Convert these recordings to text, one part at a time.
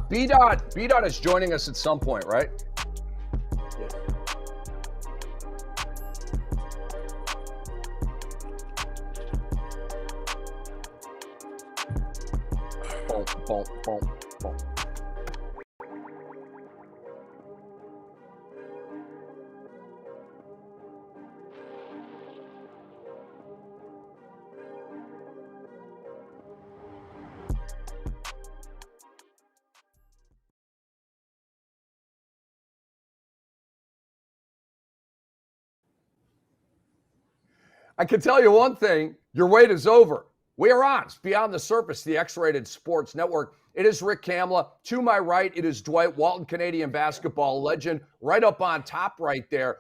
B-Dot is joining us at some point, right? Yeah. Boom, boom, boom, boom. I can tell you one thing, your wait is over. We are on. It's Beyond the Surface, the X-Rated Sports Network. It is Rick Kamla. To my right, it is Dwight Walton, Canadian basketball legend. Right up on top right there,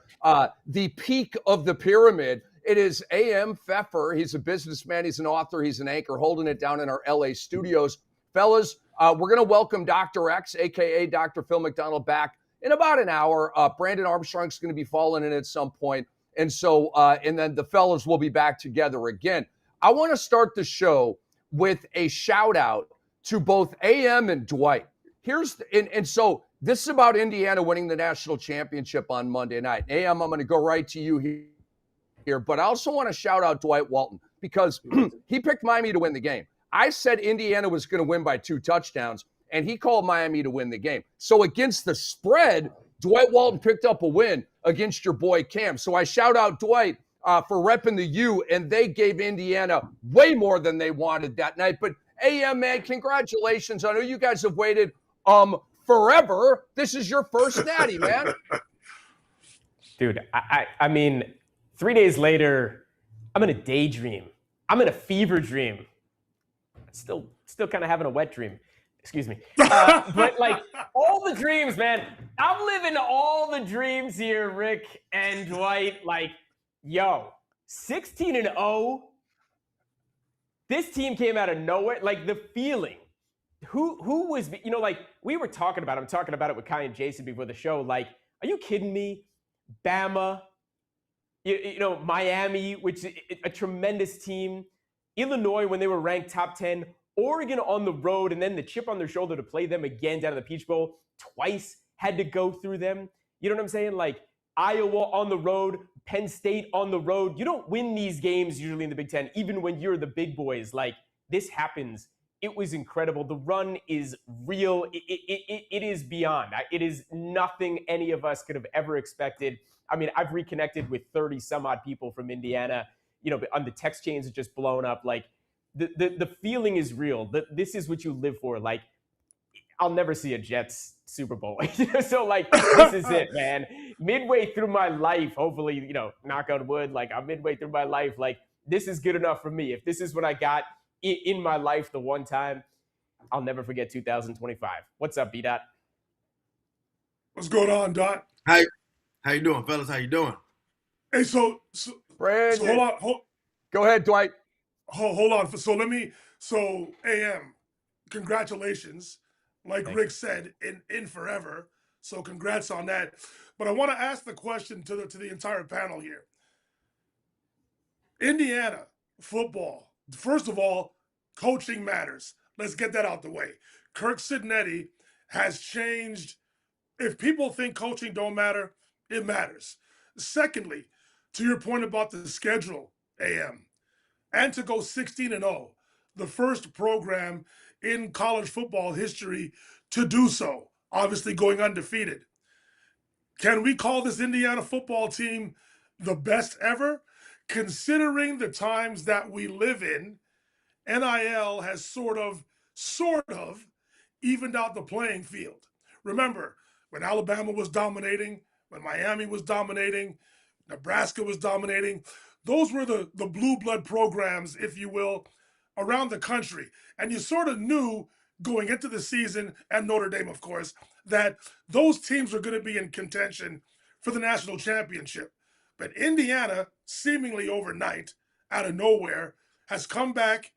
the peak of the pyramid. It is A.M. Pfeffer. He's a businessman. He's an author. He's an anchor holding it down in our L.A. studios. Fellas, we're going to welcome Dr. X, a.k.a. Dr. Phil McDonald, back in about an hour. Brandon Armstrong's going to be falling in at some point. And so, and then the fellas will be back together again. I want to start the show with a shout out to both AM and Dwight. So this is about Indiana winning the national championship on Monday night. AM, I'm going to go right to you here, but I also want to shout out Dwight Walton because he picked Miami to win the game. I said Indiana was going to win by 2 touchdowns, and he called Miami to win the game. So against the spread, Dwight Walton picked up a win against your boy Cam. So I shout out Dwight for repping the U, and they gave Indiana way more than they wanted that night. But AM, man, congratulations. I know you guys have waited forever. This is your first natty, man. Dude, I mean, 3 days later, I'm in a daydream. I'm in a fever dream. Still kind of having a wet dream. Excuse me. But like all the dreams, man. I'm living all the dreams here, Rick and Dwight. Like, yo, 16-0. This team came out of nowhere. Like the feeling. Who was, like we were talking about, I'm talking about it with Kai and Jason before the show. Like, are you kidding me? Bama, Miami, which is a tremendous team. Illinois, when they were ranked top 10. Oregon on the road, and then the chip on their shoulder to play them again down in the Peach Bowl. Twice had to go through them. You know what I'm saying? Like Iowa on the road, Penn State on the road. You don't win these games usually in the Big Ten, even when you're the big boys. Like this happens. It was incredible. The run is real. It is beyond. It is nothing any of us could have ever expected. I mean, I've reconnected with 30 some odd people from Indiana. On the text chains are just blown up. Like, the feeling is real. This is what you live for. Like, I'll never see a Jets Super Bowl. So, like, this is it, man. Midway through my life, hopefully, knock on wood, like, I'm midway through my life. Like, this is good enough for me. If this is what I got in my life the one time, I'll never forget 2025. What's up, B-Dot? What's going on, Dot? How you doing, fellas? How you doing? Hey, so Brandon. Go ahead, Dwight. Hold on. So AM, congratulations. Like Thanks. Rick said, in forever. So congrats on that. But I want to ask the question to the entire panel here. Indiana football. First of all, coaching matters. Let's get that out the way. Kirk Cincinnati has changed. If people think coaching don't matter, it matters. Secondly, to your point about the schedule, AM, and to go 16-0, the first program in college football history to do so, obviously going undefeated. Can we call this Indiana football team the best ever? Considering the times that we live in, NIL has sort of evened out the playing field. Remember, when Alabama was dominating, when Miami was dominating, Nebraska was dominating, those were the blue blood programs, if you will, around the country. And you sort of knew going into the season, and Notre Dame, of course, that those teams were going to be in contention for the national championship. But Indiana, seemingly overnight, out of nowhere, has come back,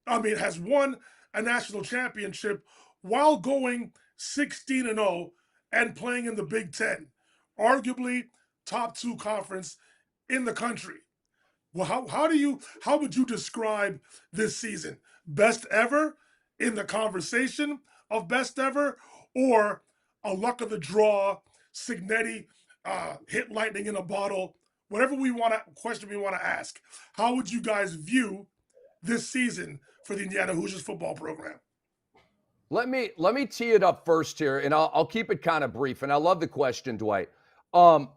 has won a national championship while going 16-0 and playing in the Big Ten, arguably top 2 conference in the country. Well, how would you describe this season? Best ever in the conversation of best ever, or a luck of the draw, Signetti hit lightning in a bottle? Whatever question we want to ask, how would you guys view this season for the Indiana Hoosiers football program? Let me tee it up first here, and I'll keep it kind of brief. And I love the question, Dwight. To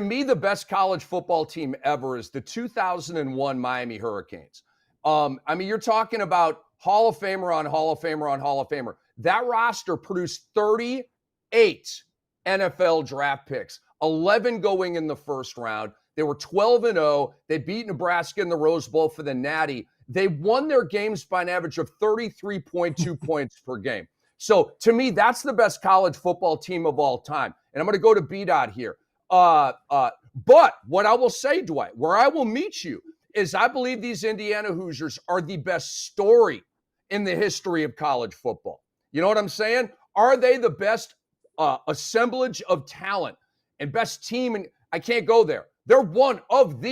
me, the best college football team ever is the 2001 Miami Hurricanes. I mean, you're talking about Hall of Famer on Hall of Famer on Hall of Famer. That roster produced 38 NFL draft picks, 11 going in the first round. They were 12-0. They beat Nebraska in the Rose Bowl for the Natty. They won their games by an average of 33.2 points per game. So to me, that's the best college football team of all time. And I'm going to go to B-Dot here. But what I will say, Dwight, where I will meet you is I believe these Indiana Hoosiers are the best story in the history of college football. You know what I'm saying? Are they the best assemblage of talent and best team? And I can't go there. They're one of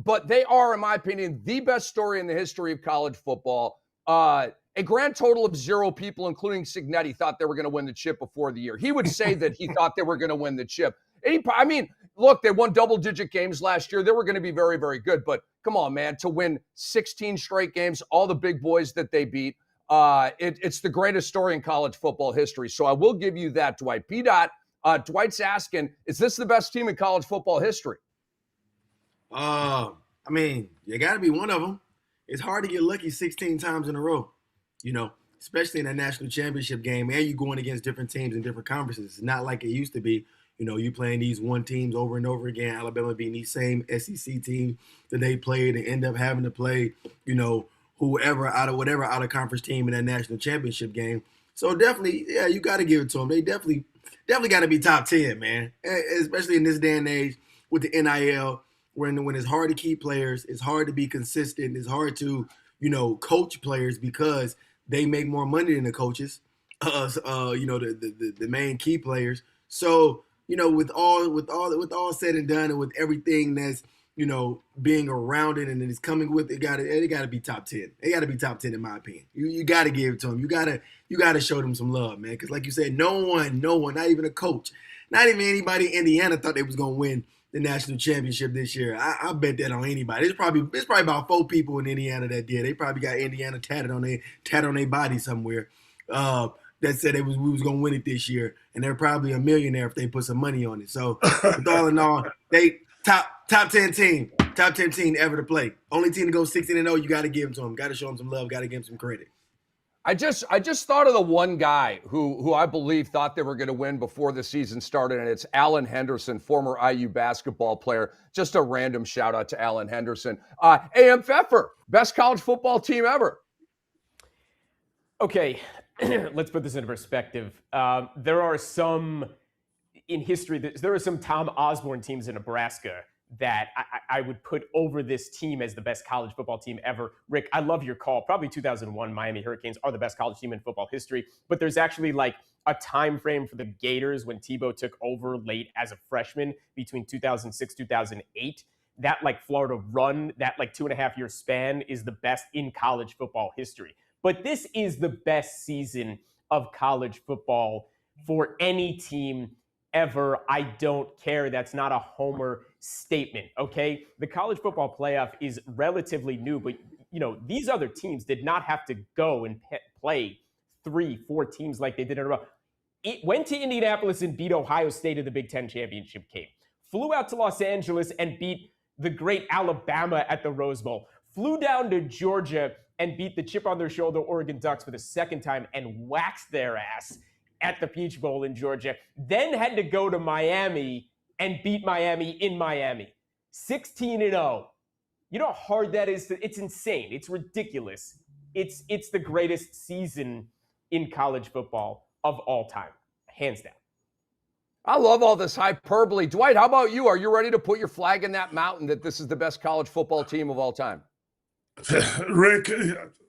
but they are, in my opinion, the best story in the history of college football. A grand total of 0 people, including Signetti, thought they were going to win the chip before the year. He would say that he thought they were going to win the chip. I mean, look, they won double-digit games last year. They were going to be very, very good. But come on, man, to win 16 straight games, all the big boys that they beat, it's the greatest story in college football history. So I will give you that, Dwight. P-Dot, Dwight's asking, is this the best team in college football history? I mean, you got to be one of them. It's hard to get lucky 16 times in a row, especially in a national championship game, and you going against different teams in different conferences. It's not like it used to be. You playing these one teams over and over again. Alabama being these same SEC teams that they played and end up having to play, whoever out of conference team in that national championship game. So definitely, yeah, you got to give it to them. They definitely got to be top 10, man, especially in this day and age with the NIL. When it's hard to keep players, it's hard to be consistent, it's hard to, coach players because they make more money than the coaches, the main key players. So, with all said and done and with everything that's, being around it and it's coming with it, they got to be top 10. They got to be top 10 in my opinion. You got to give it to them. You got to show them some love, man. Because like you said, no one, not even a coach, not even anybody in Indiana thought they was going to win the national championship this year. I bet that on anybody. It's probably about 4 people in Indiana that did. They probably got Indiana tatted on their body somewhere that said we was gonna win it this year, and they're probably a millionaire if they put some money on it. So with all in all, they top 10 team ever to play. Only team to go 16-0. You got to give them to them. Got to show them some love. Got to give them some credit. I just thought of the one guy who I believe thought they were going to win before the season started, and it's Alan Henderson, former IU basketball player. Just a random shout out to Alan Henderson. AM Pfeffer, best college football team ever. Okay, let's put this into perspective. There are some in history. There are some Tom Osborne teams in Nebraska that I would put over this team as the best college football team ever. Rick, I love your call. Probably 2001 Miami Hurricanes are the best college team in football history, but there's actually like a time frame for the Gators when Tebow took over late as a freshman between 2006, 2008. That like Florida run, that like 2.5-year span is the best in college football history. But this is the best season of college football for any team ever. I don't care. That's not a homer statement, okay? The college football playoff is relatively new, but these other teams did not have to go and play 3-4 teams like they did in a row. It went to Indianapolis and beat Ohio State in the Big Ten championship game. Flew out to Los Angeles and beat the great Alabama at the Rose Bowl. Flew down to Georgia and beat the chip on their shoulder Oregon Ducks for the second time and waxed their ass at the Peach Bowl in Georgia. Then had to go to Miami and beat Miami in Miami. 16-0. You know how hard that is? It's insane. It's ridiculous. It's the greatest season in college football of all time, hands down. I love all this hyperbole. Dwight, how about you? Are you ready to put your flag in that mountain that this is the best college football team of all time? Rick,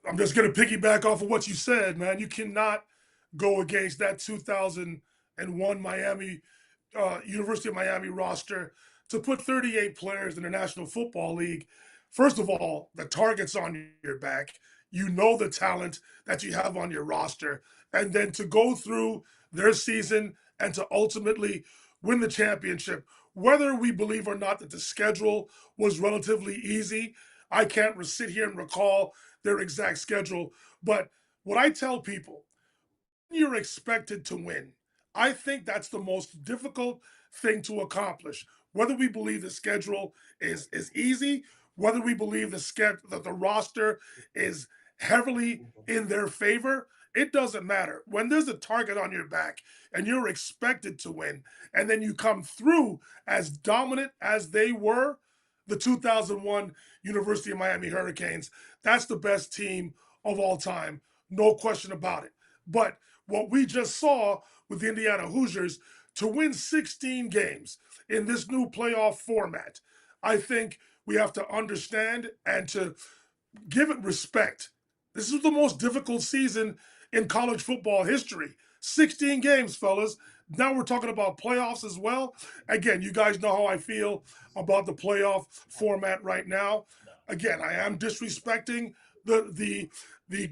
I'm just going to piggyback off of what you said, man. You cannot go against that 2001 Miami, University of Miami roster to put 38 players in the National Football League. First of all, the target's on your back. you know the talent that you have on your roster, and then to go through their season and to ultimately win the championship. Whether we believe or not that the schedule was relatively easy, I can't sit here and recall their exact schedule. But what I tell people, you're expected to win. I think that's the most difficult thing to accomplish. Whether we believe the schedule is easy, whether we believe that the roster is heavily in their favor, it doesn't matter. When there's a target on your back and you're expected to win, and then you come through as dominant as they were, the 2001 University of Miami Hurricanes, that's the best team of all time. No question about it. But what we just saw with the Indiana Hoosiers, to win 16 games in this new playoff format, I think we have to understand and to give it respect. This is the most difficult season in college football history. 16 games, fellas. Now we're talking about playoffs as well. Again, you guys know how I feel about the playoff format right now. Again, I am disrespecting the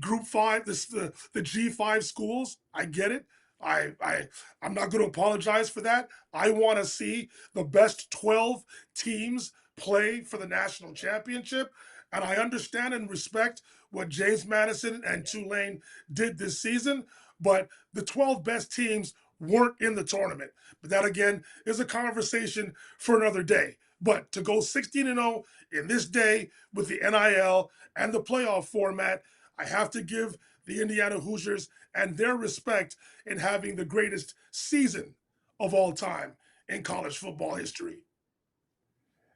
Group 5, the G5 schools. I get it. I'm not going to apologize for that. I want to see the best 12 teams play for the national championship. And I understand and respect what James Madison and Tulane did this season, but the 12 best teams weren't in the tournament. But that, again, is a conversation for another day. But to go 16-0 in this day with the NIL and the playoff format, I have to give the Indiana Hoosiers and their respect in having the greatest season of all time in college football history.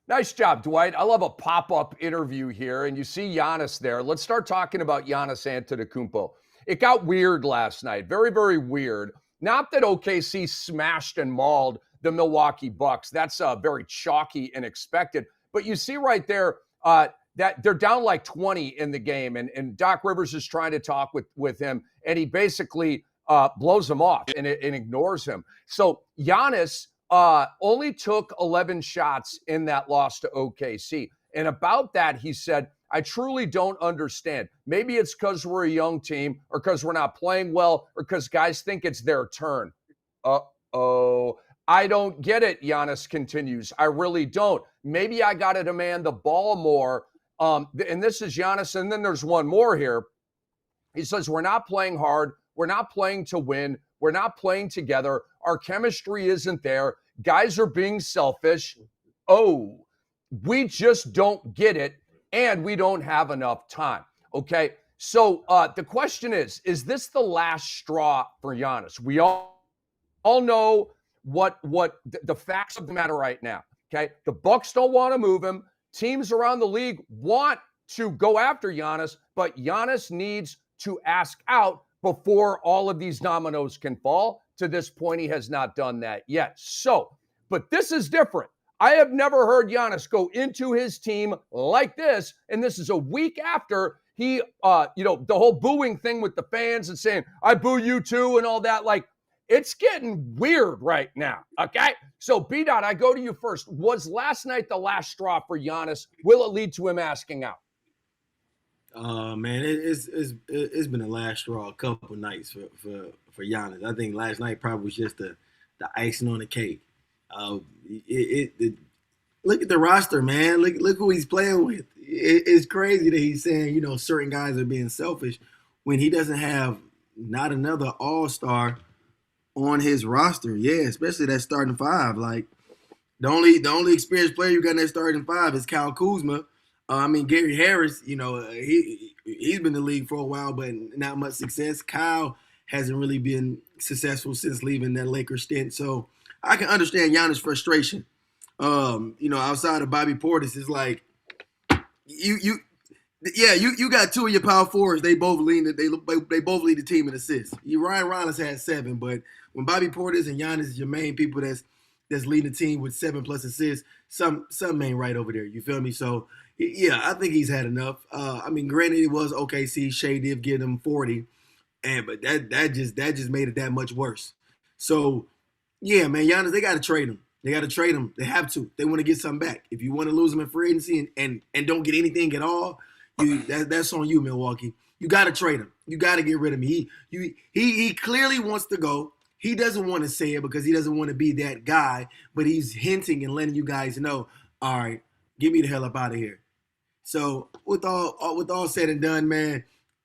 Nice job, Dwight. I love a pop-up interview here, and you see Giannis there. Let's start talking about Giannis Antetokounmpo. It got weird last night, very, very weird. Not that OKC smashed and mauled the Milwaukee Bucks. That's very chalky and expected. But you see right there that they're down like 20 in the game, and Doc Rivers is trying to talk with him, and he basically blows him off and ignores him. So Giannis only took 11 shots in that loss to OKC. And about that, he said, I truly don't understand. Maybe it's because we're a young team or because we're not playing well or because guys think it's their turn. Uh-oh. I don't get it, Giannis continues. I really don't. Maybe I got to demand the ball more. And this is Giannis. And then there's one more here. He says, we're not playing hard. We're not playing to win. We're not playing together. Our chemistry isn't there. Guys are being selfish. Oh, we just don't get it. And we don't have enough time. Okay. So the question is this the last straw for Giannis? We all know what the facts of the matter right now. Okay. The Bucks don't want to move him. Teams around the league want to go after Giannis, but Giannis needs to ask out before all of these dominoes can fall. To this point, he has not done that yet. So, but this is different. I have never heard Giannis go into his team like this, and this is a week after he, the whole booing thing with the fans and saying, I boo you too and all that. Like, it's getting weird right now, okay? So, B-Dot, I go to you first. Was last night the last straw for Giannis? Will it lead to him asking out? Man, it's been the last straw a couple of nights for Giannis. I think last night probably was just the icing on the cake. Look at the roster, man. Look who he's playing with. It's crazy that he's saying, certain guys are being selfish when he doesn't have not another all-star on his roster. Yeah, especially that starting five. Like the only experienced player you got in that starting five is Kyle Kuzma. Gary Harris, he's been in the league for a while, but not much success. Kyle hasn't really been successful since leaving that Lakers stint. So I can understand Giannis' frustration. Outside of Bobby Portis, it's like you got two of your power forwards. They both lead the team in assists. Ryan Rollins had 7, but when Bobby Portis and Giannis is your main people that's leading the team with 7+ assists, something ain't right over there. You feel me? So yeah, I think he's had enough. Granted it was OKC. Shea did give him 40, but that just made it that much worse. So yeah, man, Giannis, they got to trade him. They got to trade him. They have to. They want to get something back. If you want to lose him in free agency and don't get anything at all, that's on you, Milwaukee. You got to trade him. You got to get rid of him. He clearly wants to go. He doesn't want to say it because he doesn't want to be that guy, but he's hinting and letting you guys know, all right, get me the hell up out of here. So with all said and done, man,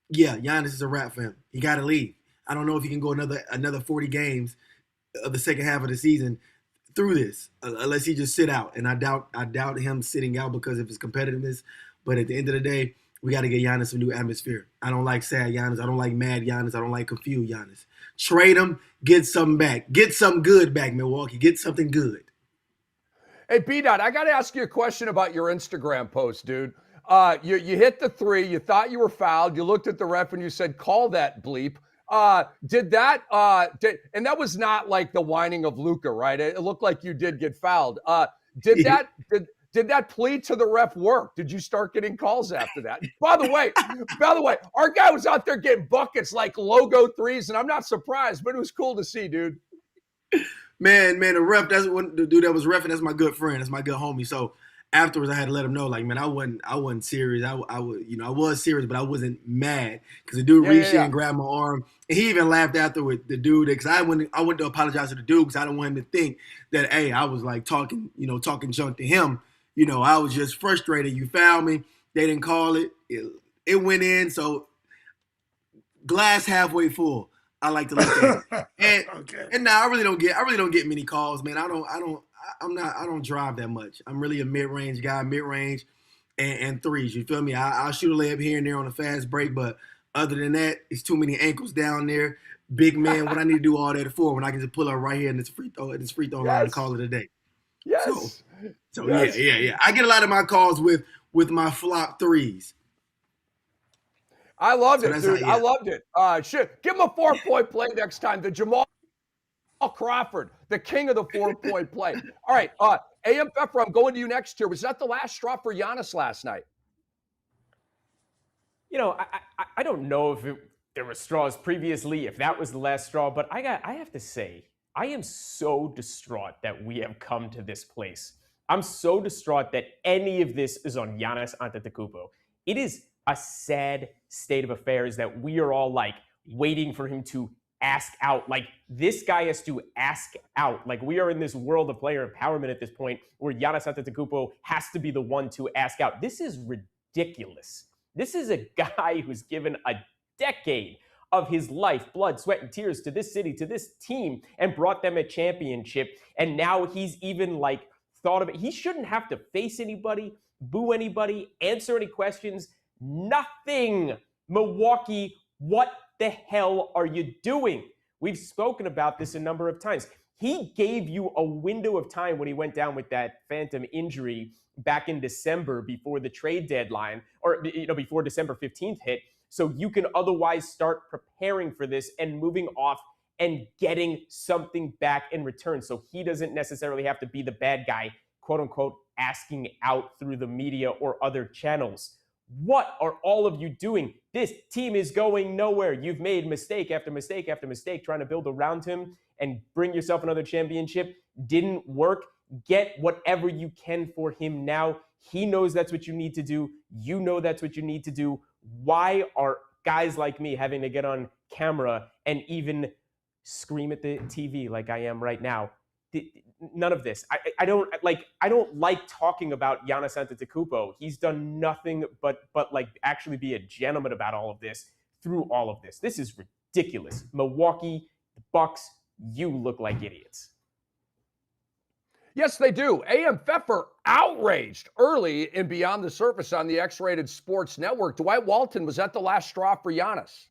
yeah, Giannis is a wrap for him. He got to leave. I don't know if he can go another 40 games of the second half of the season through this, unless he just sit out. And I doubt him sitting out because of his competitiveness. But at the end of the day, we got to get Giannis a new atmosphere. I don't like sad Giannis. I don't like mad Giannis. I don't like confused Giannis. Trade him, get something back. Get something good back, Milwaukee. Get something good. Hey, B-Dot, I got to ask you a question about your Instagram post, dude. You hit the three. You thought you were fouled. You looked at the ref and you said, call that bleep. And that was not like the whining of Luka, right? It looked like you did get fouled. Did that plea to the ref work? Did you start getting calls after that? By the way, our guy was out there getting buckets like logo threes, and I'm not surprised, but it was cool to see, dude. Man, the ref, that's what the dude that was reffing, that's my good friend, that's my good homie. So afterwards, I had to let him know, like, man, I wasn't serious. I was serious, but I wasn't mad because the dude reached in and grabbed my arm, and he even laughed after with the dude because I went to apologize to the dude because I didn't want him to think that, hey, I was like talking junk to him. I was just frustrated. You fouled me. They didn't call it. It went in. So glass halfway full. I like to look at it. And now I really don't get many calls, man. I don't drive that much. I'm really a mid-range guy, and threes. You feel me? I'll shoot a layup here and there on a fast break, but other than that, it's too many ankles down there. Big man, what I need to do all that for when I can just pull up right here in this free throw line and call it a day. Yes. So yes. Yeah. I get a lot of my calls with my flop threes. I loved it, dude. I loved it. Give him a 4-point play next time. The Jamal Crawford, the king of the 4-point play. All right, AM Pfeffer, I'm going to you next here. Was that the last straw for Giannis last night? I don't know if there were straws previously, if that was the last straw, but I have to say, I am so distraught that we have come to this place. I'm so distraught that any of this is on Giannis Antetokounmpo. It is a sad state of affairs that we are all like waiting for him to ask out. Like this guy has to ask out. Like we are in this world of player empowerment at this point where Giannis Antetokounmpo has to be the one to ask out. This is ridiculous. This is a guy who's given a decade of his life, blood, sweat, and tears to this city, to this team, and brought them a championship. And now he's even like thought of it. He shouldn't have to face anybody, boo anybody, answer any questions. Nothing. Milwaukee, what the hell are you doing? We've spoken about this a number of times. He gave you a window of time when he went down with that phantom injury back in December before the trade deadline, or before December 15th hit, so you can otherwise start preparing for this and moving off and getting something back in return. So he doesn't necessarily have to be the bad guy, quote unquote, asking out through the media or other channels. What are all of you doing? This team is going nowhere. You've made mistake after mistake after mistake trying to build around him and bring yourself another championship. Didn't work. Get whatever you can for him now. He knows that's what you need to do. You know that's what you need to do. Why are guys like me having to get on camera and even scream at the TV like I am right now? None of this. I don't like talking about Giannis Antetokounmpo. He's done nothing but like actually be a gentleman about all of this through all of this. This is ridiculous. Milwaukee, the Bucks, you look like idiots. Yes, they do. AM Pfeffer outraged early in Beyond the Surface on the X-Rated Sports Network. Dwight Walton, was that the last straw for Giannis?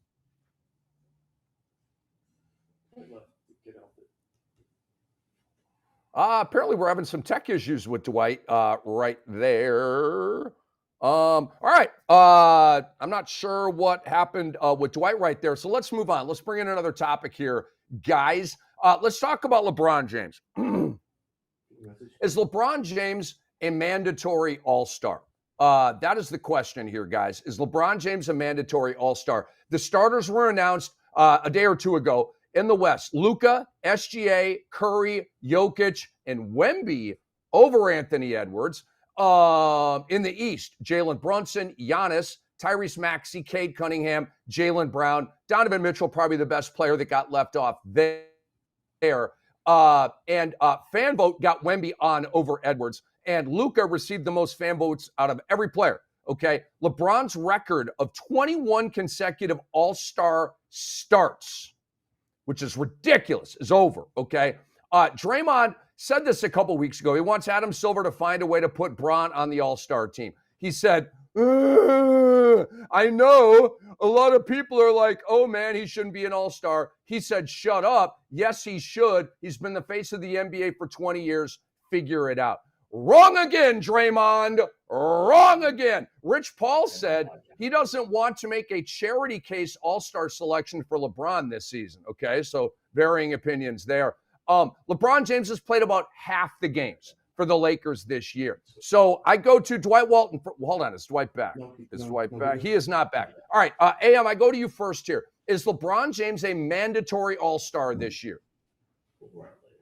Apparently we're having some tech issues with Dwight right there. All right. I'm not sure what happened with Dwight right there. So let's move on. Let's bring in another topic here, guys. Let's talk about LeBron James. Is LeBron James a mandatory All-Star? That is the question here, guys. Is LeBron James a mandatory All-Star? The starters were announced a day or two ago. In the West, Luka, SGA, Curry, Jokic, and Wemby over Anthony Edwards. In the East, Jalen Brunson, Giannis, Tyrese Maxey, Cade Cunningham, Jaylen Brown, Donovan Mitchell, probably the best player that got left off there. And fan vote got Wemby on over Edwards. And Luka received the most fan votes out of every player. Okay. LeBron's record of 21 consecutive All-Star starts, which is ridiculous, is over. Okay. Draymond said this a couple weeks ago. He wants Adam Silver to find a way to put Bron on the All-Star team. He said, I know a lot of people are like, oh man, he shouldn't be an All-Star. He said, shut up. Yes, he should. He's been the face of the NBA for 20 years. Figure it out. Wrong again, Draymond. Wrong again. Rich Paul said he doesn't want to make a charity case All-Star selection for LeBron this season. Okay, so varying opinions there. LeBron James has played about half the games for the Lakers this year. So I go to Dwight Walton. Hold on, is Dwight back? Is Dwight back? He is not back. All right, AM, I go to you first here. Is LeBron James a mandatory All-Star this year?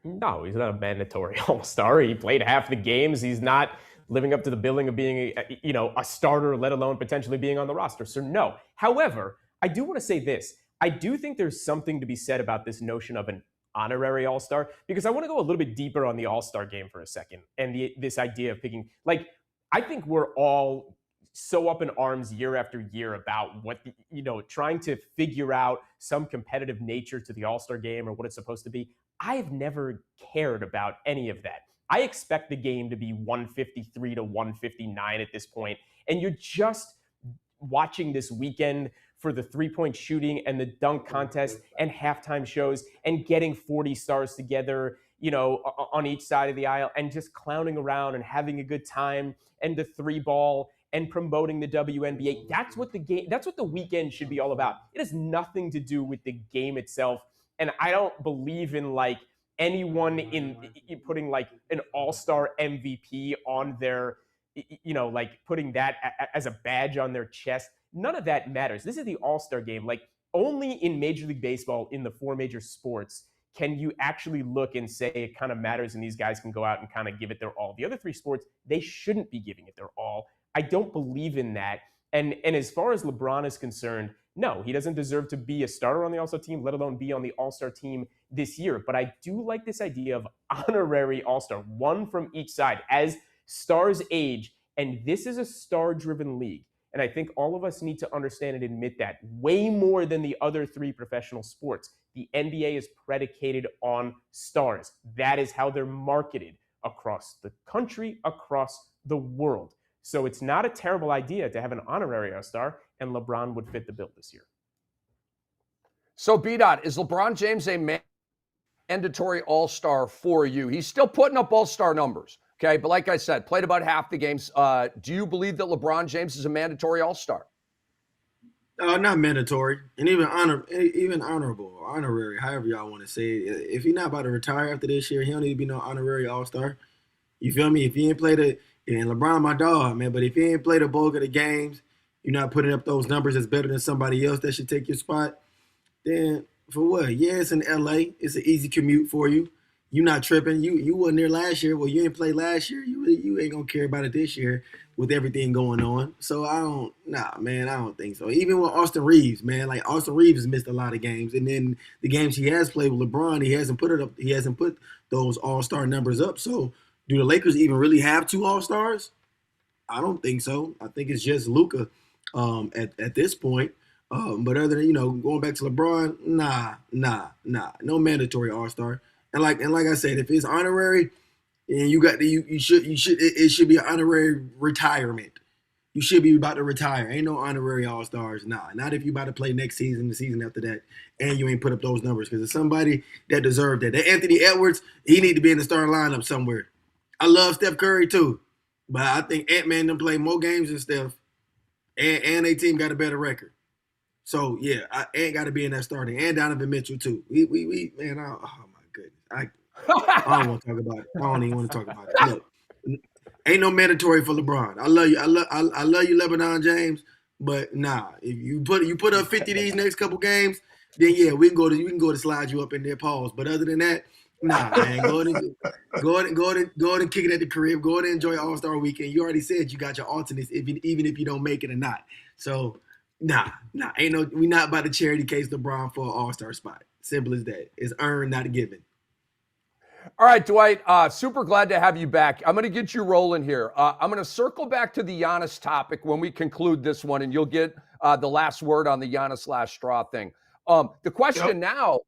No, he's not a mandatory All-Star. He played half the games. He's not living up to the billing of being a starter, let alone potentially being on the roster. So no. However, I do want to say this. I do think there's something to be said about this notion of an honorary All-Star, because I want to go a little bit deeper on the All-Star game for a second. And this idea of picking, I think we're all so up in arms year after year about what, trying to figure out some competitive nature to the All-Star game or what it's supposed to be. I've never cared about any of that. I expect the game to be 153 to 159 at this point. And you're just watching this weekend for the three-point shooting and the dunk contest and halftime shows and getting 40 stars together, on each side of the aisle and just clowning around and having a good time and the three ball and promoting the WNBA. That's what the weekend should be all about. It has nothing to do with the game itself. And I don't believe in anyone in putting an all-star MVP on their, putting that as a badge on their chest. None of that matters. This is the all-star game. Only in Major League Baseball, in the four major sports, can you actually look and say it kind of matters and these guys can go out and kind of give it their all. The other three sports, they shouldn't be giving it their all. I don't believe in that. And as far as LeBron is concerned, no, he doesn't deserve to be a starter on the All-Star team, let alone be on the All-Star team this year. But I do like this idea of honorary All-Star, one from each side as stars age. And this is a star-driven league. And I think all of us need to understand and admit that way more than the other three professional sports. The NBA is predicated on stars. That is how they're marketed across the country, across the world. So it's not a terrible idea to have an honorary All-Star, and LeBron would fit the bill this year. So, B-Dot, is LeBron James a mandatory All-Star for you? He's still putting up All-Star numbers, okay? But like I said, played about half the games. Do you believe that LeBron James is a mandatory All-Star? Not mandatory, and even honorable, honorary, however y'all want to say it. If he's not about to retire after this year, he don't need to be no honorary All-Star. You feel me? If he ain't played it, and LeBron my dog, man, but if he ain't played the bulk of the games, you're not putting up those numbers that's better than somebody else that should take your spot, then for what? Yeah, it's in LA. It's an easy commute for you. You're not tripping. You wasn't there last year. Well, you ain't played last year. You ain't gonna care about it this year with everything going on. So I don't think so. Even with Austin Reeves, man, Austin Reeves has missed a lot of games, and then the games he has played with LeBron, he hasn't put those All-Star numbers up. So do the Lakers even really have two All-Stars? I don't think so. I think it's just Luka at this point. But other than, going back to LeBron, nah. No mandatory All-Star. And like I said, if it's honorary, and it should be an honorary retirement. You should be about to retire. Ain't no honorary All-Stars. Nah, not if you about to play next season, the season after that, and you ain't put up those numbers. Because it's somebody that deserved that. That Anthony Edwards, he need to be in the starting lineup somewhere. I love Steph Curry too, but I think Ant-Man done played more games than Steph, and their team got a better record. So yeah, Ant got to be in that starting, and Donovan Mitchell too. We man, oh my goodness, I don't want to talk about it. I don't even want to talk about it. Look, ain't no mandatory for LeBron. I love you, I love you, LeBron James, but nah, if you put up 50 these next couple games, then yeah, we can go to slide you up in there, pause. But other than that, Nah, man. Go ahead and kick it at the crib. Go ahead and enjoy All-Star Weekend. You already said you got your alternates, even if you don't make it or not. So, nah, we not about to charity case LeBron for an All-Star spot. Simple as that. It's earned, not a given. All right, Dwight, super glad to have you back. I'm going to get you rolling here. I'm going to circle back to the Giannis topic when we conclude this one, and you'll get the last word on the Giannis last straw thing. The question now,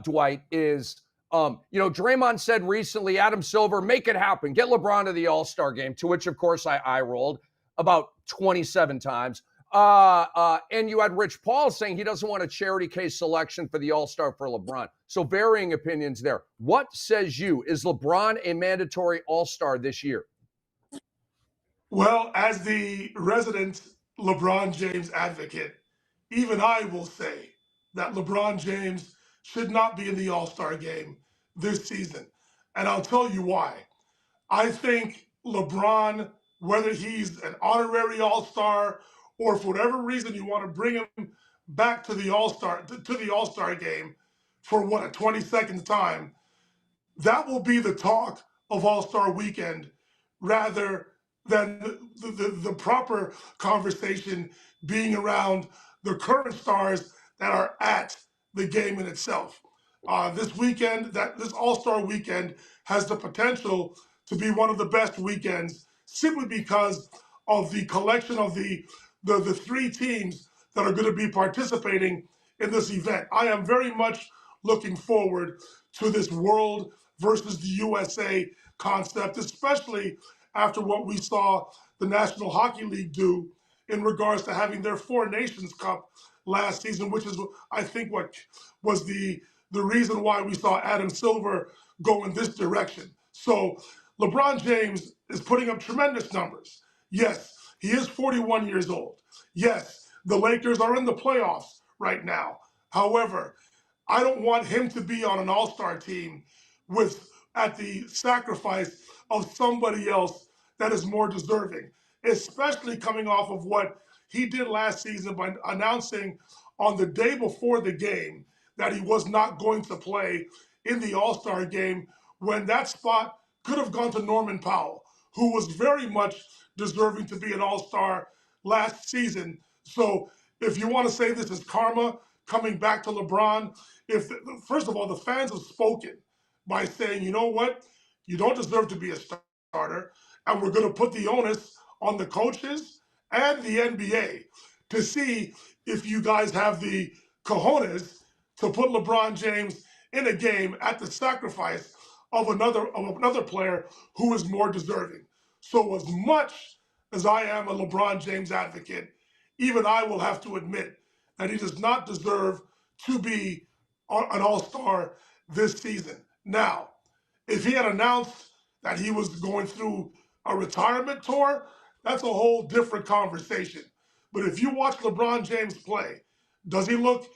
Dwight, is, Draymond said recently, Adam Silver, make it happen. Get LeBron to the All-Star game, to which, of course, I rolled about 27 times. And you had Rich Paul saying he doesn't want a charity case selection for the All-Star for LeBron. So varying opinions there. What says you? Is LeBron a mandatory All-Star this year? Well, as the resident LeBron James advocate, even I will say that LeBron James should not be in the All-Star game this season. And I'll tell you why. I think LeBron, whether he's an honorary All-Star or for whatever reason you want to bring him back to the All-Star game for a 22nd time, that will be the talk of All-Star Weekend rather than the proper conversation being around the current stars that are at the game in itself. This All-Star Weekend has the potential to be one of the best weekends simply because of the collection of the three teams that are going to be participating in this event. I am very much looking forward to this world versus the USA concept, especially after what we saw the National Hockey League do in regards to having their Four Nations Cup last season, which is, I think, what was the reason why we saw Adam Silver go in this direction. So LeBron James is putting up tremendous numbers. Yes, he is 41 years old. Yes, the Lakers are in the playoffs right now. However, I don't want him to be on an all-star team at the sacrifice of somebody else that is more deserving, especially coming off of what he did last season by announcing on the day before the game that he was not going to play in the All-Star game when that spot could have gone to Norman Powell, who was very much deserving to be an All-Star last season. So if you want to say this is karma coming back to LeBron, first of all, the fans have spoken by saying, you know what, you don't deserve to be a starter, and we're going to put the onus on the coaches and the NBA to see if you guys have the cojones to put LeBron James in a game at the sacrifice of another player who is more deserving. So as much as I am a LeBron James advocate, even I will have to admit that he does not deserve to be an all-star this season. Now, if he had announced that he was going through a retirement tour, that's a whole different conversation. But if you watch LeBron James play, does he look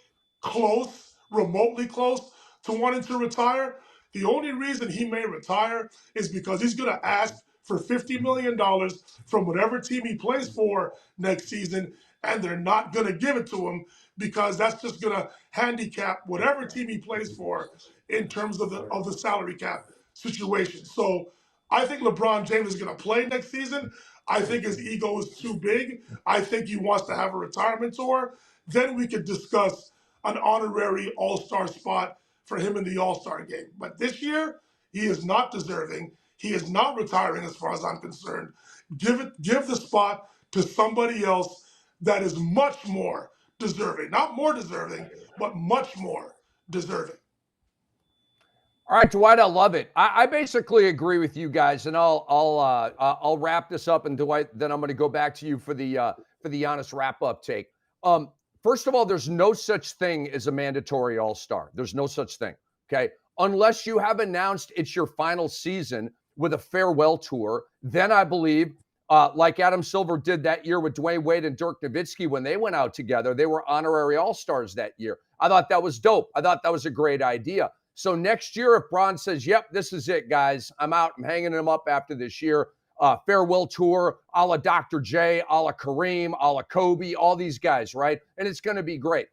close, remotely close to wanting to retire? The only reason he may retire is because he's going to ask for $50 million from whatever team he plays for next season, and they're not going to give it to him because that's just going to handicap whatever team he plays for in terms of the salary cap situation. So I think LeBron James is going to play next season. I think his ego is too big. I think he wants to have a retirement tour. Then we could discuss an honorary all-star spot for him in the all-star game. But this year, he is not deserving. He is not retiring as far as I'm concerned. Give the spot to somebody else that is much more deserving. Not more deserving, but much more deserving. All right, Dwight, I love it. I basically agree with you guys, and I'll wrap this up. And Dwight, then I'm going to go back to you for the Giannis wrap-up take. First of all, there's no such thing as a mandatory All-Star. There's no such thing. Okay, unless you have announced it's your final season with a farewell tour, then I believe, like Adam Silver did that year with Dwayne Wade and Dirk Nowitzki when they went out together, they were honorary All-Stars that year. I thought that was dope. I thought that was a great idea. So next year, if Bron says, yep, this is it, guys, I'm out, I'm hanging him up after this year, farewell tour, a la Dr. J, a la Kareem, a la Kobe, all these guys, right? And it's going to be great.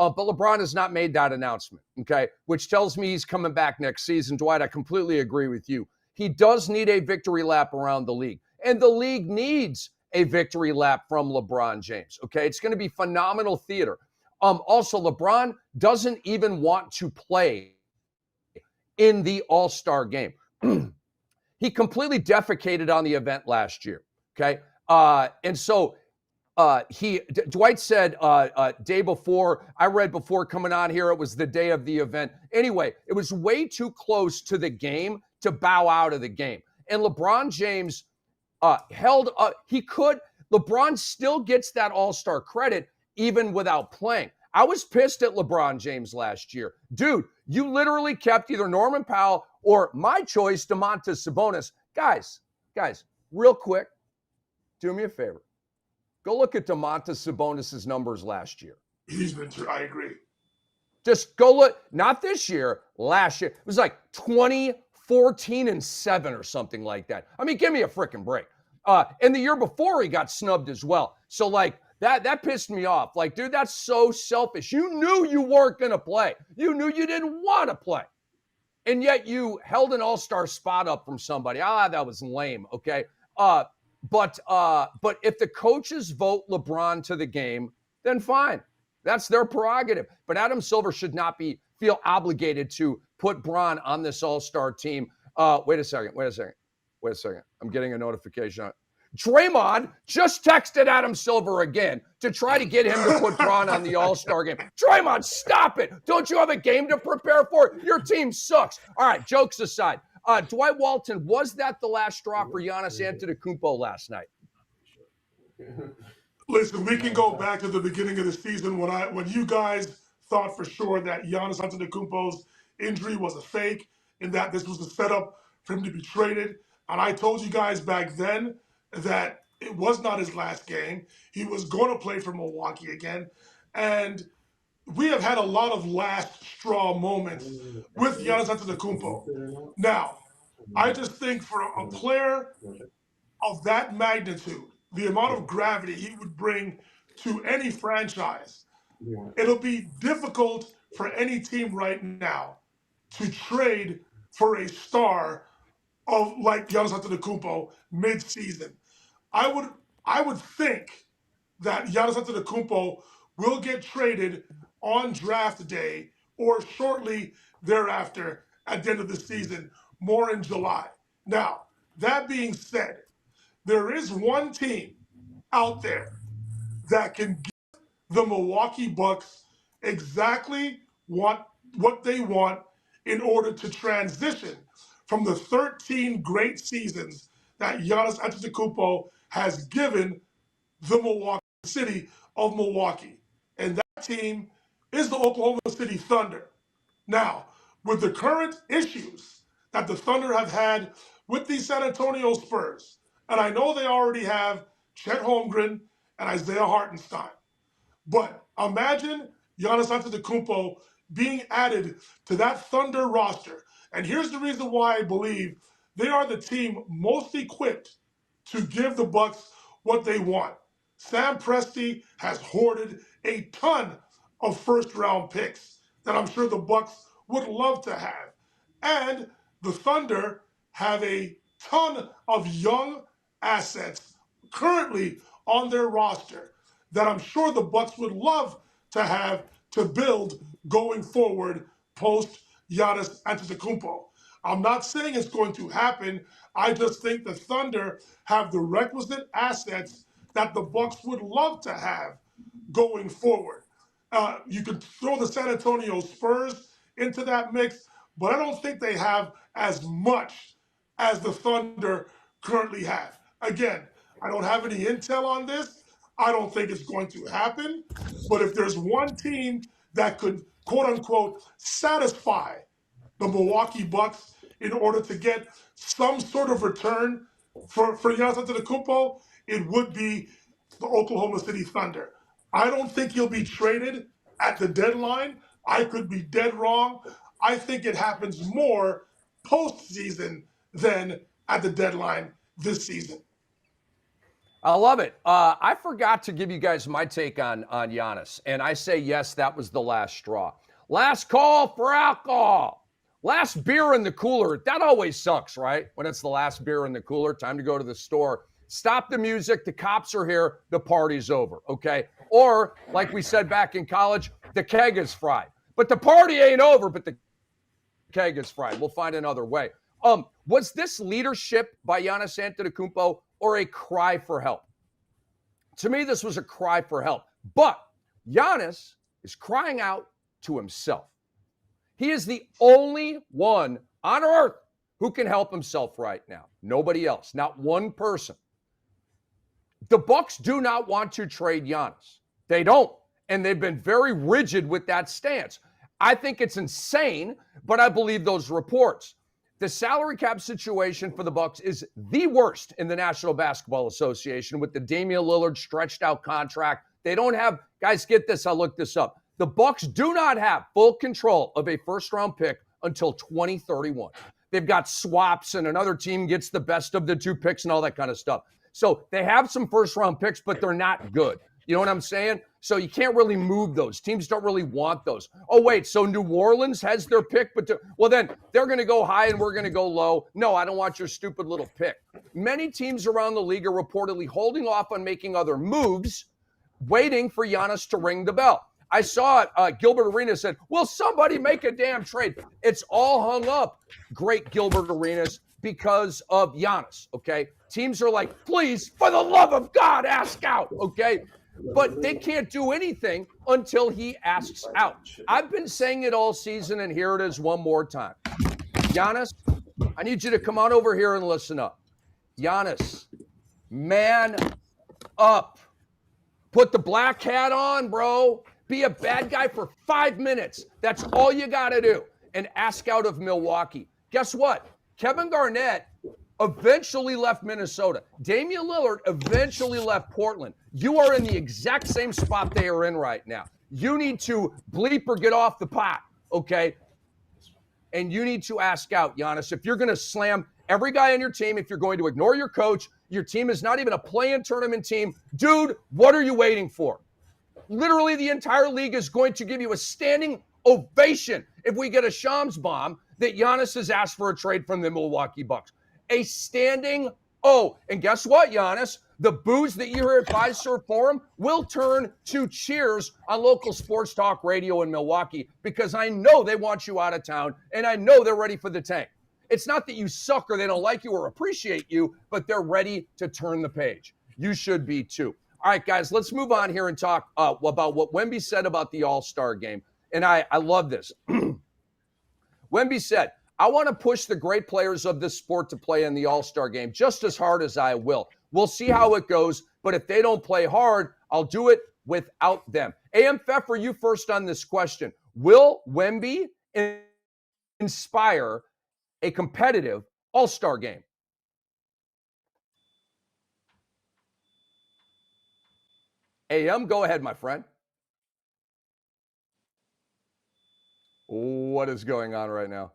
But LeBron has not made that announcement, okay, which tells me he's coming back next season. Dwight, I completely agree with you. He does need a victory lap around the league, and the league needs a victory lap from LeBron James, okay? It's going to be phenomenal theater. Also, LeBron doesn't even want to play in the All-Star game. He completely defecated on the event last year, okay? And so Dwight said day before, I read before coming on here, it was the day of the event. Anyway, it was way too close to the game to bow out of the game. And LeBron James LeBron still gets that All-Star credit even without playing. I was pissed at LeBron James last year. Dude, you literally kept either Norman Powell or my choice, Domantas Sabonis. Guys, real quick, do me a favor. Go look at Domantas Sabonis' numbers last year. I agree. Just go look, not this year, last year. It was like 20, 14, and 7 or something like that. I mean, give me a freaking break. And the year before, he got snubbed as well. So, like, that pissed me off. Like, dude, that's so selfish. You knew you weren't going to play. You knew you didn't want to play. And yet you held an all-star spot up from somebody. That was lame, okay? But if the coaches vote LeBron to the game, then fine. That's their prerogative. But Adam Silver should not feel obligated to put Bron on this all-star team. Wait a second. I'm getting a notification. Draymond just texted Adam Silver again to try to get him to put Bron on the All-Star game. Draymond, stop it. Don't you have a game to prepare for? Your team sucks. All right, jokes aside. Dwight Walton, was that the last straw for Giannis Antetokounmpo last night? Listen, we can go back to the beginning of the season when you guys thought for sure that Giannis Antetokounmpo's injury was a fake and that this was a setup for him to be traded. And I told you guys back then that it was not his last game. He was going to play for Milwaukee again. And we have had a lot of last straw moments with Giannis Antetokounmpo. Now, I just think for a player of that magnitude, the amount of gravity he would bring to any franchise, it'll be difficult for any team right now to trade for a star of like Giannis Antetokounmpo mid-season. I would think that Giannis Antetokounmpo will get traded on draft day or shortly thereafter at the end of the season, more in July. Now, that being said, there is one team out there that can give the Milwaukee Bucks exactly what they want in order to transition from the 13 great seasons that Giannis Antetokounmpo has given the city of Milwaukee. And that team is the Oklahoma City Thunder. Now, with the current issues that the Thunder have had with the San Antonio Spurs, and I know they already have Chet Holmgren and Isaiah Hartenstein, but imagine Giannis Antetokounmpo being added to that Thunder roster. And here's the reason why I believe they are the team most equipped to give the Bucks what they want. Sam Presti has hoarded a ton of first-round picks that I'm sure the Bucks would love to have. And the Thunder have a ton of young assets currently on their roster that I'm sure the Bucks would love to have to build going forward post Giannis Antetokounmpo. I'm not saying it's going to happen. I just think the Thunder have the requisite assets that the Bucks would love to have going forward. You could throw the San Antonio Spurs into that mix, but I don't think they have as much as the Thunder currently have. Again, I don't have any intel on this. I don't think it's going to happen. But if there's one team that could, quote unquote, satisfy the Milwaukee Bucks in order to get some sort of return for Giannis Antetokounmpo, it would be the Oklahoma City Thunder. I don't think he'll be traded at the deadline. I could be dead wrong. I think it happens more postseason than at the deadline this season. I love it. I forgot to give you guys my take on Giannis, and I say yes, that was the last straw. Last call for alcohol. Last beer in the cooler. That always sucks, right? When it's the last beer in the cooler, time to go to the store. Stop the music. The cops are here. The party's over, okay? Or, like we said back in college, the keg is fried. But the party ain't over, but the keg is fried. We'll find another way. Was this leadership by Giannis Antetokounmpo or a cry for help? To me, this was a cry for help. But Giannis is crying out to himself. He is the only one on earth who can help himself right now. Nobody else, not one person. The Bucks do not want to trade Giannis. They don't. And they've been very rigid with that stance. I think it's insane, but I believe those reports. The salary cap situation for the Bucks is the worst in the National Basketball Association with the Damian Lillard stretched out contract. They don't have, guys, get this, I looked this up. The Bucks do not have full control of a first-round pick until 2031. They've got swaps and another team gets the best of the two picks and all that kind of stuff. So they have some first-round picks, but they're not good. You know what I'm saying? So you can't really move those. Teams don't really want those. Oh, wait, so New Orleans has their pick, but well, then they're going to go high and we're going to go low. No, I don't want your stupid little pick. Many teams around the league are reportedly holding off on making other moves, waiting for Giannis to ring the bell. I saw it. Gilbert Arenas said, will somebody make a damn trade? It's all hung up, great Gilbert Arenas, because of Giannis, okay? Teams are like, please, for the love of God, ask out, okay? But they can't do anything until he asks out. I've been saying it all season, and here it is one more time. Giannis, I need you to come on over here and listen up. Giannis, man up. Put the black hat on, bro. Be a bad guy for 5 minutes. That's all you got to do. And ask out of Milwaukee. Guess what? Kevin Garnett eventually left Minnesota. Damian Lillard eventually left Portland. You are in the exact same spot they are in right now. You need to bleep or get off the pot, okay? And you need to ask out, Giannis. If you're going to slam every guy on your team, if you're going to ignore your coach, your team is not even a play-in tournament team. Dude, what are you waiting for? Literally, the entire league is going to give you a standing ovation if we get a Shams bomb that Giannis has asked for a trade from the Milwaukee Bucks. A standing O. And guess what, Giannis? The boos that you hear at Fiserv Forum will turn to cheers on local sports talk radio in Milwaukee because I know they want you out of town and I know they're ready for the tank. It's not that you suck or they don't like you or appreciate you, but they're ready to turn the page. You should be too. All right, guys, let's move on here and talk about what Wemby said about the All-Star game. And I love this. Wemby said, I want to push the great players of this sport to play in the All-Star game just as hard as I will. We'll see how it goes, but if they don't play hard, I'll do it without them. AM Pfeffer, you first on this question. Will Wemby inspire a competitive All-Star game? AM, go ahead, my friend. What is going on right now?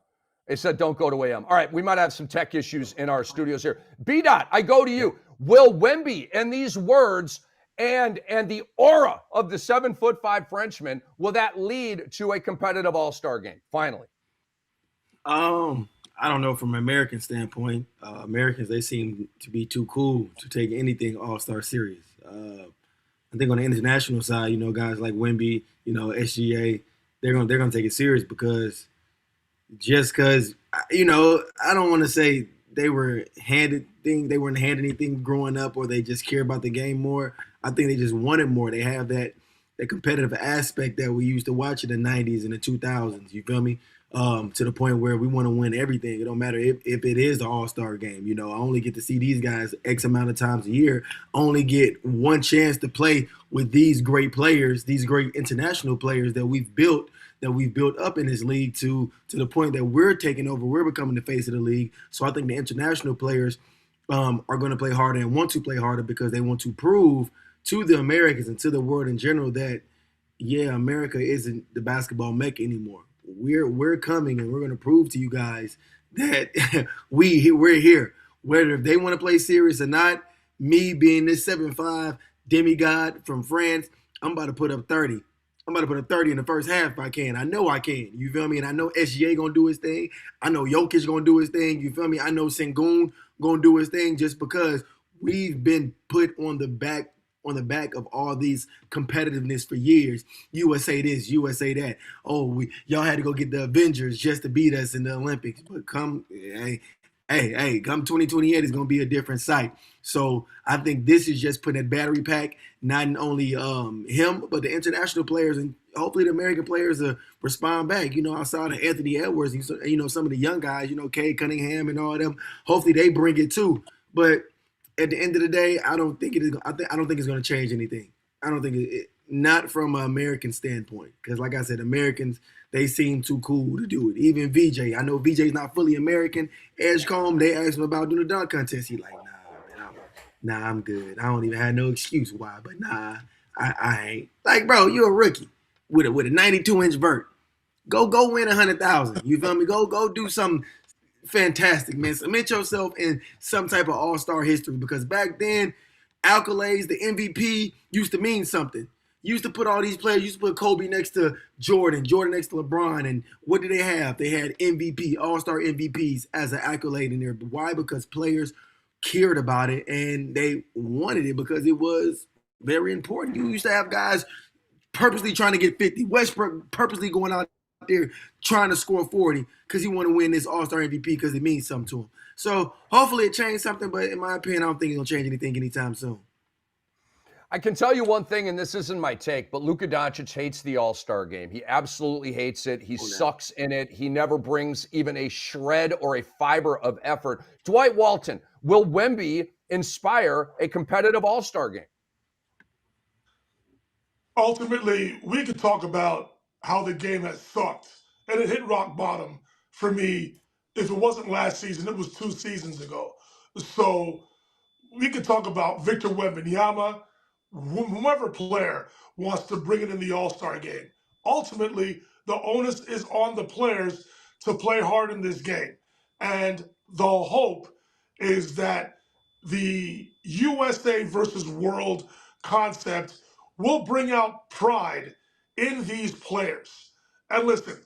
They said don't go to AM. All right, we might have some tech issues in our studios here. B-Dot, I go to you. Will Wemby and these words and the aura of the 7'5" Frenchman, will that lead to a competitive All-Star game, finally? I don't know from an American standpoint. Americans, they seem to be too cool to take anything All-Star serious. I think on the international side, you know, guys like Wemby, you know, SGA, they're gonna take it serious because you know, I don't want to say they weren't handed anything growing up or they just care about the game more. I think they just wanted more. They have that competitive aspect that we used to watch in the 90s and the 2000s. You feel me? To the point where we want to win everything. It don't matter if it is the All-Star game. You know, I only get to see these guys X amount of times a year. I only get one chance to play with these great players, these great international players that we've built up in this league to the point that we're taking over. We're becoming the face of the league. So I think the international players are going to play harder and want to play harder because they want to prove to the Americans and to the world in general that, yeah, America isn't the basketball mecca anymore. We're coming and we're going to prove to you guys that we're here. Whether if they want to play serious or not, me being this 7'5" demigod from France, I'm about to put up 30. I'm about to put up 30 in the first half if I can. I know I can. You feel me? And I know SGA gonna do his thing. I know Jokic gonna do his thing. You feel me? I know Sengun gonna do his thing just because we've been put on the back of all these competitiveness for years. USA this, USA that. Oh, y'all had to go get the Avengers just to beat us in the Olympics. But come 2028 is gonna be a different sight. So I think this is just putting that battery pack, not only him, but the international players, and hopefully the American players respond back. You know, outside of Anthony Edwards, you know, some of the young guys, you know, Cade Cunningham and all of them. Hopefully they bring it too. But at the end of the day, I don't think it is. I don't think it's going to change anything. I don't think not from an American standpoint, because like I said, Americans, they seem too cool to do it. Even VJ, I know VJ's not fully American. Edgecombe, they asked him about doing the dunk contest. He like, nah, I'm good. I don't even have no excuse why, but nah, I ain't. Like, bro, you're a rookie with a 92-inch vert. Go win 100,000. You feel me? Go do something fantastic, man. Submit yourself in some type of all-star history, because back then, accolades, the MVP used to mean something. You used to put all these players, you used to put Kobe next to Jordan next to LeBron, and what did they have? They had MVP, all-star MVPs as an accolade in there. But why? Because players cared about it and they wanted it because it was very important. You used to have guys purposely trying to get 50. Westbrook purposely going out there trying to score 40 because he want to win this all-star MVP because it means something to him. So hopefully it changed something, but in my opinion, I don't think it's going to change anything anytime soon. I can tell you one thing, and this isn't my take, but Luka Doncic hates the All-Star game. He absolutely hates it. He sucks in it. He never brings even a shred or a fiber of effort. Dwight Walton, will Wemby inspire a competitive All-Star game? Ultimately, we could talk about how the game has sucked, and it hit rock bottom for me. If it wasn't last season, it was 2 seasons ago. So we could talk about Victor Wembanyama, whomever player wants to bring it in the All-Star game. Ultimately, the onus is on the players to play hard in this game. And the hope is that the USA versus world concept will bring out pride in these players. And listen,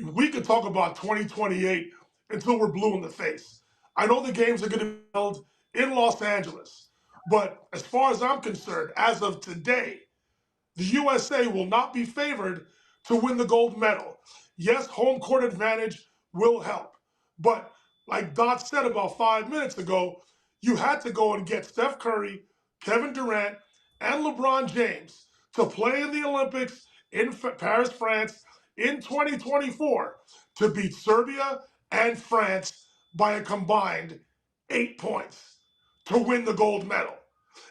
we could talk about 2028 until we're blue in the face. I know the games are going to be held in Los Angeles, but as far as I'm concerned, as of today, the USA will not be favored to win the gold medal. Yes, home court advantage will help, but like Dot said about 5 minutes ago, you had to go and get Steph Curry, Kevin Durant, and LeBron James to play in the Olympics in Paris, France in 2024 to beat Serbia and France by a combined 8 points to win the gold medal.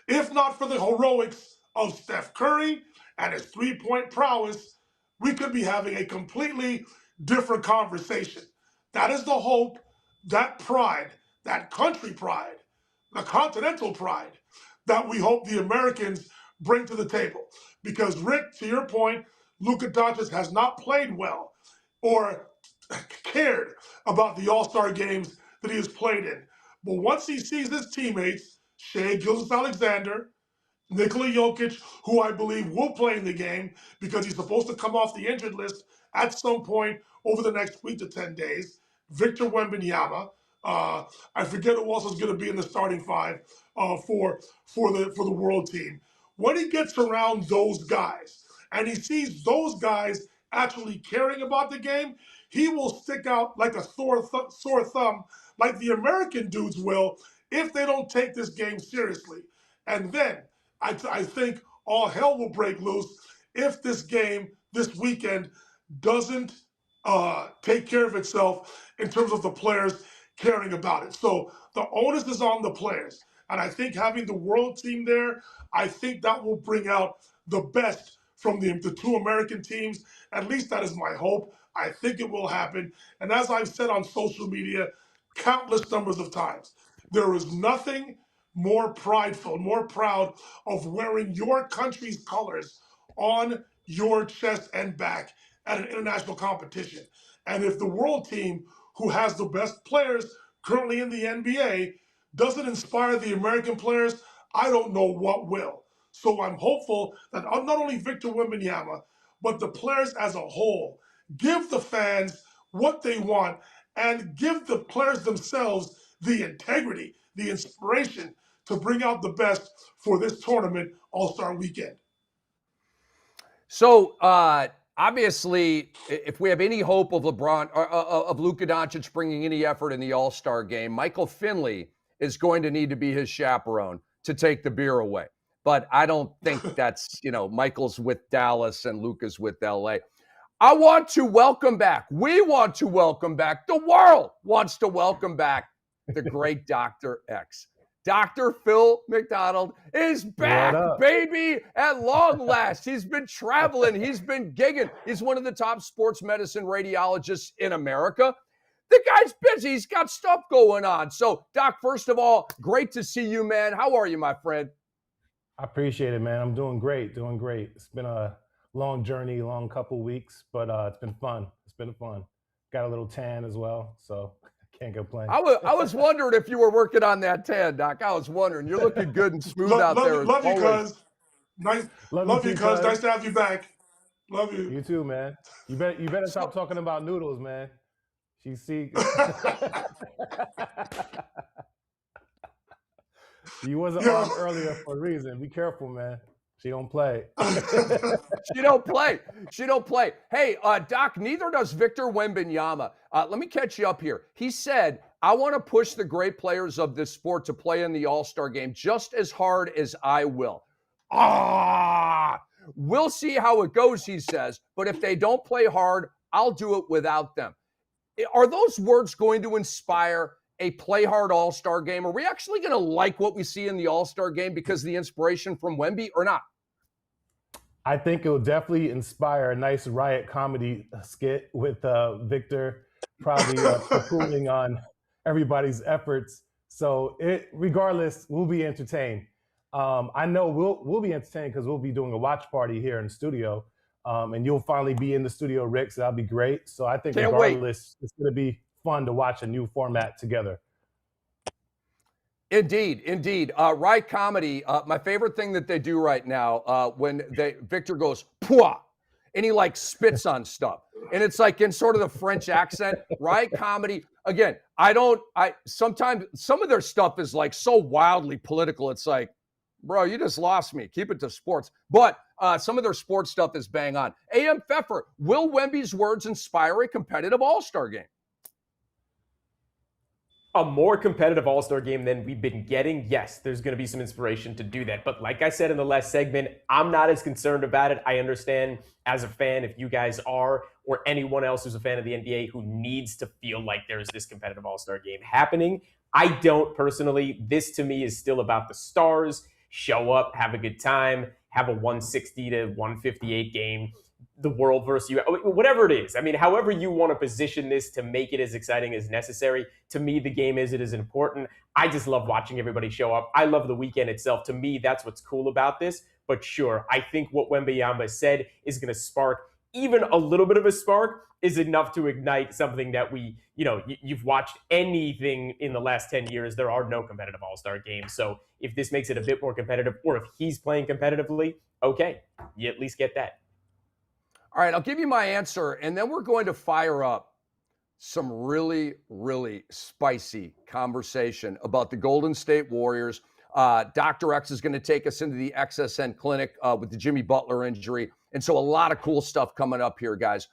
If not for the heroics of Steph Curry and his three-point prowess, we could be having a completely different conversation. That is the hope, that pride, that country pride, the continental pride that we hope the Americans bring to the table. Because, Rick, to your point, Luka Doncic has not played well or cared about the All-Star games that he has played in. But once he sees his teammates, Shai Gilgeous-Alexander, Nikola Jokic, who I believe will play in the game because he's supposed to come off the injured list at some point over the next week to 10 days, Victor Wembanyama, I forget who else is going to be in the starting five for the world team. When he gets around those guys and he sees those guys actually caring about the game, he will stick out like a sore thumb, like the American dudes will, if they don't take this game seriously. And then I think all hell will break loose if this game this weekend doesn't take care of itself in terms of the players caring about it. So the onus is on the players. And I think having the world team there, I think that will bring out the best from the 2 American teams. At least that is my hope. I think it will happen. And as I've said on social media countless numbers of times, there is nothing more prideful, more proud of wearing your country's colors on your chest and back at an international competition. And if the world team, who has the best players currently in the NBA, doesn't inspire the American players, I don't know what will. So I'm hopeful that not only Victor Wembanyama, but the players as a whole give the fans what they want and give the players themselves the integrity, the inspiration to bring out the best for this tournament All-Star weekend. So obviously, if we have any hope of LeBron or of Luka Doncic bringing any effort in the All-Star game, Michael Finley is going to need to be his chaperone to take the beer away. But I don't think that's, Michael's with Dallas and Luka's with LA. I want to welcome back. We want to welcome back. The world wants to welcome back the great Dr. X. Dr. Phil McDonald is back, baby, at long last. He's been traveling. He's been gigging. He's one of the top sports medicine radiologists in America. The guy's busy. He's got stuff going on. So, Doc, first of all, great to see you, man. How are you, my friend? I appreciate it, man. I'm doing great, It's been a long journey, long couple weeks, but it's been fun. Got a little tan as well, so can't complain. I was wondering if you were working on that tan, Doc. I was wondering. You're looking good and smooth out there. Love you, cuz. Love you, cuz. Nice to have you back. Love you. You too, man. You better stop talking about noodles, man. You wasn't on earlier for a reason. Be careful, man. She don't play. She don't play. Hey, Doc, neither does Victor Wembanyama. Let me catch you up here. He said, I want to push the great players of this sport to play in the All-Star game just as hard as I will. We'll see how it goes, he says. But if they don't play hard, I'll do it without them. Are those words going to inspire a play hard All-Star game? Are we actually going to like what we see in the All-Star game because of the inspiration from Wemby or not? I think it will definitely inspire a nice riot comedy skit with Victor probably poo-pooing on everybody's efforts. So regardless, we'll be entertained. I know we'll be entertained because we'll be doing a watch party here in the studio. And you'll finally be in the studio, Rick, so that'll be great. So I think regardless, it's going to be fun to watch a new format together. Indeed. Riot comedy, my favorite thing that they do right now, when Victor goes, pwah, and he spits on stuff. And it's in sort of the French accent. Riot comedy, again, sometimes some of their stuff is so wildly political. It's bro, you just lost me. Keep it to sports. But some of their sports stuff is bang on. A.M. Pfeffer, will Wemby's words inspire a competitive All-Star game? A more competitive All-Star game than we've been getting, yes, there's going to be some inspiration to do that. But like I said in the last segment, I'm not as concerned about it. I understand as a fan, if you guys are, or anyone else who's a fan of the NBA who needs to feel like there's this competitive All-Star game happening. I don't personally. This to me is still about the stars. Show up, have a good time, have a 160 to 158 game, the world versus you, whatever it is. I mean, however you want to position this to make it as exciting as necessary. To me, the game is important. I just love watching everybody show up. I love the weekend itself. To me, that's what's cool about this. But sure, I think what Wembanyama said is going to spark even a little bit of a spark is enough to ignite something that you've watched anything in the last 10 years. There are no competitive All-Star games. So if this makes it a bit more competitive, or if he's playing competitively, okay, you at least get that. All right, I'll give you my answer, and then we're going to fire up some really, really spicy conversation about the Golden State Warriors. Dr. X is going to take us into the XSN clinic with the Jimmy Butler injury. And so a lot of cool stuff coming up here, guys.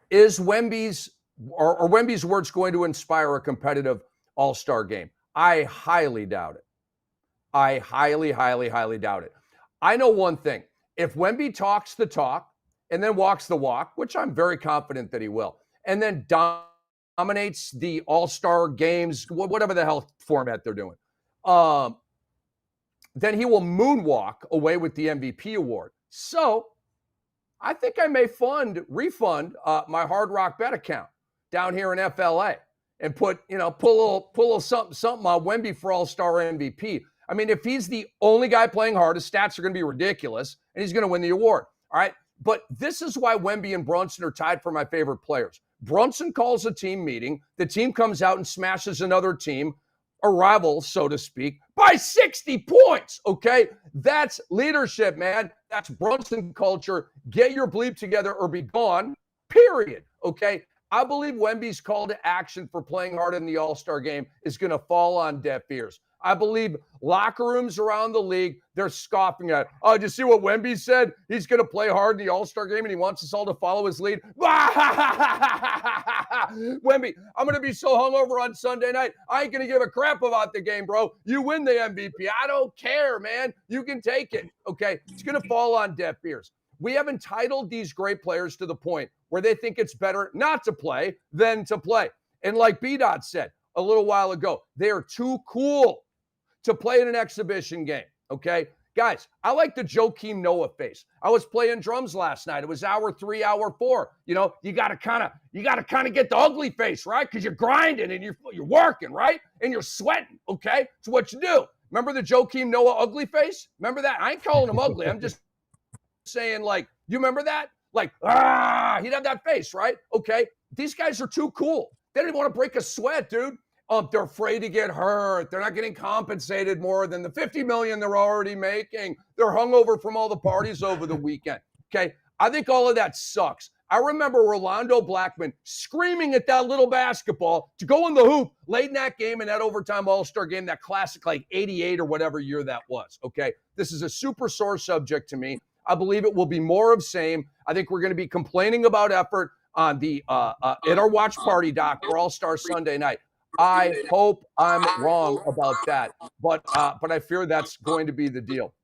Is Wemby's words going to inspire a competitive All-Star game? I highly doubt it. I highly, highly, highly doubt it. I know one thing. If Wemby talks the talk and then walks the walk, which I'm very confident that he will, and then dominates the All-Star games, whatever the hell format they're doing, then he will moonwalk away with the MVP award. So I think I may refund my Hard Rock Bet account down here in FLA and put a little something on Wemby for All-Star MVP. I mean, if he's the only guy playing hard, his stats are going to be ridiculous, and he's going to win the award. All right. But this is why Wemby and Brunson are tied for my favorite players. Brunson calls a team meeting. The team comes out and smashes another team, a rival, so to speak, by 60 points, okay? That's leadership, man. That's Brunson culture. Get your bleep together or be gone, period, okay? I believe Wemby's call to action for playing hard in the All-Star game is going to fall on deaf ears. I believe locker rooms around the league, they're scoffing at, oh, did you see what Wemby said? He's going to play hard in the All-Star game and he wants us all to follow his lead. Wemby, I'm going to be so hungover on Sunday night, I ain't going to give a crap about the game, bro. You win the MVP. I don't care, man. You can take it, okay? It's going to fall on deaf ears. We have entitled these great players to the point where they think it's better not to play than to play. And like B-Dot said a little while ago, they are too cool to play in an exhibition game, okay? Guys, I like the Joakim Noah face. I was playing drums last night. It was hour 3, hour 4. You know, you gotta kind of get the ugly face, right? Because you're grinding and you're working, right? And you're sweating, okay? It's what you do. Remember the Joakim Noah ugly face? Remember that? I ain't calling him ugly. I'm just saying, like, you remember that? Like, he'd have that face, right? Okay. These guys are too cool. They don't even want to break a sweat, dude. They're afraid to get hurt. They're not getting compensated more than the $50 million they're already making. They're hungover from all the parties over the weekend. Okay. I think all of that sucks. I remember Rolando Blackman screaming at that little basketball to go in the hoop late in that game, in that overtime All-Star game, that classic, like 88 or whatever year that was. Okay. This is a super sore subject to me. I believe it will be more of same. I think we're going to be complaining about effort on the at our watch party, Doc, for All-Star Sunday night. I hope I'm wrong about that, but I fear that's going to be the deal.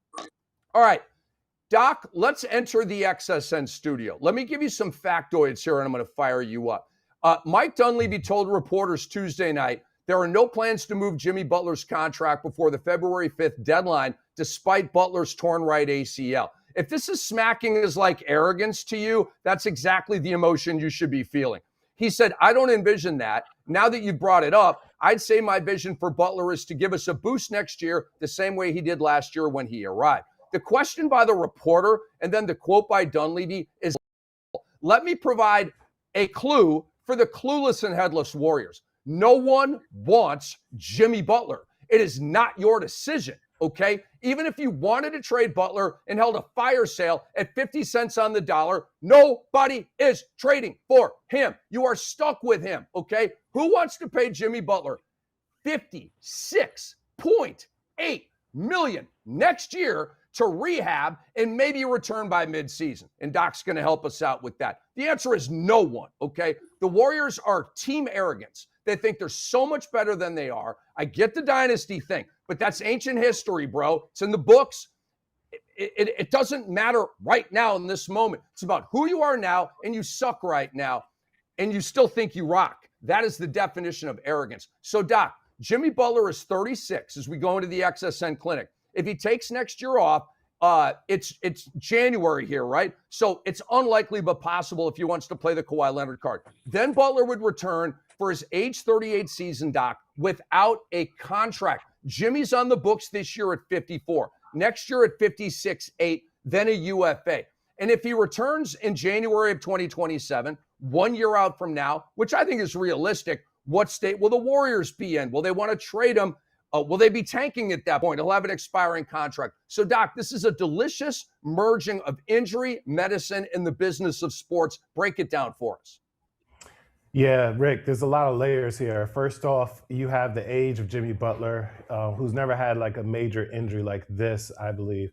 All right, Doc, let's enter the XSN studio. Let me give you some factoids here, and I'm going to fire you up. Mike Dunleavy told reporters Tuesday night there are no plans to move Jimmy Butler's contract before the February 5th deadline, despite Butler's torn right ACL. If this is smacking as like arrogance to you, that's exactly the emotion you should be feeling. He said, I don't envision that. Now that you brought it up, I'd say my vision for Butler is to give us a boost next year the same way he did last year when he arrived. The question by the reporter and then the quote by Dunleavy is, let me provide a clue for the clueless and headless Warriors. No one wants Jimmy Butler. It is not your decision. Okay, even if you wanted to trade Butler and held a fire sale at 50 cents on the dollar, nobody is trading for him. You are stuck with him, okay? Who wants to pay Jimmy Butler $56.8 million next year to rehab and maybe return by midseason? And Doc's going to help us out with that. The answer is no one, okay? The Warriors are team arrogance. They think they're so much better than they are. I get the dynasty thing, but that's ancient history, bro. It's in the books. It doesn't matter right now in this moment. It's about who you are now, and you suck right now, and you still think you rock. That is the definition of arrogance. So, Doc, Jimmy Butler is 36 as we go into the XSN clinic. If he takes next year off, it's January here, right? So it's unlikely but possible if he wants to play the Kawhi Leonard card. Then Butler would return for his age 38 season, Doc, without a contract. Jimmy's on the books this year at 54, next year at 56.8, then a UFA. And if he returns in January of 2027, 1 year out from now, which I think is realistic, what state will the Warriors be in? Will they want to trade him? Will they be tanking at that point? He'll have an expiring contract. So, Doc, this is a delicious merging of injury, medicine, and the business of sports. Break it down for us. Yeah, Rick, there's a lot of layers here. First off, you have the age of Jimmy Butler, who's never had like a major injury like this, I believe.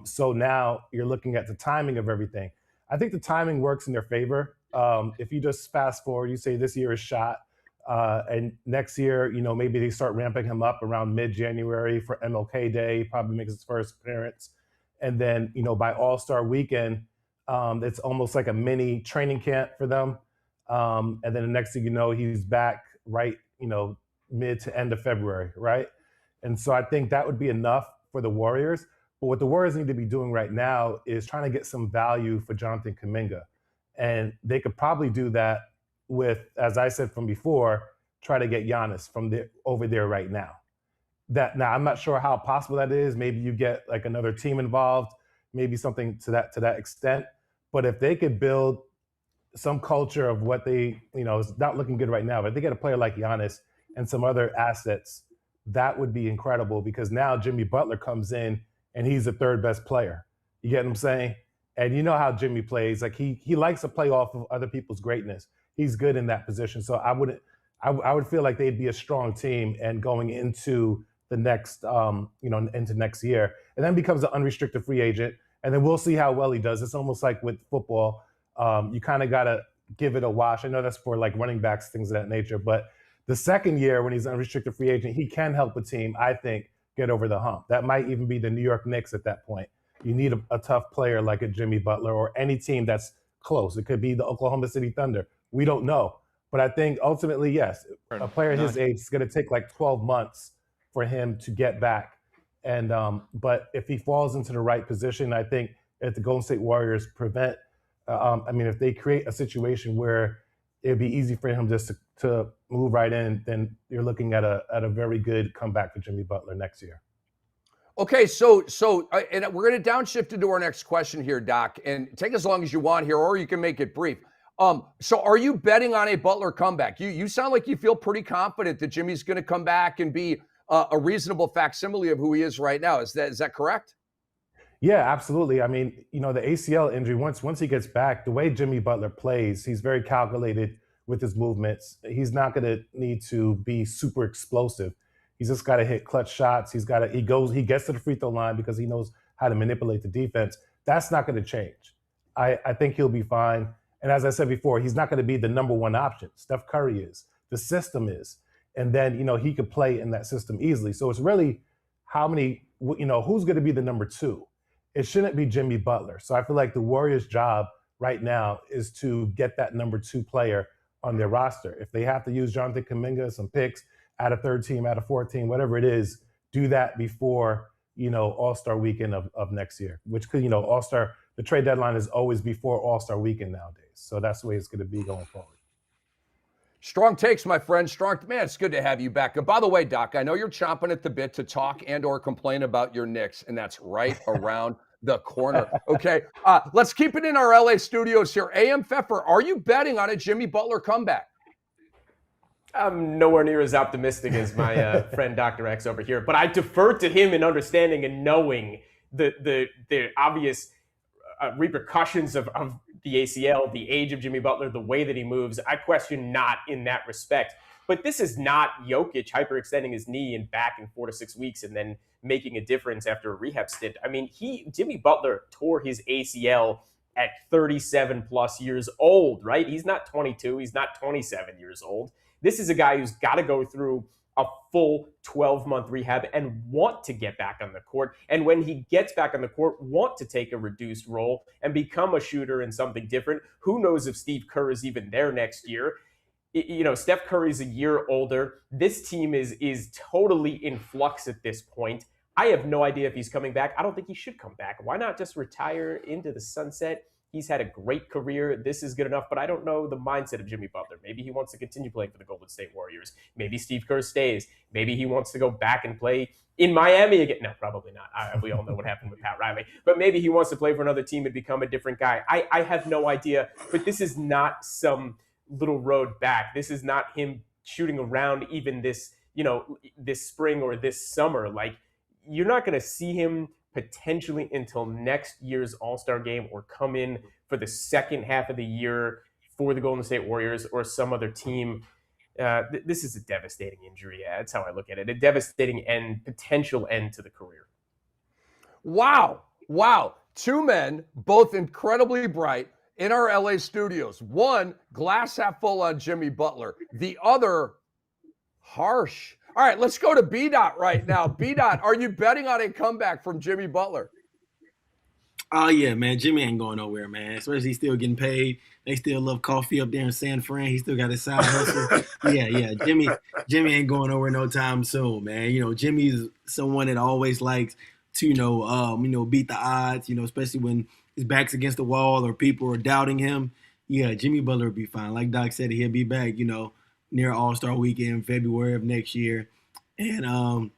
So now you're looking at the timing of everything. I think the timing works in their favor. If you just fast forward, you say this year is shot, and next year, you know, maybe they start ramping him up around mid-January for MLK Day, probably makes his first appearance. And then, you know, by All-Star weekend, it's almost like a mini training camp for them. And then the next thing you know, he's back right, you know, mid to end of February, right? And so I think that would be enough for the Warriors. But what the Warriors need to be doing right now is trying to get some value for Jonathan Kuminga. And they could probably do that with, as I said from before, try to get Giannis from over there right now. Now, I'm not sure how possible that is. Maybe you get like another team involved, maybe something to that extent. But if they could build some culture of what they, you know, is not looking good right now, but if they get a player like Giannis and some other assets that would be incredible because now Jimmy Butler comes in and he's the third best player. You get what I'm saying? And you know how Jimmy plays. Like he likes to play off of other people's greatness. He's good in that position. So I would feel like they'd be a strong team and going into the next, into next year, and then becomes an unrestricted free agent. And then we'll see how well he does. It's almost like with football. You kind of got to give it a wash. I know that's for like running backs, things of that nature. But the second year when he's an unrestricted free agent, he can help a team, I think, get over the hump. That might even be the New York Knicks at that point. You need a tough player like a Jimmy Butler or any team that's close. It could be the Oklahoma City Thunder. We don't know. But I think ultimately, yes, a player his age is going to take like 12 months for him to get back. And but if he falls into the right position, I think if the Golden State Warriors if they create a situation where it'd be easy for him just to move right in, then you're looking at a very good comeback for Jimmy Butler next year. Okay, and we're going to downshift into our next question here, Doc, and take as long as you want here, or you can make it brief. So are you betting on a Butler comeback? You sound like you feel pretty confident that Jimmy's going to come back and be a reasonable facsimile of who he is right now. Is that correct? Yeah, absolutely. I mean, the ACL injury, once he gets back, the way Jimmy Butler plays, he's very calculated with his movements. He's not going to need to be super explosive. He's just got to hit clutch shots. He gets to the free throw line because he knows how to manipulate the defense. That's not going to change. I think he'll be fine. And as I said before, he's not going to be the number one option. Steph Curry is. The system is. And then, he could play in that system easily. So it's really who's going to be the number two? It shouldn't be Jimmy Butler. So I feel like the Warriors' job right now is to get that number two player on their roster. If they have to use Jonathan Kuminga, some picks, add a third team, add a fourth team, whatever it is, do that before, All-Star weekend of next year, which could, All-Star, the trade deadline is always before All-Star weekend nowadays. So that's the way it's going to be going forward. Strong takes, my friend. Man, it's good to have you back. And by the way, Doc, I know you're chomping at the bit to talk and or complain about your Knicks, and that's right around the corner. Okay, let's keep it in our LA studios here. AM Pfeffer, are you betting on a Jimmy Butler comeback? I'm nowhere near as optimistic as my friend Dr. X over here, but I defer to him in understanding and knowing the obvious repercussions of the ACL, the age of Jimmy Butler, the way that he moves. I question not in that respect. But this is not Jokic hyperextending his knee and back in 4 to 6 weeks and then making a difference after a rehab stint. I mean, Jimmy Butler tore his ACL at 37 plus years old, right? He's not 22. He's not 27 years old. This is a guy who's got to go through a full 12-month rehab and want to get back on the court. And when he gets back on the court, want to take a reduced role and become a shooter in something different. Who knows if Steve Kerr is even there next year? Steph Curry's a year older. This team is totally in flux at this point. I have no idea if he's coming back. I don't think he should come back. Why not just retire into the sunset? He's had a great career. This is good enough, but I don't know the mindset of Jimmy Butler. Maybe he wants to continue playing for the Golden State Warriors. Maybe Steve Kerr stays. Maybe he wants to go back and play in Miami again. No, probably not. We all know what happened with Pat Riley. But maybe he wants to play for another team and become a different guy. I have no idea. But this is not some little road back. This is not him shooting around even this spring or this summer. Like, you're not going to see him potentially until next year's All-Star game or come in for the second half of the year for the Golden State Warriors or some other team. This is a devastating injury. That's how I look at it. A devastating potential end to the career. Wow. Two men, both incredibly bright, in our LA studios. One, glass half full on Jimmy Butler. The other, harsh. All right, let's go to B-Dot right now. B-Dot, are you betting on a comeback from Jimmy Butler? Oh, yeah, man. Jimmy ain't going nowhere, man. Especially he's still getting paid. They still love coffee up there in San Fran. He still got his side hustle. Yeah. Jimmy ain't going nowhere no time soon, man. Jimmy's someone that always likes to, beat the odds, especially when his back's against the wall or people are doubting him. Yeah, Jimmy Butler will be fine. Like Doc said, he'll be back, near All-Star weekend, February of next year. And, I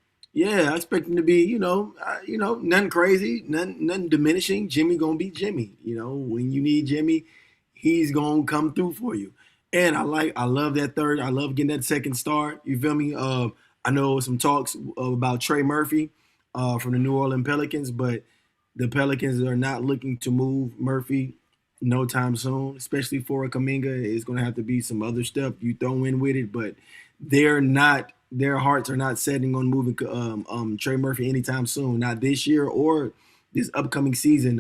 expect him to be, nothing crazy, nothing diminishing. Jimmy going to be Jimmy. When you need Jimmy, he's going to come through for you. And I love that third. I love getting that second start. You feel me? I know some talks about Trey Murphy from the New Orleans Pelicans, but the Pelicans are not looking to move Murphy no time soon, especially for a Kuminga. It's going to have to be some other stuff you throw in with it, but their hearts are not setting on moving Trey Murphy anytime soon, not this year or this upcoming season,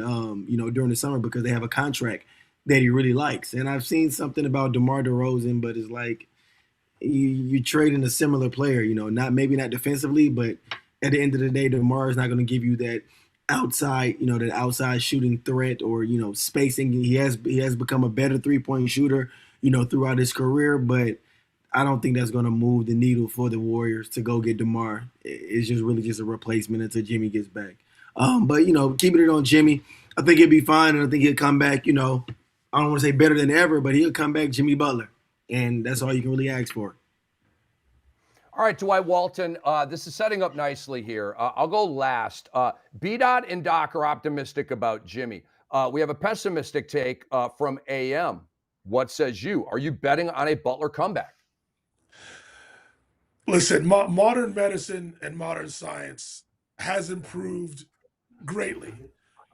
during the summer, because they have a contract that he really likes. And I've seen something about DeMar DeRozan, but it's like you trading a similar player, maybe not defensively, but at the end of the day, DeMar is not going to give you that outside shooting threat or, spacing. He has become a better 3-point shooter, throughout his career, but I don't think that's going to move the needle for the Warriors to go get DeMar. It's just really just a replacement until Jimmy gets back. But keeping it on Jimmy, I think he'll be fine, and I think he'll come back, I don't want to say better than ever, but he'll come back Jimmy Butler, and that's all you can really ask for. All right, Dwight Walton, this is setting up nicely here. I'll go last. B-Dot and Doc are optimistic about Jimmy. We have a pessimistic take from AM. What says you? Are you betting on a Butler comeback? Listen, modern medicine and modern science has improved greatly,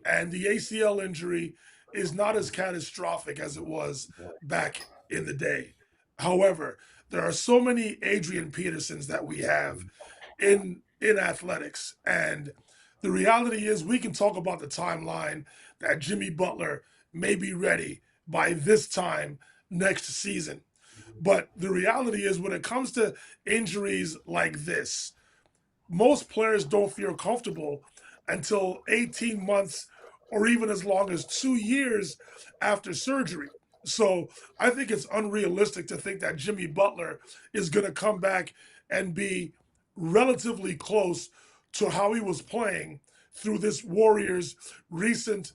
and the ACL injury is not as catastrophic as it was back in the day. However, there are so many Adrian Petersons that we have in athletics, and the reality is we can talk about the timeline that Jimmy Butler may be ready by this time next season. But the reality is when it comes to injuries like this, most players don't feel comfortable until 18 months or even as long as 2 years after surgery. So I think it's unrealistic to think that Jimmy Butler is going to come back and be relatively close to how he was playing through this Warriors' recent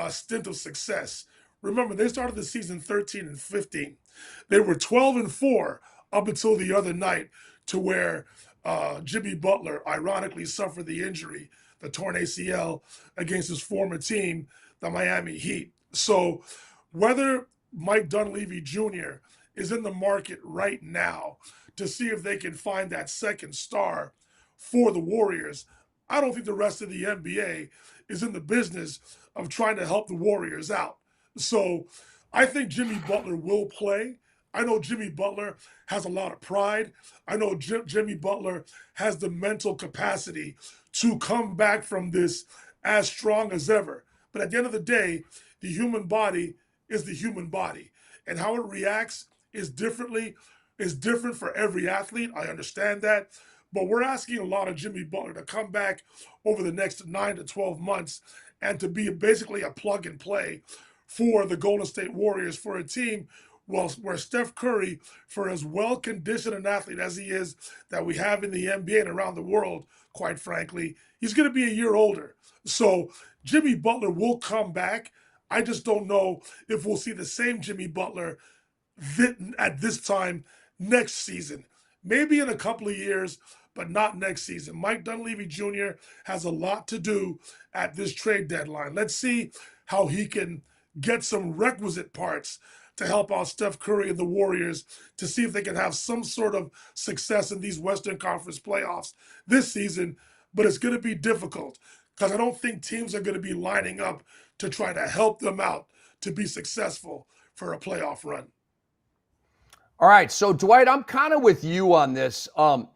stint of success. Remember, they started the season 13-15. They were 12-4 up until the other night, to where Jimmy Butler ironically suffered the injury, the torn ACL, against his former team, the Miami Heat. So whether Mike Dunleavy Jr. is in the market right now to see if they can find that second star for the Warriors, I don't think the rest of the NBA is in the business of trying to help the Warriors out. So I think Jimmy Butler will play. I know Jimmy Butler has a lot of pride. I know Jimmy Butler has the mental capacity to come back from this as strong as ever. But at the end of the day, the human body is the human body. And how it reacts is different for every athlete. I understand that. But we're asking a lot of Jimmy Butler to come back over the next 9 to 12 months and to be basically a plug and play for the Golden State Warriors, for a team where Steph Curry, for as well-conditioned an athlete as he is that we have in the NBA and around the world, quite frankly, he's going to be a year older. So Jimmy Butler will come back. I just don't know if we'll see the same Jimmy Butler at this time next season. Maybe in a couple of years, but not next season. Mike Dunleavy Jr. has a lot to do at this trade deadline. Let's see how he can get some requisite parts to help out Steph Curry and the Warriors to see if they can have some sort of success in these Western Conference playoffs this season. But it's going to be difficult because I don't think teams are going to be lining up to try to help them out to be successful for a playoff run. All right, so Dwight, I'm kind of with you on this. I'm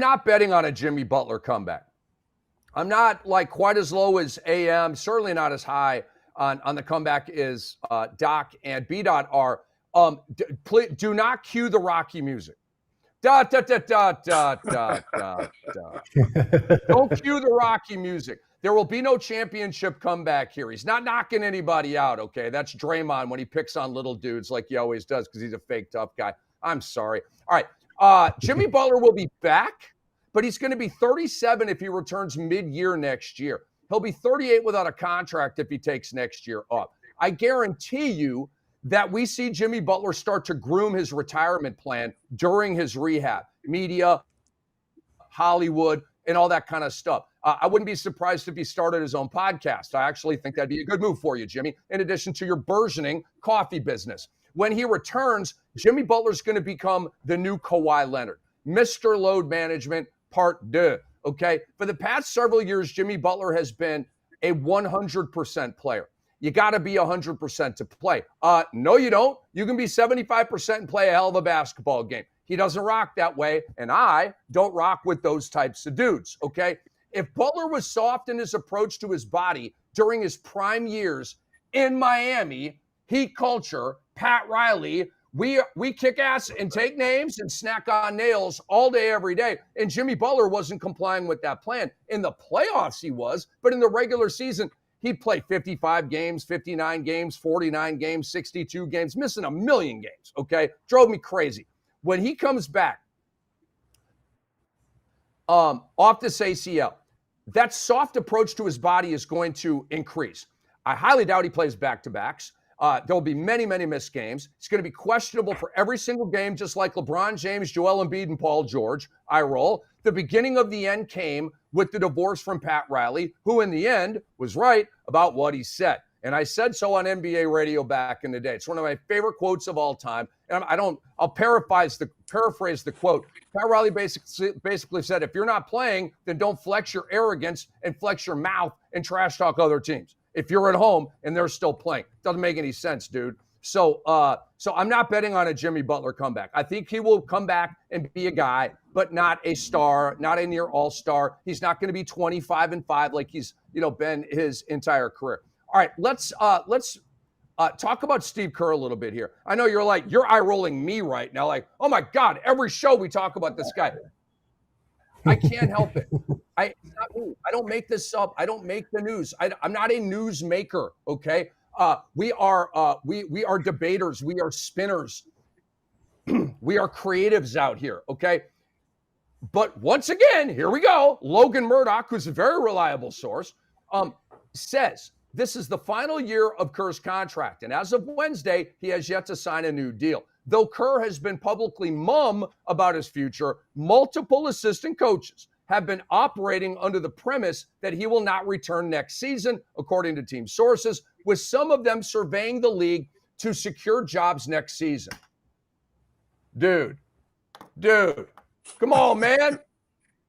not betting on a Jimmy Butler comeback. I'm not like quite as low as AM, certainly not as high on the comeback as Doc and B-Dot are. Do not cue the Rocky music. Da, da, da, da, da, da, da, da. Don't cue the Rocky music. There will be no championship comeback here. He's not knocking anybody out, okay? That's Draymond when he picks on little dudes like he always does because he's a fake tough guy. I'm sorry. All right. Jimmy Butler will be back, but he's going to be 37 if he returns mid-year next year. He'll be 38 without a contract if he takes next year up. I guarantee you that we see Jimmy Butler start to groom his retirement plan during his rehab, media, Hollywood, and all that kind of stuff. I wouldn't be surprised if he started his own podcast. I actually think that'd be a good move for you, Jimmy, in addition to your burgeoning coffee business. When he returns, Jimmy Butler's going to become the new Kawhi Leonard. Mr. Load Management, part deux. Okay. For the past several years, Jimmy Butler has been a 100% player. You got to be 100% to play. No, you don't. You can be 75% and play a hell of a basketball game. He doesn't rock that way, and I don't rock with those types of dudes, okay? If Butler was soft in his approach to his body during his prime years in Miami, Heat culture, Pat Riley, we kick ass and take names and snack on nails all day, every day. And Jimmy Butler wasn't complying with that plan. In the playoffs, he was, but in the regular season, he'd play 55 games, 59 games, 49 games, 62 games, missing a million games, okay? Drove me crazy. When he comes back off this ACL, that soft approach to his body is going to increase. I highly doubt he plays back-to-backs. There'll be many, many missed games. It's going to be questionable for every single game, just like LeBron James, Joel Embiid, and Paul George. I roll. The beginning of the end came with the divorce from Pat Riley, who in the end was right about what he said. And I said so on NBA radio back in the day. It's one of my favorite quotes of all time. And I'll paraphrase the quote. Pat Riley basically said, if you're not playing, then don't flex your arrogance and flex your mouth and trash talk other teams. If you're at home and they're still playing, doesn't make any sense, dude. So I'm not betting on a Jimmy Butler comeback. I think he will come back and be a guy, but not a star, not a near all-star. He's not going to be 25-5 like he's been his entire career. All right, let's talk about Steve Kerr a little bit here. I know you're eye-rolling me right now, like, oh my God, every show we talk about this guy. I can't help it. It's not me. I don't make this up. I don't make the news. I'm not a news maker. Okay. We are debaters. We are spinners. We are creatives out here. Okay. But once again, here we go. Logan Murdoch, who's a very reliable source, says this is the final year of Kerr's contract. And as of Wednesday, he has yet to sign a new deal. Though Kerr has been publicly mum about his future, multiple assistant coaches have been operating under the premise that he will not return next season, according to team sources, with some of them surveying the league to secure jobs next season. Dude, come on, man.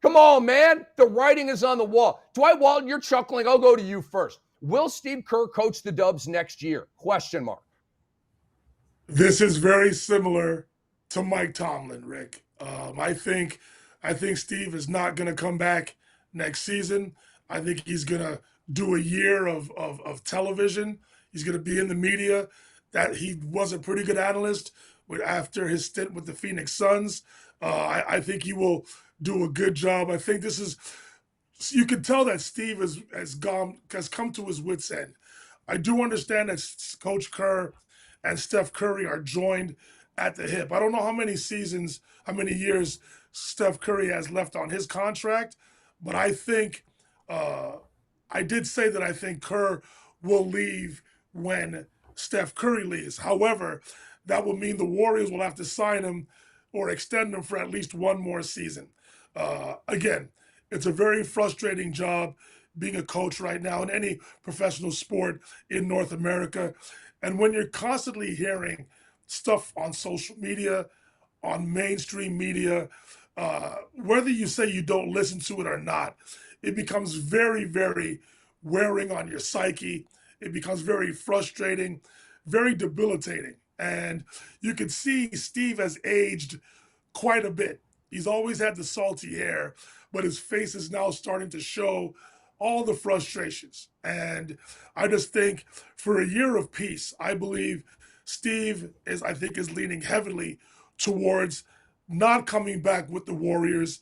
Come on, man. The writing is on the wall. Dwight Walton, you're chuckling. I'll go to you first. Will Steve Kerr coach the Dubs next year? Question mark. This is very similar to Mike Tomlin, Rick. I think Steve is not going to come back next season. I think he's going to do a year of television. He's going to be in the media. That he was a pretty good analyst after his stint with the Phoenix Suns. I think he will do a good job. I think you can tell that Steve has come to his wits' end. I do understand that Coach Kerr and Steph Curry are joined at the hip. I don't know how many years Steph Curry has left on his contract, but I think I did say that I think Kerr will leave when Steph Curry leaves. However, that will mean the Warriors will have to sign him or extend him for at least one more season. Again, it's a very frustrating job being a coach right now in any professional sport in North America. And when you're constantly hearing stuff on social media, on mainstream media, whether you say you don't listen to it or not, it becomes very, very wearing on your psyche. It becomes very frustrating, very debilitating. And you can see Steve has aged quite a bit. He's always had the salty hair, but his face is now starting to show all the frustrations. And I just think for a year of peace, I believe Steve is leaning heavily towards not coming back with the Warriors,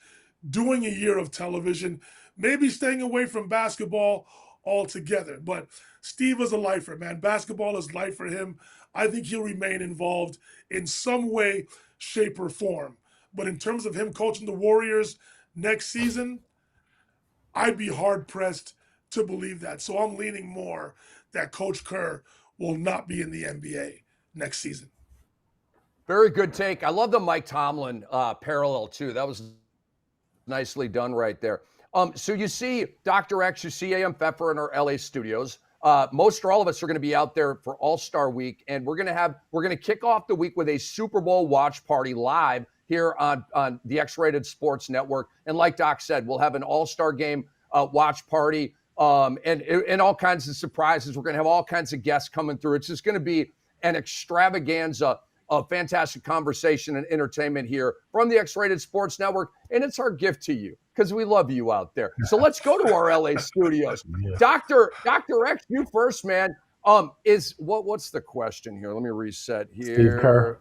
doing a year of television, maybe staying away from basketball altogether. But Steve is a lifer, man. Basketball is life for him. I think he'll remain involved in some way, shape, or form. But in terms of him coaching the Warriors next season, I'd be hard-pressed to believe that. So I'm leaning more that Coach Kerr will not be in the NBA next season. Very good take. I love the Mike Tomlin parallel, too. That was nicely done right there. So you see Dr. X, you see AM Pfeffer in our LA studios. Most or all of us are going to be out there for All-Star Week, and we're going to kick off the week with a Super Bowl watch party live here on the X-Rated Sports Network. And like Doc said, we'll have an all-star game watch party and all kinds of surprises. We're going to have all kinds of guests coming through. It's just going to be an extravaganza of fantastic conversation and entertainment here from the X-Rated Sports Network. And it's our gift to you because we love you out there. So let's go to our LA studios. Yeah. Dr. X, you first, man. What's the question here? Let me reset here. Steve Kerr.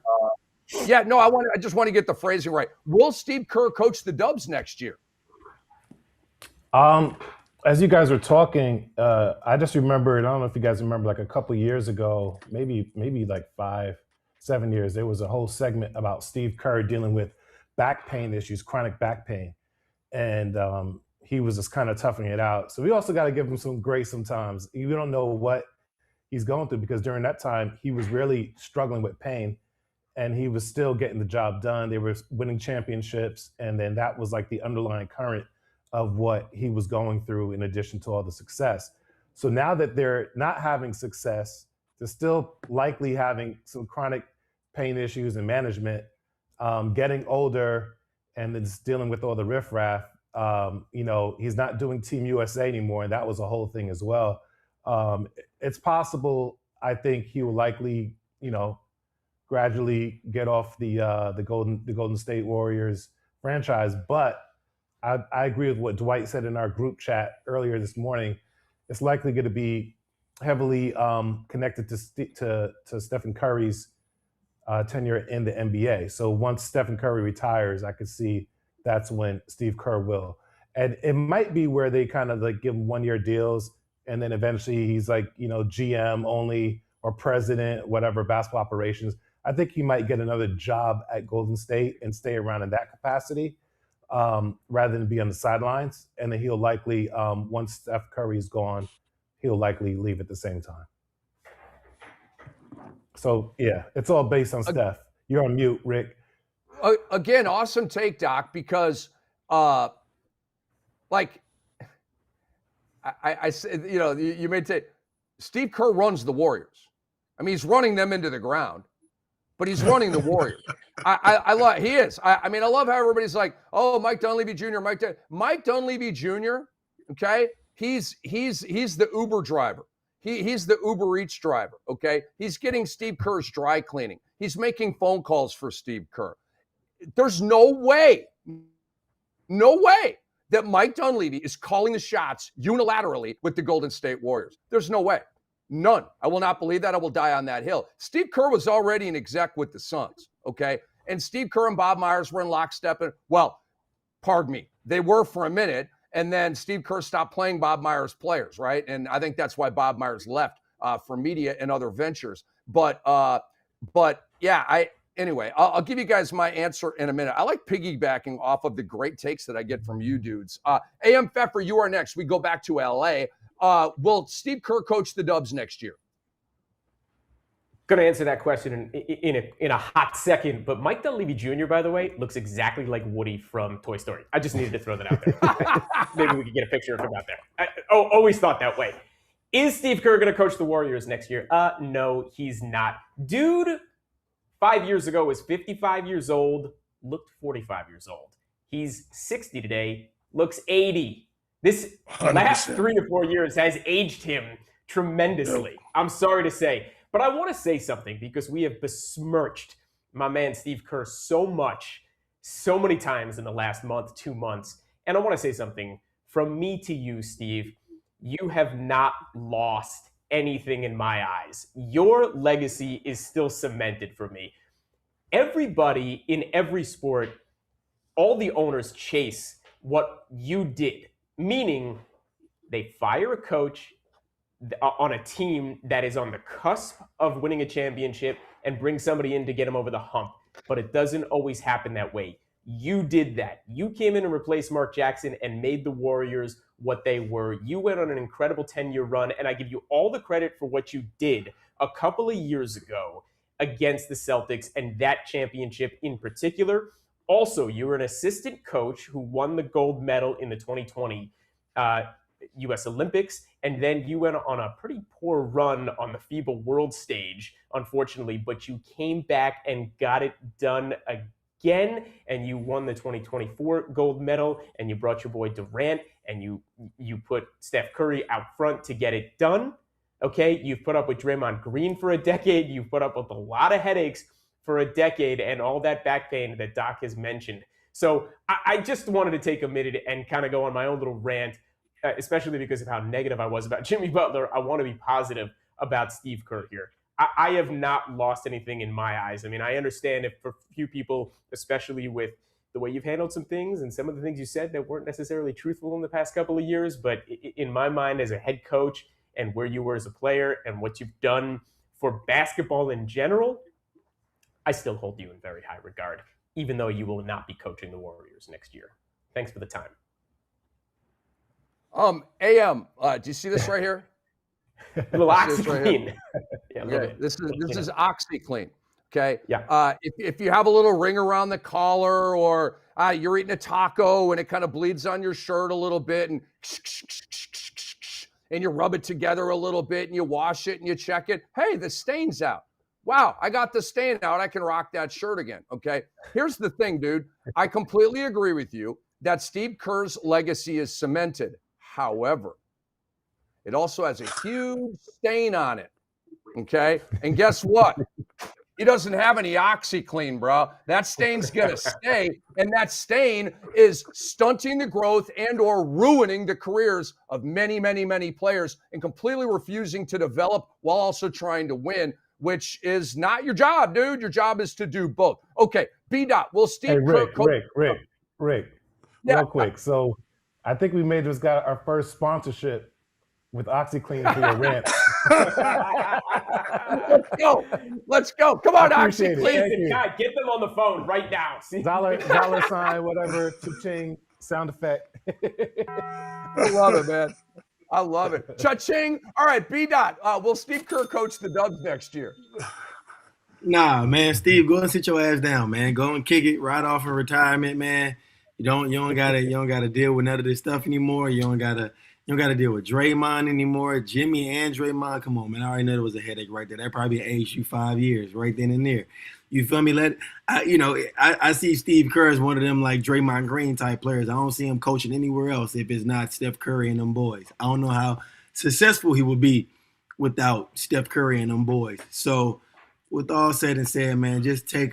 I just want to get the phrasing right. Will Steve Kerr coach the Dubs next year? As you guys were talking, I just remembered, I don't know if you guys remember, like a couple years ago, maybe like 5-7 years, there was a whole segment about Steve Kerr dealing with back pain issues, chronic back pain. And he was just kind of toughing it out. So we also got to give him some grace sometimes. You don't know what he's going through because during that time, he was really struggling with pain and he was still getting the job done. They were winning championships. And then that was like the underlying current of what he was going through in addition to all the success. So now that they're not having success, they're still likely having some chronic pain issues and management, getting older and then just dealing with all the riffraff. He's not doing Team USA anymore, and that was a whole thing as well. It's possible, I think he will likely, gradually get off the Golden State Warriors franchise, but I agree with what Dwight said in our group chat earlier this morning. It's likely going to be heavily connected to Stephen Curry's tenure in the NBA. So once Stephen Curry retires, I could see that's when Steve Kerr will. And it might be where they kind of like give him 1-year deals, and then eventually he's like, GM only or president, whatever, basketball operations. I think he might get another job at Golden State and stay around in that capacity. Rather than be on the sidelines. And then he'll likely, once Steph Curry is gone, he'll likely leave at the same time. So, yeah, it's all based on Steph. You're on mute, Rick. Again, awesome take, Doc, because, I said, you may say, Steve Kerr runs the Warriors. I mean, he's running them into the ground. But he's running the Warriors. I love. He is. I love how everybody's like, "Oh, Mike Dunleavy Jr." Mike Dunleavy Jr. Okay, he's the Uber driver. He's the Uber Eats driver. Okay, he's getting Steve Kerr's dry cleaning. He's making phone calls for Steve Kerr. There's no way that Mike Dunleavy is calling the shots unilaterally with the Golden State Warriors. There's no way. None. I will not believe that. I will die on that hill. Steve Kerr was already an exec with the Suns, okay? And Steve Kerr and Bob Myers were in lockstep. Pardon me, they were for a minute, and then Steve Kerr stopped playing Bob Myers players, right? And I think that's why Bob Myers left for media and other ventures. Anyway, I'll give you guys my answer in a minute. I like piggybacking off of the great takes that I get from you dudes. AM Pfeffer, you are next. We go back to LA. Will Steve Kerr coach the Dubs next year? Going to answer that question in a hot second. But Mike Dunleavy Jr., by the way, looks exactly like Woody from Toy Story. I just needed to throw that out there. Maybe we could get a picture of him out there. Always thought that way. Is Steve Kerr going to coach the Warriors next year? No, he's not. Dude, 5 years ago was 55 years old, looked 45 years old. He's 60 today, looks 80. This 100%. Last 3 to 4 years has aged him tremendously. Yep. I'm sorry to say. But I want to say something because we have besmirched my man Steve Kerr so much, so many times in the last month, 2 months. And I want to say something from me to you, Steve. You have not lost anything in my eyes. Your legacy is still cemented for me. Everybody in every sport, all the owners chase what you did. Meaning they fire a coach on a team that is on the cusp of winning a championship and bring somebody in to get them over the hump. But it doesn't always happen that way. You did that. You came in and replaced Mark Jackson and made the Warriors what they were. You went on an incredible 10-year run, and I give you all the credit for what you did a couple of years ago against the Celtics and that championship in particular. Also, you were an assistant coach who won the gold medal in the 2020 U.S. Olympics, and then you went on a pretty poor run on the FIBA World Stage, unfortunately, but you came back and got it done again, and you won the 2024 gold medal, and you brought your boy Durant, and you put Steph Curry out front to get it done. Okay, you've put up with Draymond Green for a decade. You've put up with a lot of headaches for a decade and all that back pain that Doc has mentioned. So I just wanted to take a minute and kind of go on my own little rant, especially because of how negative I was about Jimmy Butler. I want to be positive about Steve Kerr here. I have not lost anything in my eyes. I mean, I understand if for a few people, especially with the way you've handled some things and some of the things you said that weren't necessarily truthful in the past couple of years, but in my mind as a head coach and where you were as a player and what you've done for basketball in general, I still hold you in very high regard, even though you will not be coaching the Warriors next year. Thanks for the time. AM, do you see this right here? A little OxyClean. Right yeah, okay. This is OxyClean. Okay. Yeah. If you have a little ring around the collar, or you're eating a taco and it kind of bleeds on your shirt a little bit, and you rub it together a little bit and you wash it and you check it. Hey, the stain's out. Wow, I got the stain out. I can rock that shirt again. Okay. Here's the thing, dude. I completely agree with you that Steve Kerr's legacy is cemented. However, it also has a huge stain on it. Okay. And guess what? He doesn't have any OxyClean, bro. That stain's going to stay. And that stain is stunting the growth and or ruining the careers of many, many, many players and completely refusing to develop while also trying to win, which is not your job, dude. Your job is to do both. Okay. B-Dot, will Steve Rick, Kerr yeah. Real quick. So I think we may just got our first sponsorship with OxyClean for your rant. Let's go. Come on, OxyClean. God, get them on the phone right now. Dollar sign, whatever, cha-ching, sound effect. I love it, man. I love it. Cha-ching. All right, B-Dot, will Steve Kerr coach the Dubs next year? Nah, man, Steve, go and sit your ass down, man. Go and kick it right off in retirement, man. You don't gotta deal with none of this stuff anymore. You don't gotta deal with Draymond anymore. Jimmy and Draymond, come on, man. I already know there was a headache right there. That probably aged you 5 years right then and there. You feel me? I see Steve Kerr as one of them like Draymond Green type players. I don't see him coaching anywhere else if it's not Steph Curry and them boys. I don't know how successful he would be without Steph Curry and them boys. So, with all said and said, man, just take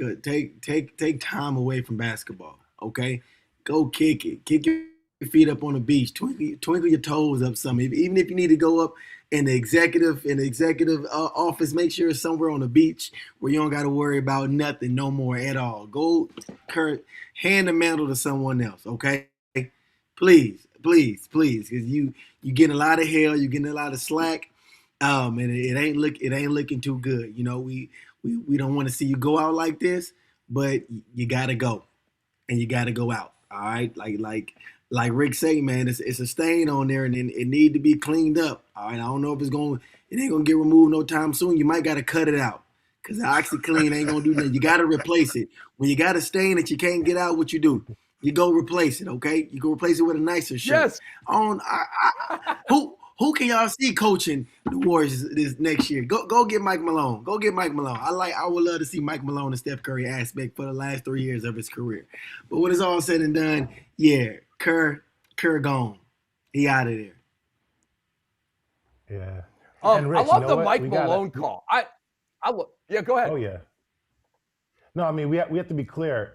time away from basketball. Okay, go kick it. Kick your feet up on the beach. Twinkle your toes up some. Even if you need to go up in the executive office, make sure it's somewhere on the beach where you don't got to worry about nothing no more at all. Go, Kurt, hand the mantle to someone else. Okay, please, because you getting a lot of hell, you getting a lot of slack, and it ain't looking too good. You know, we don't want to see you go out like this, but you gotta go, and you gotta go out. All right, like Rick say, man, it's a stain on there, and it need to be cleaned up. All right, I don't know if it ain't gonna get removed no time soon. You might gotta cut it out, cause the OxyClean ain't gonna do nothing. You gotta replace it. When you got a stain that you can't get out, what you do? You go replace it, okay? You go replace it with a nicer shirt. Yes. Who can y'all see coaching the Warriors this next year? Go get Mike Malone. Go get Mike Malone. I would love to see Mike Malone and Steph Curry aspect for the last 3 years of his career. But when it's all said and done, yeah, Kerr gone. He out of there. Yeah. Rich, I love the Mike Malone call. Yeah, go ahead. Oh yeah. No, I mean we have to be clear.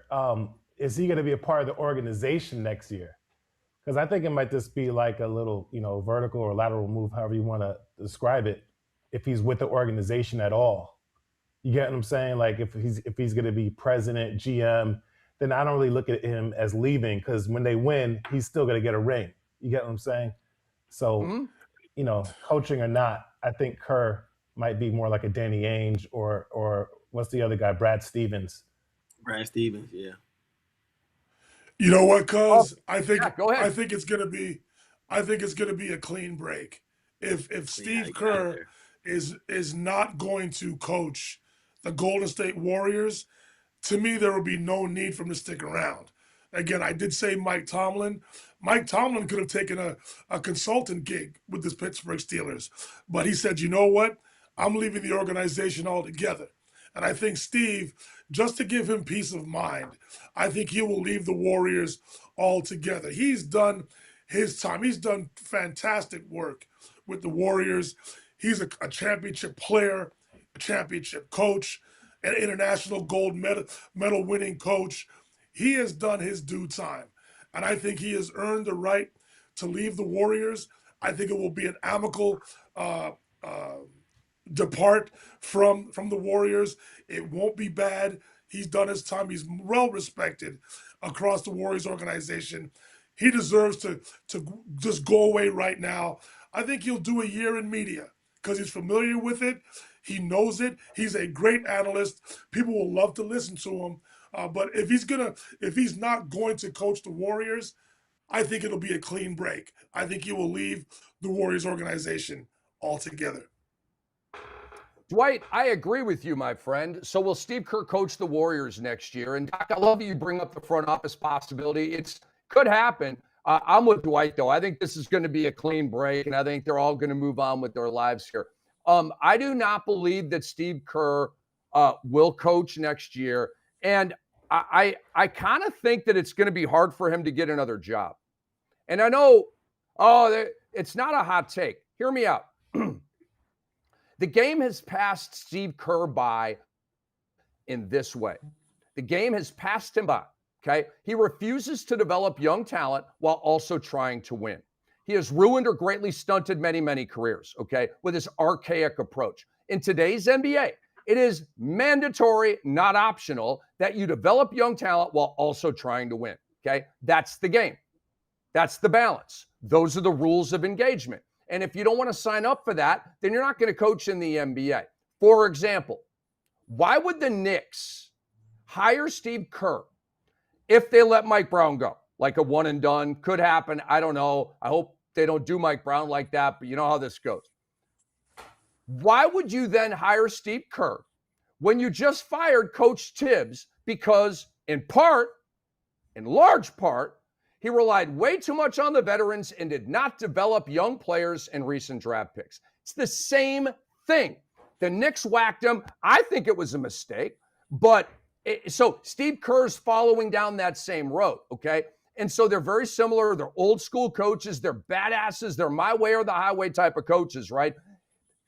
Is he going to be a part of the organization next year? Because I think it might just be like a little, vertical or lateral move, however you want to describe it, if he's with the organization at all. You get what I'm saying? Like if he's going to be president, GM, then I don't really look at him as leaving, because when they win, he's still going to get a ring. You get what I'm saying? So, coaching or not, I think Kerr might be more like a Danny Ainge or what's the other guy? Brad Stevens. Brad Stevens, yeah. You know what, cuz? I think it's gonna be a clean break. If Steve Kerr is not going to coach the Golden State Warriors, to me there will be no need for him to stick around. Again, I did say Mike Tomlin. Mike Tomlin could have taken a consultant gig with the Pittsburgh Steelers, but he said, you know what? I'm leaving the organization altogether. And I think Steve, just to give him peace of mind, I think he will leave the Warriors altogether. He's done his time. He's done fantastic work with the Warriors. He's a championship player, a championship coach, an international gold medal winning coach. He has done his due time. And I think he has earned the right to leave the Warriors. I think it will be an amicable depart from the Warriors. It won't be bad. He's done his time. He's well respected across the Warriors organization. He deserves to just go away right now. I think he'll do a year in media because he's familiar with it. He knows it. He's a great analyst. People will love to listen to him. But if he's not going to coach the Warriors, I think it'll be a clean break. I think he will leave the Warriors organization altogether. Dwight, I agree with you, my friend. So will Steve Kerr coach the Warriors next year? And Doc, I love you bring up the front office possibility. It could happen. I'm with Dwight, though. I think this is going to be a clean break, and I think they're all going to move on with their lives here. I do not believe that Steve Kerr will coach next year. And I kind of think that it's going to be hard for him to get another job. And I know, it's not a hot take. Hear me out. The game has passed Steve Kerr by in this way. The game has passed him by, okay? He refuses to develop young talent while also trying to win. He has ruined or greatly stunted many, many careers, okay, with his archaic approach. In today's NBA, it is mandatory, not optional, that you develop young talent while also trying to win, okay? That's the game. That's the balance. Those are the rules of engagement. And if you don't want to sign up for that, then you're not going to coach in the NBA. For example, why would the Knicks hire Steve Kerr if they let Mike Brown go? Like a one and done, could happen. I don't know. I hope they don't do Mike Brown like that, but you know how this goes. Why would you then hire Steve Kerr when you just fired Coach Thibs? Because in large part, he relied way too much on the veterans and did not develop young players and recent draft picks. It's the same thing. The Knicks whacked him. I think it was a mistake, but so Steve Kerr's following down that same road, okay? And so they're very similar. They're old school coaches. They're badasses. They're my way or the highway type of coaches, right?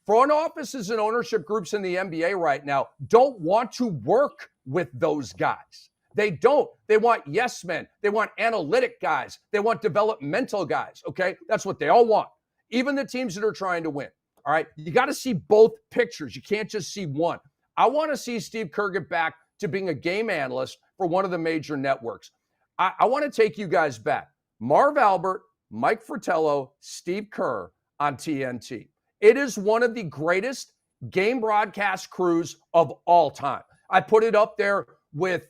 Front offices and ownership groups in the NBA right now don't want to work with those guys. They don't. They want yes men. They want analytic guys. They want developmental guys, okay? That's what they all want, even the teams that are trying to win, all right? You got to see both pictures. You can't just see one. I want to see Steve Kerr get back to being a game analyst for one of the major networks. I want to take you guys back. Marv Albert, Mike Fratello, Steve Kerr on TNT. It is one of the greatest game broadcast crews of all time. I put it up there with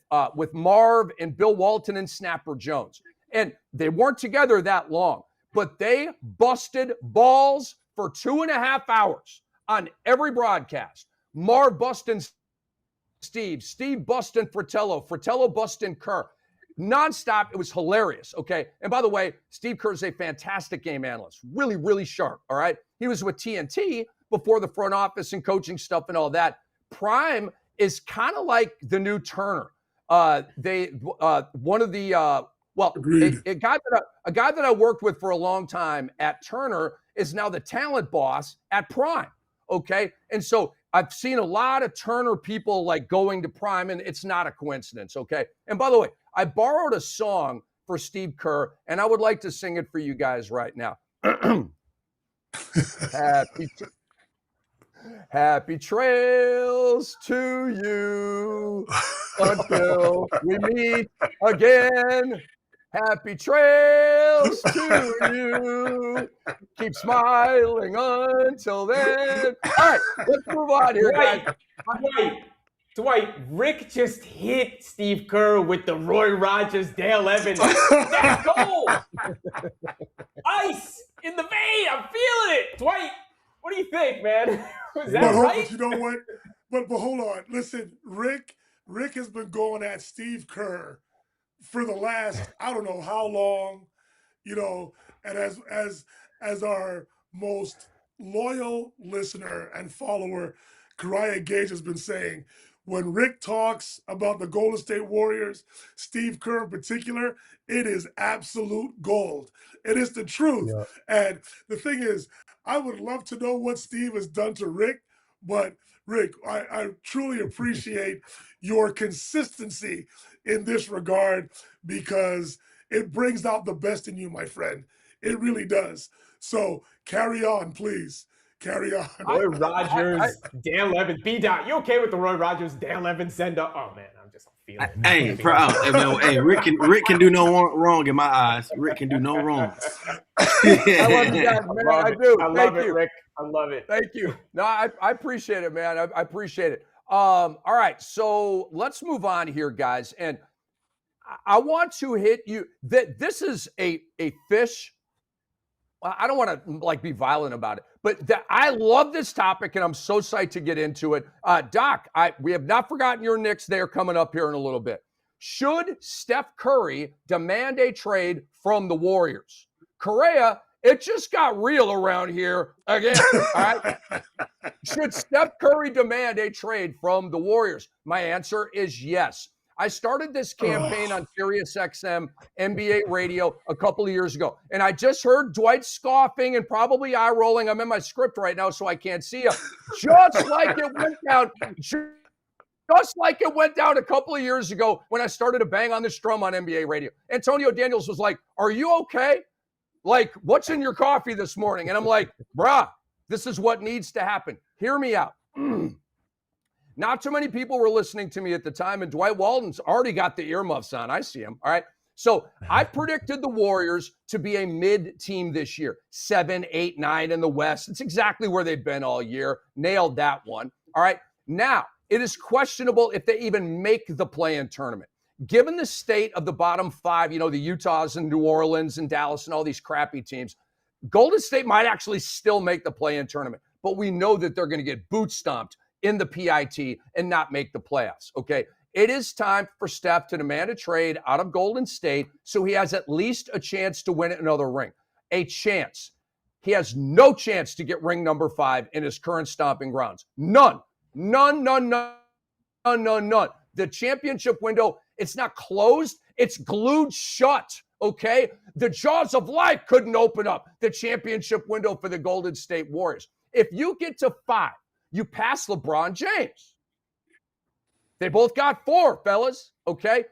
Marv and Bill Walton and Snapper Jones. And they weren't together that long, but they busted balls for 2.5 hours on every broadcast. Marv busting Steve busting Fratello busting Kerr. Nonstop. It was hilarious. Okay. And by the way, Steve Kerr is a fantastic game analyst. Really, really sharp. All right. He was with TNT before the front office and coaching stuff and all that. Prime is kind of like the new Turner. A guy that I worked with for a long time at Turner is now the talent boss at Prime. Okay. And so I've seen a lot of Turner people like going to Prime, and it's not a coincidence. Okay. And by the way, I borrowed a song for Steve Kerr, and I would like to sing it for you guys right now. Happy trails to you until we meet again. Happy trails to you. Keep smiling until then. All right, let's move on here, guys. Dwight, Rick just hit Steve Kerr with the Roy Rogers, Dale Evans. That's gold. Ice in the vein. I'm feeling it. Dwight, what do you think, man? Was that right? But you know what? But hold on. Listen, Rick has been going at Steve Kerr for the last, I don't know how long, you know, and as our most loyal listener and follower, Kariah Gage has been saying, when Rick talks about the Golden State Warriors, Steve Kerr in particular, it is absolute gold. It is the truth. Yeah. And the thing is, I would love to know what Steve has done to Rick, but Rick, I truly appreciate your consistency in this regard because it brings out the best in you, my friend. It really does. So carry on, please. Carry on. Roy Rogers, Dan Levin, B-Dot. You okay with the Roy Rogers, Dan Levin send up? Oh man, I'm just feeling it. Hey, Rick can do no wrong in my eyes. Rick can do no wrong. I love you guys, man. I do. I love Thank it, you. Rick. I love it. Thank you. No, I appreciate it, man. I appreciate it. All right, so let's move on here, guys. And I want to hit you that this is a fish. I don't want to like be violent about it, but I love this topic and I'm so psyched to get into it. Doc, we have not forgotten your Knicks. They're coming up here in a little bit. Should Steph Curry demand a trade from the Warriors? Correa, it just got real around here again. All right. Should Steph Curry demand a trade from the Warriors? My answer is yes. I started this campaign on Sirius XM NBA radio a couple of years ago, and I just heard Dwight scoffing and probably eye rolling. I'm in my script right now, so I can't see him. Just like it went down. Just like it went down a couple of years ago when I started to bang on this drum on NBA radio. Antonio Daniels was like, "Are you okay? Like, what's in your coffee this morning?" And I'm like, "Bruh, this is what needs to happen. Hear me out." Not too many people were listening to me at the time, and Dwight Walton's already got the earmuffs on. I see him. All right. So I predicted the Warriors to be a mid-team this year, 7, 8, 9 in the West. It's exactly where they've been all year. Nailed that one. All right. Now, it is questionable if they even make the play-in tournament. Given the state of the bottom five, you know, the Utahs and New Orleans and Dallas and all these crappy teams, Golden State might actually still make the play-in tournament, but we know that they're going to get boot stomped in the PIT and not make the playoffs, okay? It is time for Steph to demand a trade out of Golden State so he has at least a chance to win another ring. A chance. He has no chance to get ring number 5 in his current stomping grounds. None. None. The championship window, it's not closed, it's glued shut, okay? The jaws of life couldn't open up the championship window for the Golden State Warriors. If you get to 5, you pass LeBron James. They both got 4, fellas, okay?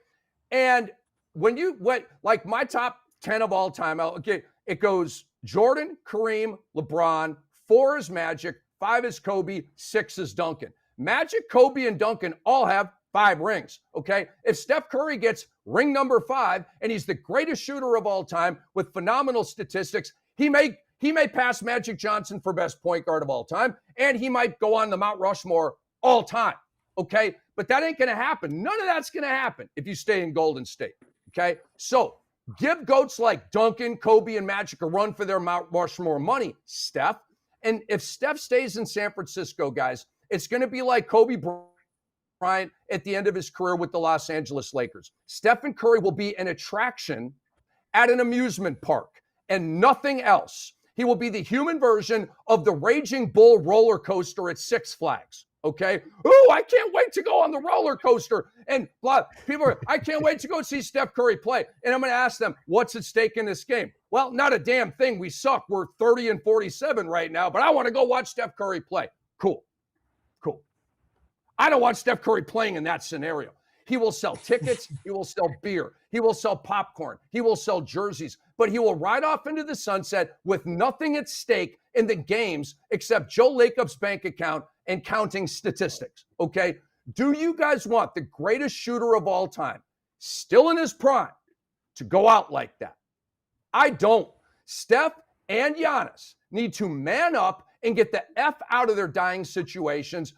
And when you went, like my top 10 of all time, okay, it goes Jordan, Kareem, LeBron, 4 is Magic, 5 is Kobe, 6 is Duncan. Magic, Kobe, and Duncan all have 5 rings, okay? If Steph Curry gets ring number 5 and he's the greatest shooter of all time with phenomenal statistics, he may pass Magic Johnson for best point guard of all time, and he might go on the Mount Rushmore all time, okay? But that ain't going to happen. None of that's going to happen if you stay in Golden State, okay? So give goats like Duncan, Kobe, and Magic a run for their Mount Rushmore money, Steph. And if Steph stays in San Francisco, guys, it's going to be like Kobe Bryant at the end of his career with the Los Angeles Lakers. Stephen Curry will be an attraction at an amusement park and nothing else. He will be the human version of the Raging Bull roller coaster at Six Flags, okay? Ooh, I can't wait to go on the roller coaster. And blah, people are, I can't wait to go see Steph Curry play. And I'm going to ask them, what's at stake in this game? Well, not a damn thing. We suck. We're 30-47 right now, but I want to go watch Steph Curry play. Cool. I don't want Steph Curry playing in that scenario. He will sell tickets. He will sell beer. He will sell popcorn. He will sell jerseys. But he will ride off into the sunset with nothing at stake in the games except Joe Lacob's bank account and counting statistics, okay? Do you guys want the greatest shooter of all time, still in his prime, to go out like that? I don't. Steph and Giannis need to man up and get the F out of their dying situations.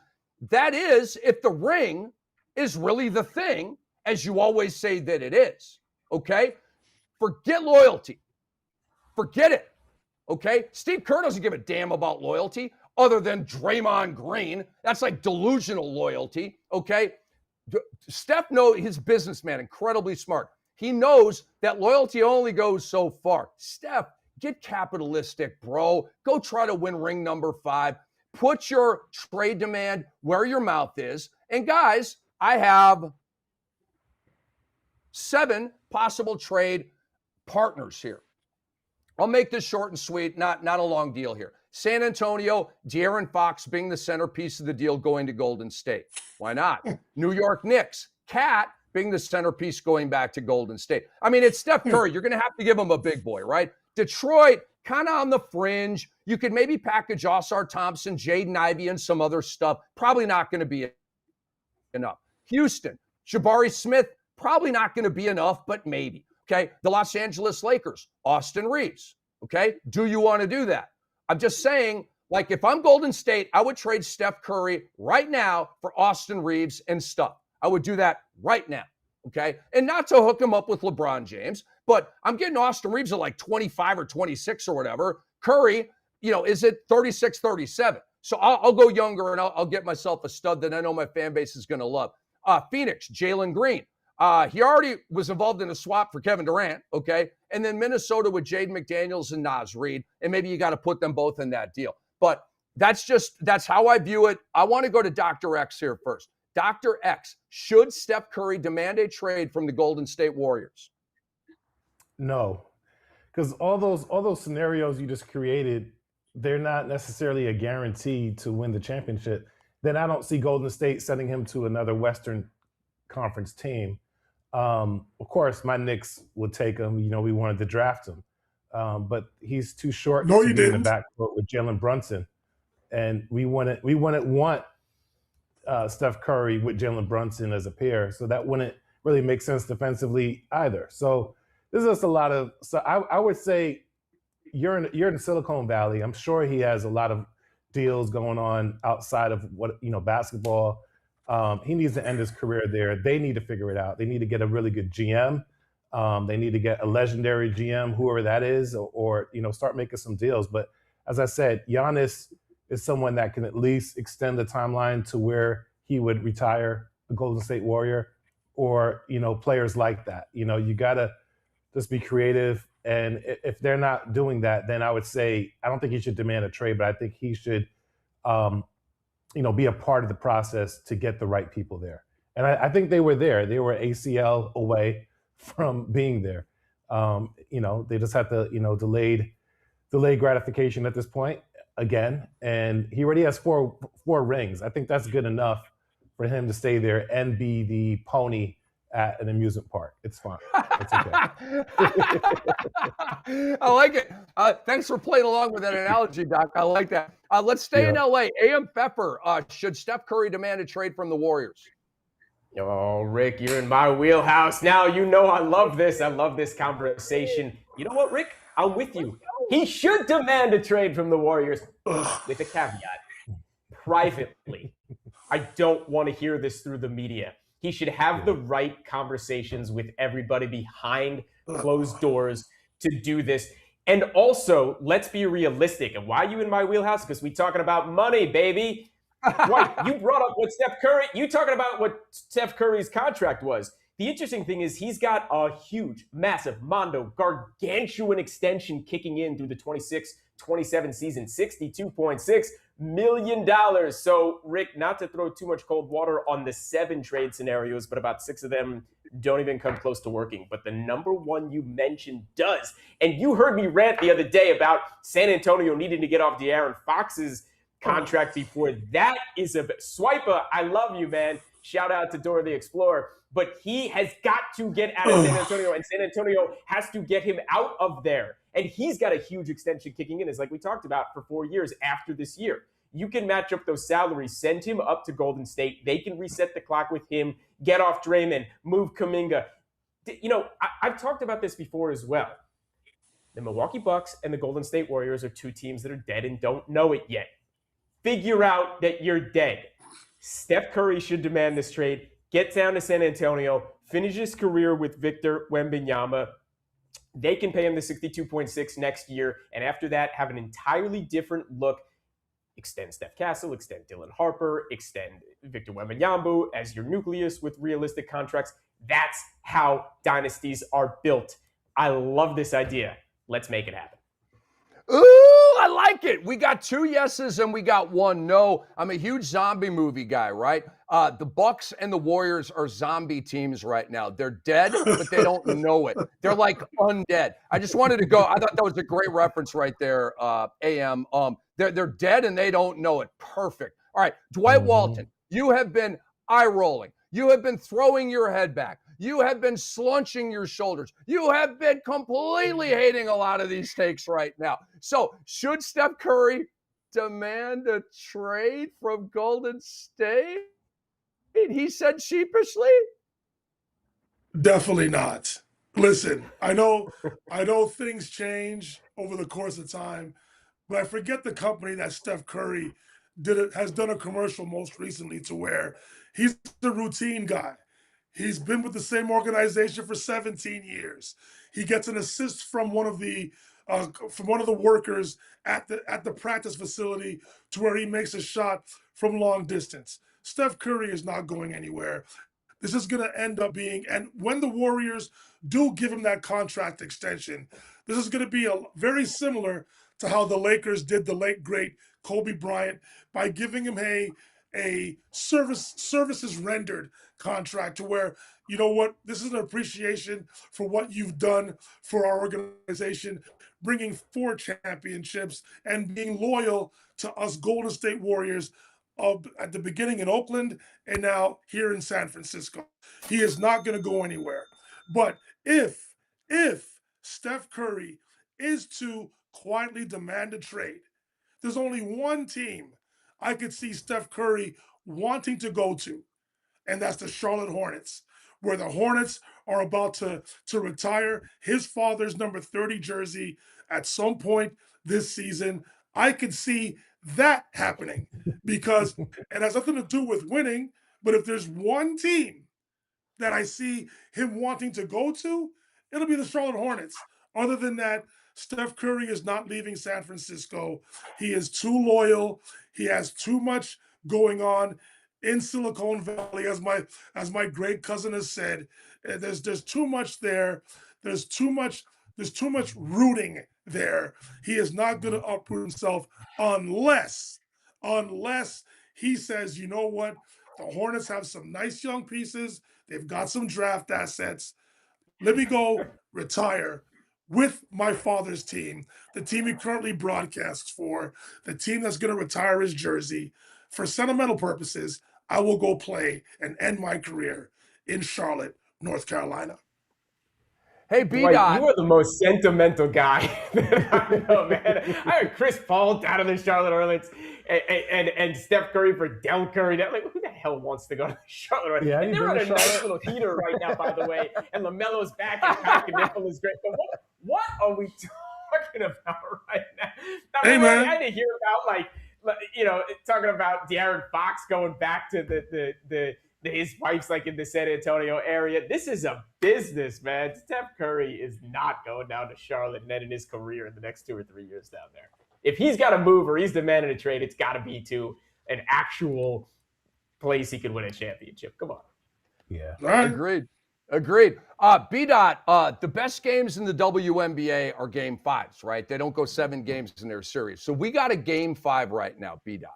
That is, if the ring is really the thing, as you always say that it is, okay? Forget loyalty. Forget it, okay? Steve Kerr doesn't give a damn about loyalty other than Draymond Green. That's like delusional loyalty, okay? Steph knows, his businessman, incredibly smart. He knows that loyalty only goes so far. Steph, get capitalistic, bro. Go try to win ring number 5. put your trade demand where your mouth is. And guys, I have 7 possible trade partners here. I'll make this short and sweet, not a long deal here. San Antonio, De'Aaron Fox being the centerpiece of the deal going to Golden State. Why not? New York Knicks, Cat being the centerpiece going back to Golden State. I mean, it's Steph Curry. You're going to have to give him a big boy, right? Detroit, kind of on the fringe. You could maybe package Oscar Thompson, Jaden Ivey, and some other stuff. Probably not going to be enough. Houston, Jabari Smith, probably not going to be enough, but maybe. Okay, the Los Angeles Lakers, Austin Reeves. Okay, do you want to do that? I'm just saying, like, if I'm Golden State, I would trade Steph Curry right now for Austin Reeves and stuff. I would do that right now. Okay, and not to hook him up with LeBron James, but I'm getting Austin Reeves at like 25 or 26 or whatever. Curry, is it 36, 37? So I'll go younger and I'll get myself a stud that I know my fan base is going to love. Phoenix, Jalen Green. He already was involved in a swap for Kevin Durant, okay? And then Minnesota with Jaden McDaniels and Naz Reid, and maybe you got to put them both in that deal. But that's how I view it. I want to go to Dr. X here first. Dr. X, should Steph Curry demand a trade from the Golden State Warriors? No, because all those scenarios you just created, they're not necessarily a guarantee to win the championship. Then I don't see Golden State sending him to another Western Conference team. Of course, my Knicks would take him. We wanted to draft him, but he's too short to be in the backcourt with Jalen Brunson, and we wouldn't want Steph Curry with Jalen Brunson as a pair. So that wouldn't really make sense defensively either. So there's just a lot of. So I would say you're in Silicon Valley. I'm sure he has a lot of deals going on outside of basketball. He needs to end his career there. They need to figure it out. They need to get a really good GM. They need to get a legendary GM, whoever that is, or start making some deals. But as I said, Giannis is someone that can at least extend the timeline to where he would retire a Golden State Warrior, or players like that. You gotta just be creative. And if they're not doing that, then I would say I don't think he should demand a trade, but I think he should. Be a part of the process to get the right people there. And I think they were there. They were ACL away from being there. They just had to, delayed gratification at this point again. And he already has four rings. I think that's good enough for him to stay there and be the pony at an amusement park. It's fine. It's okay. I like it. Thanks for playing along with that analogy, Doc. I like that. Let's stay in LA. AM Pepper, should Steph Curry demand a trade from the Warriors? Oh, Rick, you're in my wheelhouse. Now, I love this. I love this conversation. You know what, Rick? I'm with you. He should demand a trade from the Warriors with a caveat. Privately, I don't want to hear this through the media. He should have the right conversations with everybody behind closed doors to do this. And also, let's be realistic. And why are you in my wheelhouse? Because we're talking about money, baby. Right, you brought up what Steph Curry, you talking about what Steph Curry's contract was. The interesting thing is he's got a huge, massive, gargantuan extension kicking in through the 26-27 season, $62.6 million. So, Rick, not to throw too much cold water on the 7 trade scenarios, but about 6 of them don't even come close to working. But the number one you mentioned does. And you heard me rant the other day about San Antonio needing to get off De'Aaron Fox's contract before. That is a swiper. I love you, man. Shout out to Dora the Explorer. But he has got to get out of San Antonio, and San Antonio has to get him out of there. And he's got a huge extension kicking in, as like we talked about, for 4 years after this year. You can match up those salaries, send him up to Golden State. They can reset the clock with him, get off Draymond, move Kuminga. I've talked about this before as well. The Milwaukee Bucks and the Golden State Warriors are 2 teams that are dead and don't know it yet. Figure out that you're dead. Steph Curry should demand this trade. Get down to San Antonio, finish his career with Victor Wembanyama. They can pay him the $62.6 next year, and after that, have an entirely different look. Extend Steph Castle, extend Dylan Harper, extend Victor Wembanyama as your nucleus with realistic contracts. That's how dynasties are built. I love this idea. Let's make it happen. Ooh, I like it. We got 2 yeses and we got 1 no. I'm a huge zombie movie guy, right? The Bucks and the Warriors are zombie teams right now. They're dead, but they don't know it. They're like undead. I just wanted to go. I thought that was a great reference right there, AM. They're dead and they don't know it. Perfect. All right, Dwight Walton, you have been eye rolling. You have been throwing your head back. You have been slunching your shoulders. You have been completely hating a lot of these takes right now. So, should Steph Curry demand a trade from Golden State? He said sheepishly. Definitely not. Listen, I know things change over the course of time, but I forget the company that Steph Curry has done a commercial most recently to where he's the routine guy. He's been with the same organization for 17 years. He gets an assist from one of the workers at the practice facility to where he makes a shot from long distance. Steph Curry is not going anywhere. This is going to end up being, and when the Warriors do give him that contract extension, this is going to be very similar to how the Lakers did the late great Kobe Bryant by giving him a services rendered contract to where, you know what, this is an appreciation for what you've done for our organization, bringing 4 championships and being loyal to us Golden State Warriors at the beginning in Oakland and now here in San Francisco. He is not going to go anywhere. But if Steph Curry is to quietly demand a trade, there's only one team I could see Steph Curry wanting to go to, and that's the Charlotte Hornets, where the Hornets are about to retire his father's number 30 jersey at some point this season. I could see that happening because it has nothing to do with winning, but if there's one team that I see him wanting to go to, it'll be the Charlotte Hornets. Other than that, Steph Curry is not leaving San Francisco. He is too loyal. He has too much going on in Silicon Valley, as my great cousin has said. There's too much there. There's too much rooting there. He is not going to uproot himself unless he says, you know what, the Hornets have some nice young pieces. They've got some draft assets. Let me go retire with my father's team, the team he currently broadcasts for, the team that's going to retire his jersey. For sentimental purposes, I will go play and end my career in Charlotte, North Carolina. Hey, B-Dot. You are the most sentimental guy that I know, man. I heard Chris Paul down in the Charlotte Hornets and Steph Curry for Del Curry. Like, who the hell wants to go to the Charlotte Hornets? Yeah, and they're on a nice little heater right now, by the way. And LaMelo's back and Pat Nickel is great. But what are we talking about right now? I mean, hey, man. I had to hear about, talking about De'Aaron Fox going back to his wife's like in the San Antonio area. This is a business, man. Steph Curry is not going down to Charlotte and ending his career in the next 2 or 3 years down there. If he's got to move or he's demanding a trade, it's got to be to an actual place he could win a championship. Come on. Yeah. Right. Agreed. B-Dot, the best games in the WNBA are game 5s, right? They don't go 7 games in their series. So we got a game 5 right now, B-Dot.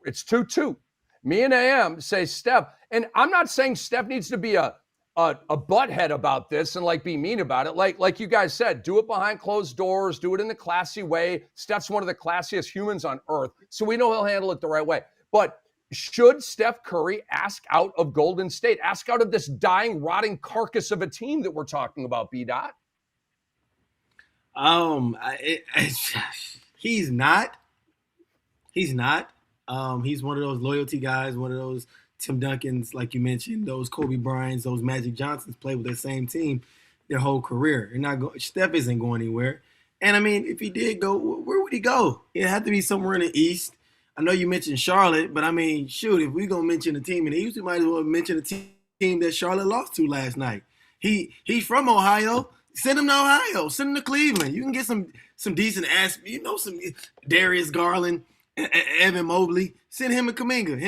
It's 2-2. Me and AM say Steph, and I'm not saying Steph needs to be a butthead about this and like be mean about it. Like you guys said, do it behind closed doors, do it in the classy way. Steph's one of the classiest humans on earth, so we know he'll handle it the right way. But should Steph Curry ask out of Golden State, ask out of this dying, rotting carcass of a team that we're talking about, B-Dot? He's not. He's one of those loyalty guys, one of those Tim Duncans, like you mentioned, those Kobe Bryants, those Magic Johnsons played with the same team their whole career. Steph isn't going anywhere. And, I mean, if he did go, where would he go? It'd have to be somewhere in the East. I know you mentioned Charlotte, but, I mean, shoot, if we're going to mention a team in the East, we might as well mention a team that Charlotte lost to last night. He's from Ohio. Send him to Ohio. Send him to Cleveland. You can get some decent ass, some Darius Garland, Evan Mobley. Send him and Kuminga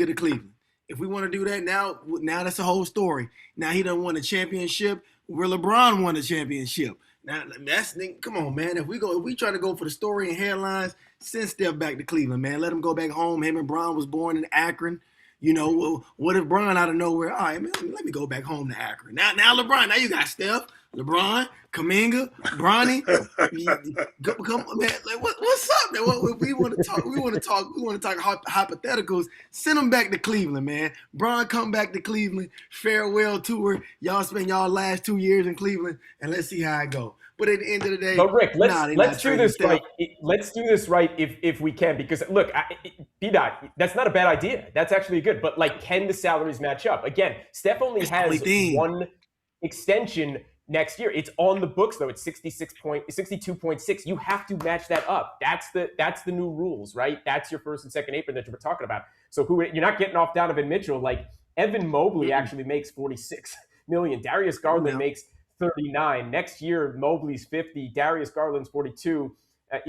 to Cleveland. If we want to do that now that's a whole story. Now he done won a championship where LeBron won a championship. Now come on, man. If we try to go for the story and headlines, send Steph back to Cleveland, man. Let him go back home. Him and Bron was born in Akron. You know, well, what if Bron out of nowhere? All right, man, let me go back home to Akron. Now LeBron. Now you got Steph, LeBron, Kuminga, Bronny. Come on, man. Like, what's up, man? We want to talk. We want to talk hypotheticals. Send them back to Cleveland, man. Bron, come back to Cleveland. Farewell tour. Y'all spend y'all last 2 years in Cleveland, and let's see how it go. But at the end of the day, but Rick, let's do this right. Let's do this right if we can, because look, B-Dot, that's not a bad idea. That's actually good. But like, can the salaries match up? Again, Steph only has one extension next year. It's on the books though. It's 62.6. You have to match that up. That's the new rules, right? That's your first and second apron that you were talking about. So you're not getting off Donovan Mitchell. Like, Evan Mobley actually makes $46 million. Darius Garland makes 39. Next year, Mobley's 50. Darius Garland's 42.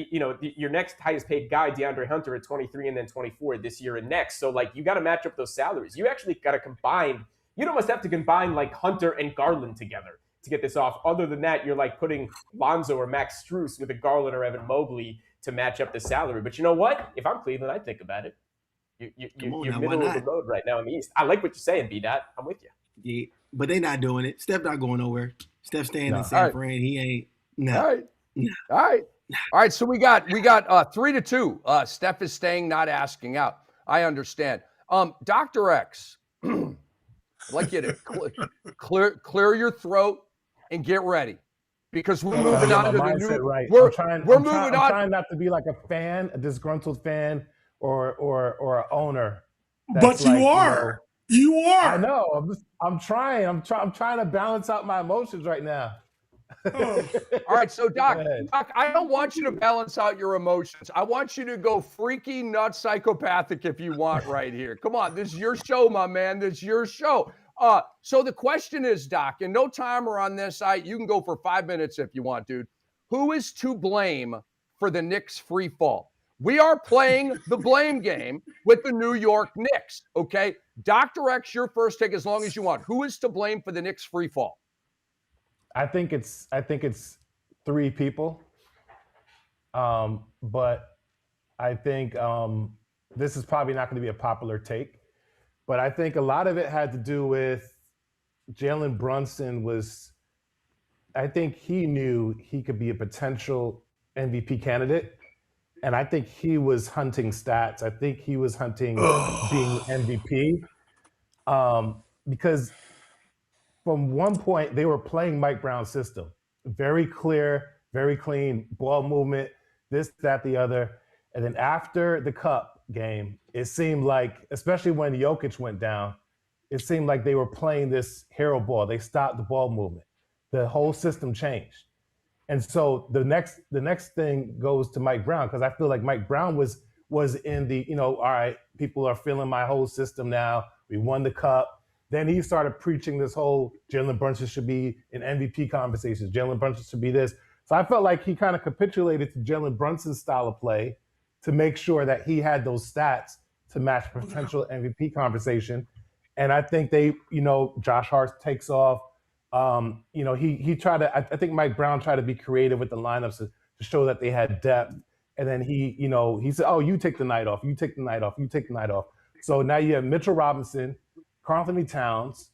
Your next highest paid guy, DeAndre Hunter, at 23 and then 24 this year and next. So like, you got to match up those salaries. You actually got to combine. You'd almost have to combine like Hunter and Garland together to get this off. Other than that, you're like putting Lonzo or Max Strus with a Garland or Evan Mobley to match up the salary. But you know what? If I'm Cleveland, I'd think about it. You're middle of the road right now in the East. I like what you're saying, B-Dot. I'm with you. Yeah, but they're not doing it. Steph not going nowhere. Steph staying in San Fran. He ain't. No. All right. So we got 3-2. Steph is staying, not asking out. I understand. Dr. X, I'd like you to clear your throat and get ready, because we're moving on to the new. Right. We're moving on. I'm trying not to be like a fan, a disgruntled fan, or an owner. But you are. You are. I know. I'm trying. I'm trying to balance out my emotions right now. All right, so Doc, I don't want you to balance out your emotions. I want you to go freaky, nuts, psychopathic if you want right here. Come on, this is your show, my man. This is your show. So the question is, Doc, and no timer on this. You can go for 5 minutes if you want, dude. Who is to blame for the Knicks free fall? We are playing the blame game with the New York Knicks, okay? Dr. X, your first take as long as you want. Who is to blame for the Knicks free fall? I think it's 3 people. But I think this is probably not going to be a popular take. But I think a lot of it had to do with Jalen Brunson I think he knew he could be a potential MVP candidate. And I think he was hunting stats. I think he was hunting being MVP. Because from one point, they were playing Mike Brown's system. Very clear, very clean, ball movement, this, that, the other. And then after the Cup game, it seemed like, especially when Jokic went down, it seemed like they were playing this hero ball. They stopped the ball movement. The whole system changed. And so the next thing goes to Mike Brown, because I feel like Mike Brown was in the, all right, people are feeling my whole system now. We won the Cup. Then he started preaching this whole Jalen Brunson should be in MVP conversations. Jalen Brunson should be this. So I felt like he kind of capitulated to Jalen Brunson's style of play to make sure that he had those stats to match potential MVP conversation. And I think Josh Hart takes off. He tried to. I think Mike Brown tried to be creative with the lineups to show that they had depth. And then he said, "Oh, you take the night off. You take the night off. You take the night off." So now you have Mitchell Robinson, Karl-Anthony Towns,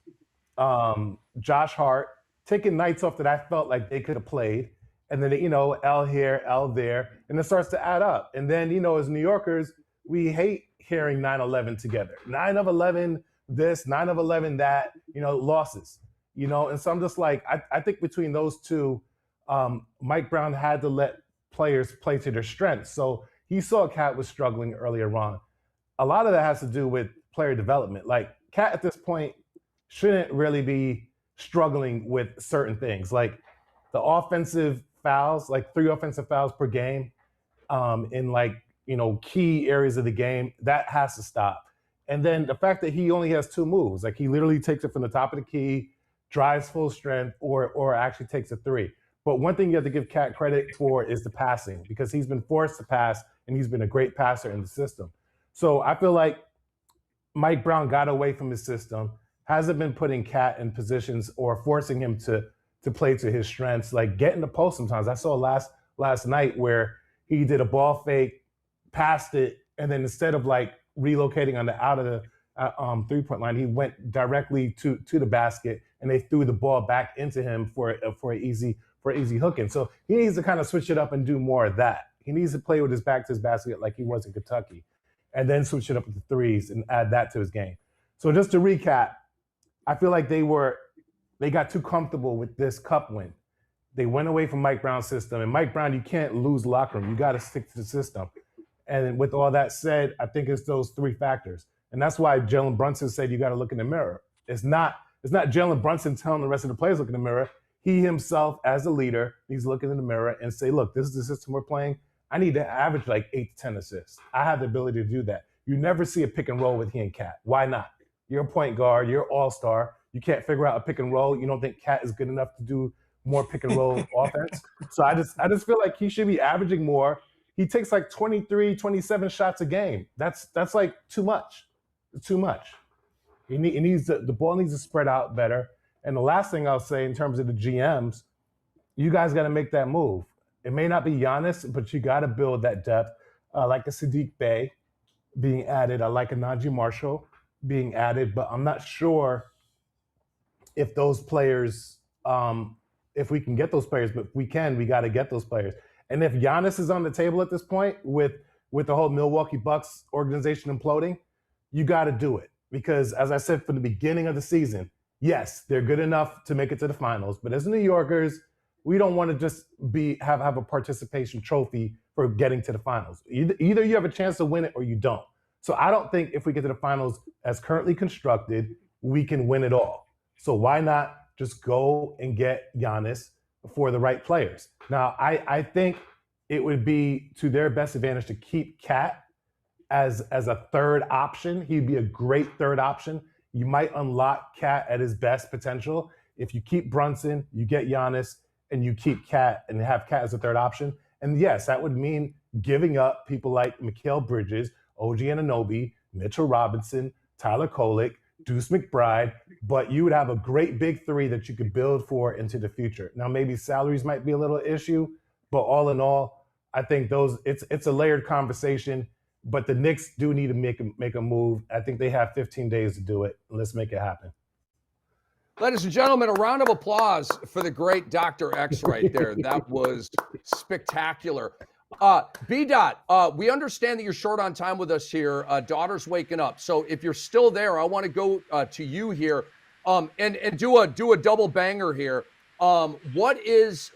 Josh Hart taking nights off that I felt like they could have played. And then L here, L there, and it starts to add up. And then as New Yorkers, we hate hearing 9-11 together. 9 of 11 this, 9 of 11 that. Losses. And so I'm just like, I think between those two, Mike Brown had to let players play to their strengths. So he saw Cat was struggling earlier on. A lot of that has to do with player development. Like, Cat at this point shouldn't really be struggling with certain things. Like the offensive fouls, like 3 offensive fouls per game in key areas of the game, that has to stop. And then the fact that he only has 2 moves, like he literally takes it from the top of the key, drives full strength, or actually takes a 3. But one thing you have to give Cat credit for is the passing, because he's been forced to pass, and he's been a great passer in the system. So I feel like Mike Brown got away from his system, hasn't been putting Cat in positions or forcing him to to play to his strengths, like get in the post sometimes. I saw last night where he did a ball fake, passed it, and then instead of like relocating on the out of the 3-point line, he went directly to the basket, and they threw the ball back into him for an easy hook in. So he needs to kind of switch it up and do more of that. He needs to play with his back to his basket like he was in Kentucky, and then switch it up with the threes and add that to his game. So just to recap, I feel like they got too comfortable with this cup win. They went away from Mike Brown's system, and Mike Brown, you can't lose the locker room. You got to stick to the system. And with all that said, I think it's those three factors. And that's why Jalen Brunson said you got to look in the mirror. It's not Jalen Brunson telling the rest of the players look in the mirror. He himself, as a leader, needs to look in the mirror and say, look, this is the system we're playing. I need to average like 8 to 10 assists. I have the ability to do that. You never see a pick and roll with he and Cat. Why not? You're a point guard. You're all-star. You can't figure out a pick and roll. You don't think Cat is good enough to do more pick and roll offense. So I just feel like he should be averaging more. He takes like 23, 27 shots a game. That's like too much. It's too much. He needs the ball needs to spread out better. And the last thing I'll say in terms of the GMs, you guys got to make that move. It may not be Giannis, but you got to build that depth. Like a Sadiq Bey being added. I like a Najee Marshall being added, but I'm not sure if those players, if we can get those players, but if we can, we got to get those players. And if Giannis is on the table at this point with the whole Milwaukee Bucks organization imploding, you got to do it. Because as I said from the beginning of the season, yes, they're good enough to make it to the finals. But as New Yorkers, we don't want to just have a participation trophy for getting to the finals. Either you have a chance to win it or you don't. So I don't think if we get to the finals as currently constructed, we can win it all. So why not just go and get Giannis for the right players? Now, I think it would be to their best advantage to keep Cat as a third option. He'd be a great third option. You might unlock Cat at his best potential. If you keep Brunson, you get Giannis, and you keep Cat and have Cat as a third option. And yes, that would mean giving up people like Mikal Bridges, OG Anunoby, Mitchell Robinson, Tyler Kolek, Deuce McBride, but you would have a great big three that you could build for into the future. Now, maybe salaries might be a little issue, but all in all, I think it's a layered conversation, but the Knicks do need to make a move. I think they have 15 days to do it. Let's make it happen. Ladies and gentlemen, a round of applause for the great Dr. X right there. That was spectacular. B-Dot, we understand that you're short on time with us here. Daughter's waking up. So if you're still there, I want to go to you here and do a double banger here. What is,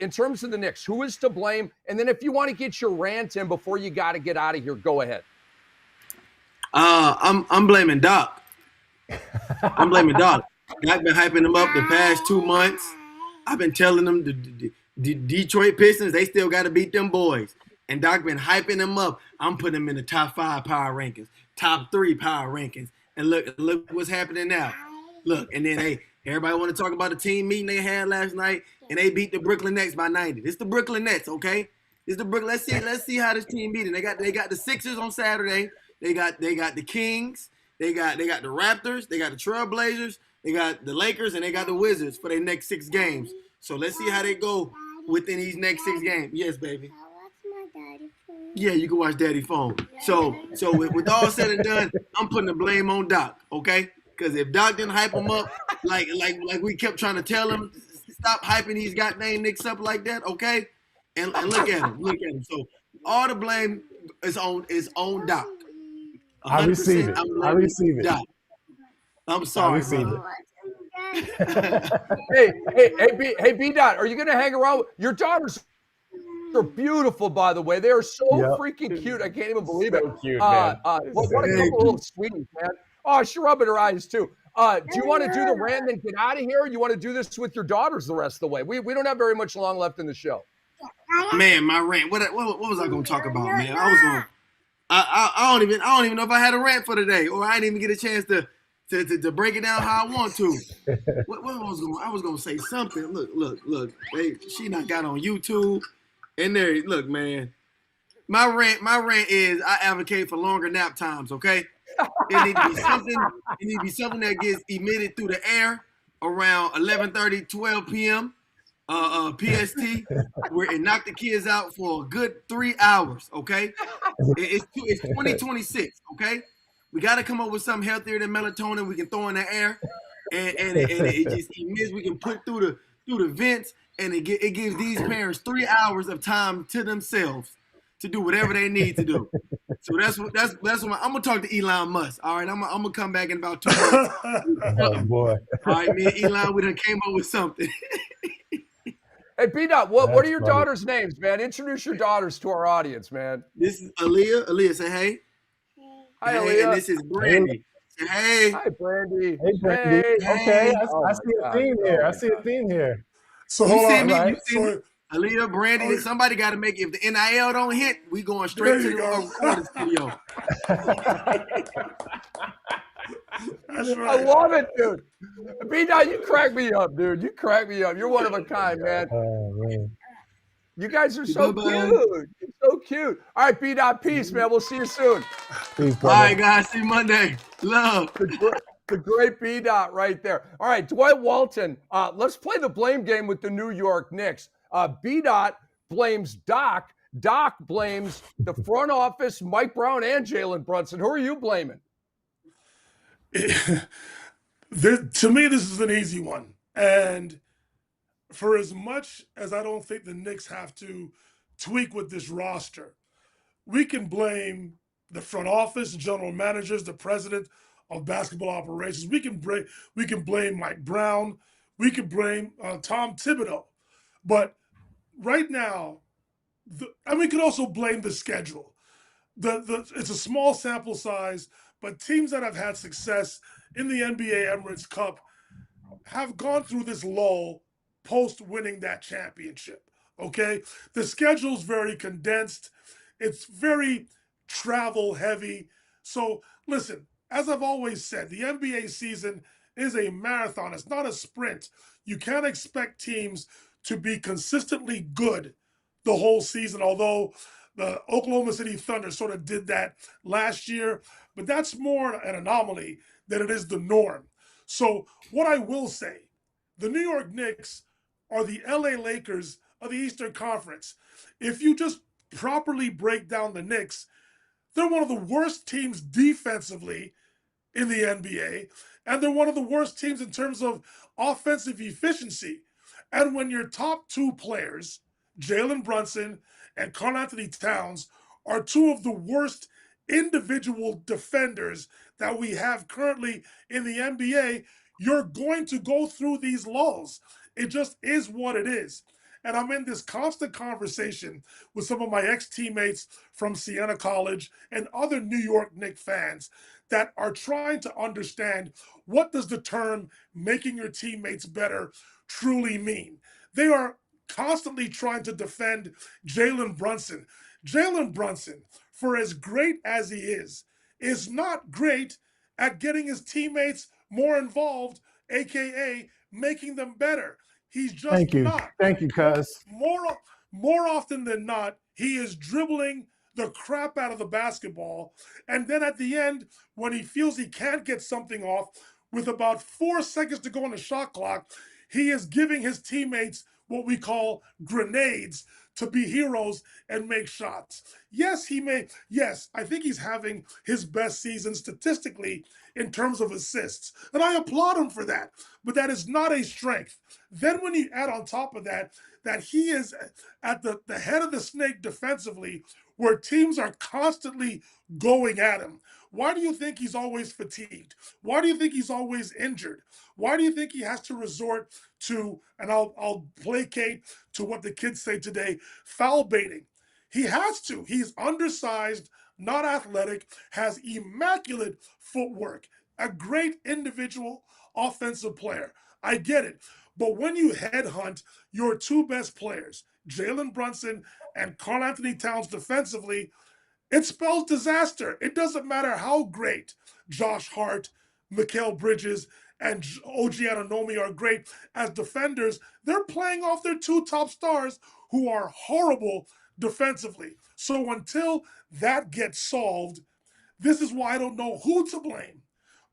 in terms of the Knicks, who is to blame? And then if you want to get your rant in before you got to get out of here, go ahead. I'm blaming Doc. I'm blaming Doc. I've been hyping him up the past 2 months. I've been telling them the Detroit Pistons, they still got to beat them boys. And Doc been hyping them up. I'm putting them in the top 5 power rankings, top 3 power rankings. And look what's happening now. Look, and then, hey, everybody want to talk about the team meeting they had last night, and they beat the Brooklyn Nets by 90. It's the Brooklyn Nets, okay? It's the Brooklyn. Let's see how this team beat it. They got the Sixers on Saturday. They got the Kings. They got the Raptors. They got the Trailblazers. They got the Lakers, and they got the Wizards for their next 6 games. So let's see how they go within these next 6 games. Yes, baby. Yeah, you can watch Daddy phone. So with all said and done, I'm putting the blame on Doc, okay? Because if Doc didn't hype him up like we kept trying to tell him, stop hyping these goddamn Knicks up like that, okay? And look at him. So all the blame is on Doc. I receive it. Doc. I'm sorry, brother. Hey, B-Dot, are you going to hang around? Your daughters are beautiful, by the way. They are so freaking cute. I can't even believe it. Cute, man. What a couple little sweeties, man. Oh, she's rubbing her eyes, too. Do you want to do the rant and get out of here, or you want to do this with your daughters the rest of the way? We don't have very much long left in the show. Man, my rant. What was I going to talk about, man? I don't even know if I had a rant for today, or I didn't even get a chance to break it down how I want to. I was gonna say something. Look. She not got on YouTube. And there, look, man. My rant is I advocate for longer nap times. Okay, it need to be something. It need to be something that gets emitted through the air, around 11:30, 12 p.m. PST, and knock the kids out for a good 3 hours. Okay, it's 2026. Okay, we got to come up with something healthier than melatonin we can throw in the air, and it just emits. We can put through the vents, and it gives these parents 3 hours of time to themselves to do whatever they need to do. So that's what I'm gonna talk to Elon Musk. All right, I'm gonna come back in about 2 months. Oh boy. All right, me and Elon, we done came up with something. Hey, B-Dot, what are your funny. daughters' names, man? Introduce your daughters to our audience, man. This is Aaliyah. Aaliyah, say hey. Hi, Hey, Aaliyah. and this is Brandy. Say hey. Hi, Brandy. Hey, Brandy. Hey. Okay, Oh I see my a theme God. here. Oh I my see a theme here. So You hold see on. me? All right. You see me? Aaliyah, Brandy, somebody got to make it. If the NIL don't hit, we going straight There to you the go. recording studio. That's I right. love it, dude. B-Dot, you crack me up, dude. You crack me up. You're one of a kind, man. Oh, man. You guys are so Bye-bye. cute. You're so cute. All right, B-Dot, peace, man. We'll see you soon. Peace, All brother. right, guys. See you Monday. Love. The great B-Dot right there. All right, Dwight Walton. Let's play the blame game with the New York Knicks. B-Dot blames Doc. Doc blames the front office, Mike Brown, and Jalen Brunson. Who are you blaming? To me, this is an easy one. And for as much as I don't think the Knicks have to tweak with this roster, we can blame the front office, general managers, the president of basketball operations. We can blame Mike Brown. We can blame Tom Thibodeau. But right now, we could also blame the schedule. It's a small sample size, but teams that have had success in the NBA Emirates Cup have gone through this lull post winning that championship. Okay, the schedule's very condensed. It's very travel heavy. So listen, as I've always said, the NBA season is a marathon. It's not a sprint. You can't expect teams to be consistently good the whole season, although the Oklahoma City Thunder sort of did that last year, but that's more an anomaly than it is the norm. So what I will say, the New York Knicks are the LA Lakers of the Eastern Conference. If you just properly break down the Knicks, they're one of the worst teams defensively in the NBA, and they're one of the worst teams in terms of offensive efficiency. And when your top two players, Jalen Brunson and Karl-Anthony Towns, are two of the worst individual defenders that we have currently in the NBA, you're going to go through these lulls. It just is what it is. And I'm in this constant conversation with some of my ex-teammates from Siena College and other New York Knicks fans that are trying to understand, what does the term making your teammates better truly mean? They are constantly trying to defend Jalen Brunson. Jalen Brunson, for as great as he is not great at getting his teammates more involved, aka making them better. He's just Thank you. not. Thank you, cuz. More often than not, he is dribbling the crap out of the basketball. And then at the end, when he feels he can't get something off, with about 4 seconds to go on the shot clock, he is giving his teammates what we call grenades to be heroes and make shots. Yes, I think he's having his best season statistically in terms of assists. And I applaud him for that. But that is not a strength. Then when you add on top of that he is at the head of the snake defensively, where teams are constantly going at him. Why do you think he's always fatigued? Why do you think he's always injured? Why do you think he has to resort to, and I'll placate to what the kids say today, foul baiting? He has to. He's undersized, not athletic, has immaculate footwork, a great individual offensive player. I get it. But when you headhunt your two best players, Jalen Brunson and Karl-Anthony Towns defensively, it spells disaster. It doesn't matter how great Josh Hart, Mikal Bridges, and OG Anunoby are great as defenders. They're playing off their two top stars who are horrible defensively. So until that gets solved, this is why I don't know who to blame.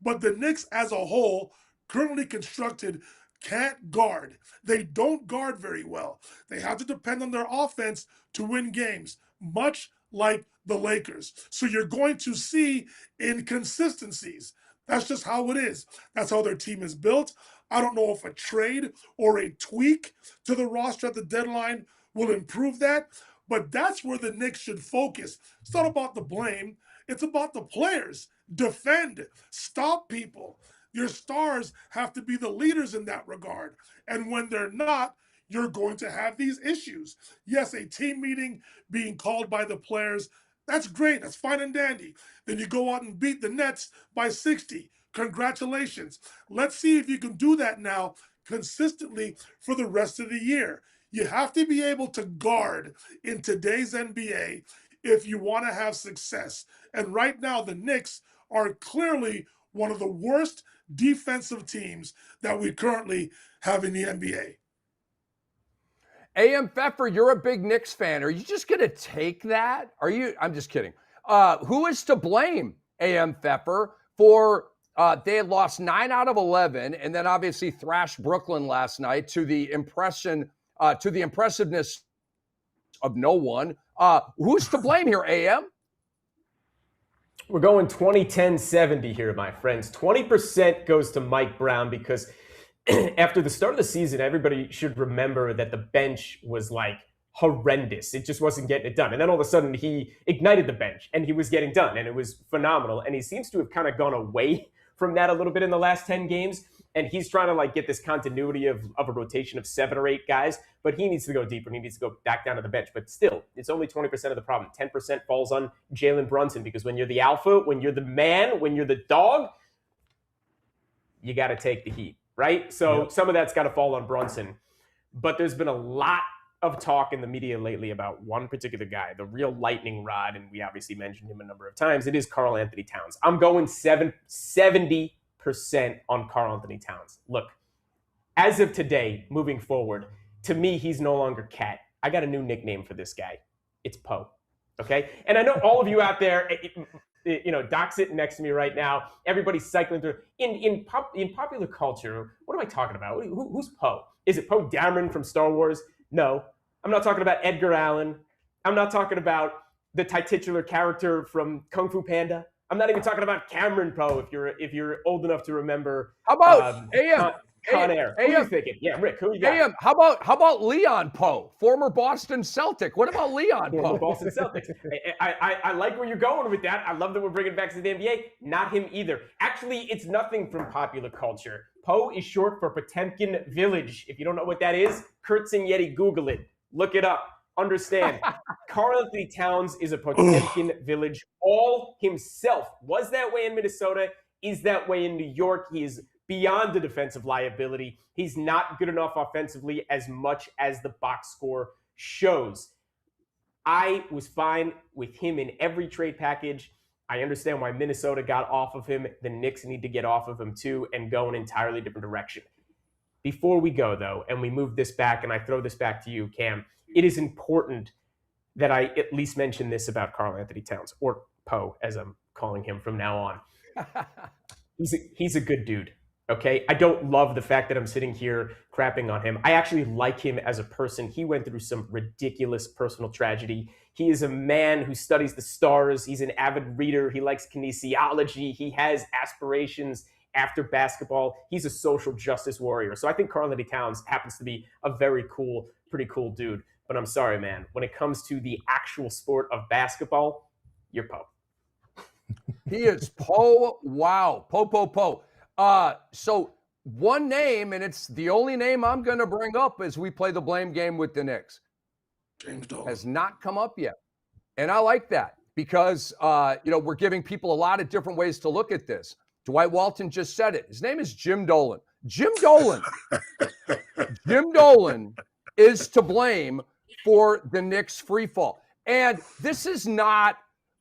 But the Knicks as a whole currently constructed can't guard. They don't guard very well. They have to depend on their offense to win games, much like the Lakers. So you're going to see inconsistencies. That's just how it is. That's how their team is built. I don't know if a trade or a tweak to the roster at the deadline will improve that, but that's where the Knicks should focus. It's not about the blame. It's about the players. Defend, stop people. Your stars have to be the leaders in that regard. And when they're not, you're going to have these issues. Yes, a team meeting being called by the players, that's great. That's fine and dandy. Then you go out and beat the Nets by 60. Congratulations. Let's see if you can do that now consistently for the rest of the year. You have to be able to guard in today's NBA if you want to have success. And right now, the Knicks are clearly one of the worst defensive teams that we currently have in the NBA. A.M. Pfeffer, you're a big Knicks fan. Are you just going to take that? I'm just kidding. Who is to blame, A.M. Pfeffer, for they had lost 9 out of 11 and then obviously thrashed Brooklyn last night to the impressiveness of no one. Who's to blame here, A.M.? We're going 20-10-70 here, my friends. 20% goes to Mike Brown because after the start of the season, everybody should remember that the bench was like horrendous. It just wasn't getting it done. And then all of a sudden he ignited the bench and he was getting done and it was phenomenal. And he seems to have kind of gone away from that a little bit in the last 10 games. And he's trying to like get this continuity of a rotation of 7 or 8 guys, but he needs to go deeper and he needs to go back down to the bench. But still, it's only 20% of the problem. 10% falls on Jalen Brunson because when you're the alpha, when you're the man, when you're the dog, you got to take the heat, right? So some of that's got to fall on Brunson. But there's been a lot of talk in the media lately about one particular guy, the real lightning rod, and we obviously mentioned him a number of times. It is Karl Anthony Towns. I'm going 70% on Karl Anthony Towns. Look, as of today, moving forward, to me, he's no longer Cat. I got a new nickname for this guy. It's Poe. Okay? And I know all of you out there, Doc's sitting next to me right now. Everybody's cycling through. In popular culture, what am I talking about? Who's Poe? Is it Poe Dameron from Star Wars? No. I'm not talking about Edgar Allan. I'm not talking about the titular character from Kung Fu Panda. I'm not even talking about Cameron Poe if you're old enough to remember. How about A.M.? Con Air. Who are you thinking? Yeah, Rick, who you got? A.M., how about Leon Poe, former Boston Celtic? What about Leon Poe? Boston Celtics. I like where you're going with that. I love that we're bringing it back to the NBA. Not him either. Actually, it's nothing from popular culture. Poe is short for Potemkin Village. If you don't know what that is, Kurt Yeti, Google it. Look it up. Understand. Karl Anthony Towns is a Potemkin Village all himself. Was that way in Minnesota, is that way in New York. He is beyond the defensive liability. He's not good enough offensively as much as the box score shows. I was fine with him in every trade package. I understand why Minnesota got off of him. The Knicks need to get off of him too and go an entirely different direction. Before we go, though, and we move this back, and I throw this back to you, Cam, it is important that I at least mention this about Karl Anthony Towns, or Poe, as I'm calling him from now on. He's a good dude. Okay, I don't love the fact that I'm sitting here crapping on him. I actually like him as a person. He went through some ridiculous personal tragedy. He is a man who studies the stars. He's an avid reader. He likes kinesiology. He has aspirations after basketball. He's a social justice warrior. So I think Karl Anthony Towns happens to be a very cool, pretty cool dude. But I'm sorry, man. When it comes to the actual sport of basketball, you're Poe. He is Poe. Wow. Poe. So one name, and it's the only name I'm going to bring up as we play the blame game with the Knicks. James Dolan has not come up yet. And I like that because, we're giving people a lot of different ways to look at this. Dwight Walton just said it. His name is Jim Dolan. Jim Dolan is to blame for the Knicks free fall. And this is not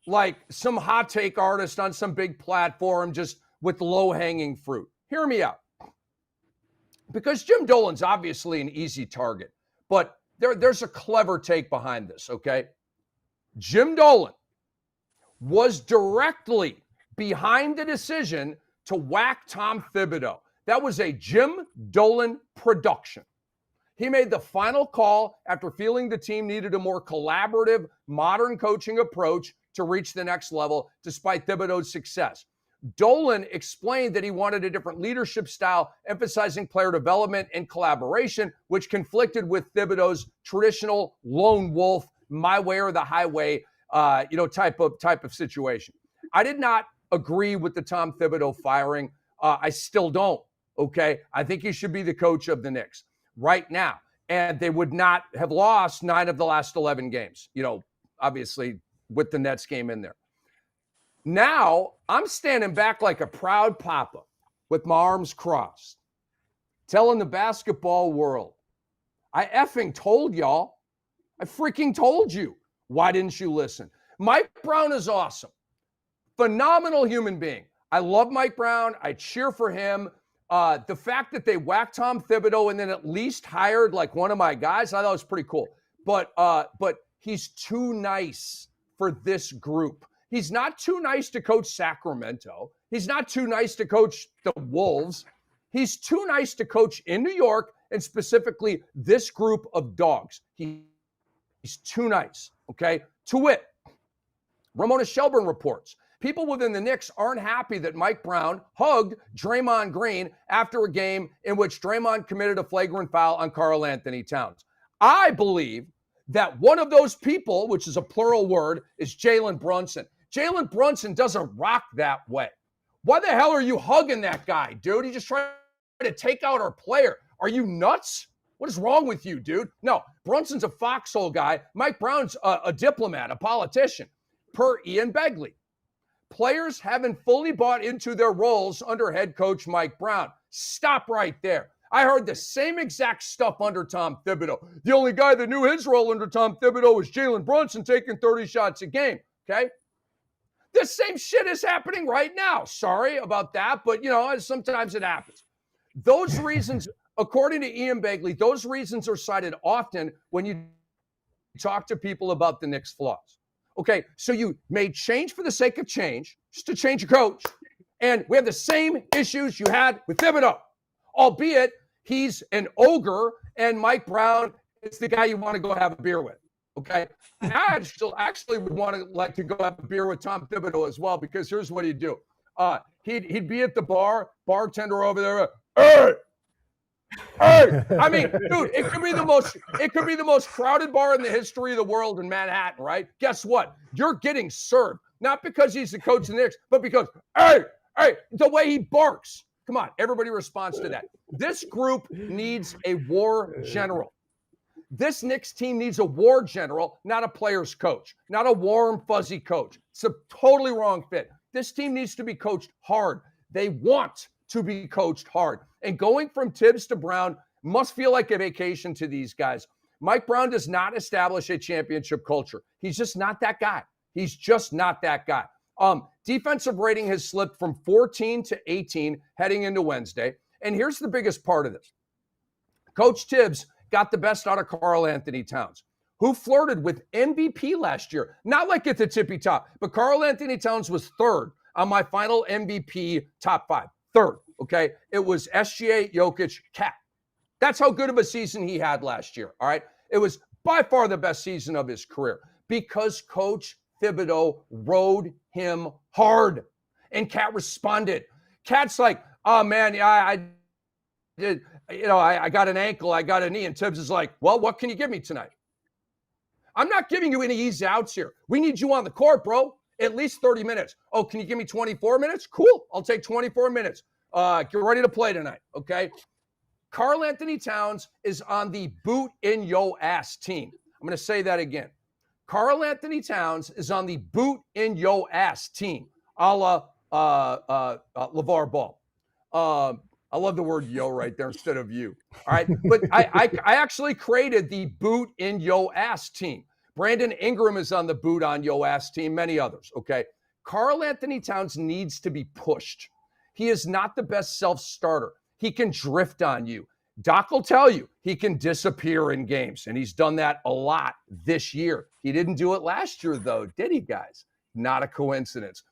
like some hot take artist on some big platform just with low-hanging fruit. Hear me out. Because Jim Dolan's obviously an easy target, but there's a clever take behind this, okay? Jim Dolan was directly behind the decision to whack Tom Thibodeau. That was a Jim Dolan production. He made the final call after feeling the team needed a more collaborative, modern coaching approach to reach the next level, despite Thibodeau's success. Dolan explained that he wanted a different leadership style, emphasizing player development and collaboration, which conflicted with Thibodeau's traditional lone wolf, my way or the highway, type of situation. I did not agree with the Tom Thibodeau firing. I still don't. Okay, I think he should be the coach of the Knicks right now, and they would not have lost 9 of the last 11 games. Obviously with the Nets game in there. Now I'm standing back like a proud papa with my arms crossed, telling the basketball world, I effing told y'all. I freaking told you. Why didn't you listen? Mike Brown is awesome. Phenomenal human being. I love Mike Brown. I cheer for him. The fact that they whacked Tom Thibodeau and then at least hired like one of my guys, I thought was pretty cool. But he's too nice for this group. He's not too nice to coach Sacramento. He's not too nice to coach the Wolves. He's too nice to coach in New York, and specifically this group of dogs. He's too nice, okay? To wit, Ramona Shelburne reports, people within the Knicks aren't happy that Mike Brown hugged Draymond Green after a game in which Draymond committed a flagrant foul on Karl Anthony Towns. I believe that one of those people, which is a plural word, is Jalen Brunson. Jalen Brunson doesn't rock that way. Why the hell are you hugging that guy, dude? He just tried to take out our player. Are you nuts? What is wrong with you, dude? No, Brunson's a foxhole guy. Mike Brown's a diplomat, a politician, per Ian Begley. Players haven't fully bought into their roles under head coach Mike Brown. Stop right there. I heard the same exact stuff under Tom Thibodeau. The only guy that knew his role under Tom Thibodeau was Jalen Brunson taking 30 shots a game, okay? The same shit is happening right now. Sorry about that, but, sometimes it happens. Those reasons, according to Ian Begley, those reasons are cited often when you talk to people about the Knicks' flaws. Okay, so you made change for the sake of change, just to change your coach, and we have the same issues you had with Thibodeau, albeit he's an ogre and Mike Brown is the guy you want to go have a beer with, okay? I actually would like to go have a beer with Tom Thibodeau as well, because here's what he'd do. He'd be at the bar, bartender over there, hey! I mean, dude, it could be the most crowded bar in the history of the world in Manhattan, right? Guess what? You're getting served, not because he's the coach of the Knicks, but because, hey, the way he barks. Come on, everybody responds to that. This group needs a war general. This Knicks team needs a war general, not a player's coach, not a warm, fuzzy coach. It's a totally wrong fit. This team needs to be coached hard. They want to be coached hard. And going from Thibs to Brown must feel like a vacation to these guys. Mike Brown does not establish a championship culture. He's just not that guy. He's just not that guy. Defensive rating has slipped from 14 to 18 heading into Wednesday. And here's the biggest part of this. Coach Thibs got the best out of Karl Anthony Towns, who flirted with MVP last year. Not like at the tippy top, but Karl Anthony Towns was third on my final MVP top 5. Third, okay? It was SGA, Jokic, Cat. That's how good of a season he had last year, all right? It was by far the best season of his career because Coach Thibodeau rode him hard. And Cat responded. Cat's like, oh, man, yeah, I did, I got an ankle, I got a knee. And Thibs is like, well, what can you give me tonight? I'm not giving you any easy outs here. We need you on the court, bro. At least 30 minutes. Oh, can you give me 24 minutes? Cool. I'll take 24 minutes. Get ready to play tonight, okay? Karl Anthony Towns is on the boot in yo ass team. I'm going to say that again. Karl Anthony Towns is on the boot in yo ass team, a la LeVar Ball. I love the word yo right there instead of you. All right. But I actually created the boot in yo ass team. Brandon Ingram is on the boot on yo ass team, many others. Okay. Karl Anthony Towns needs to be pushed. He is not the best self-starter. He can drift on you. Doc will tell you he can disappear in games, and he's done that a lot this year. He didn't do it last year, though, did he, guys? Not a coincidence.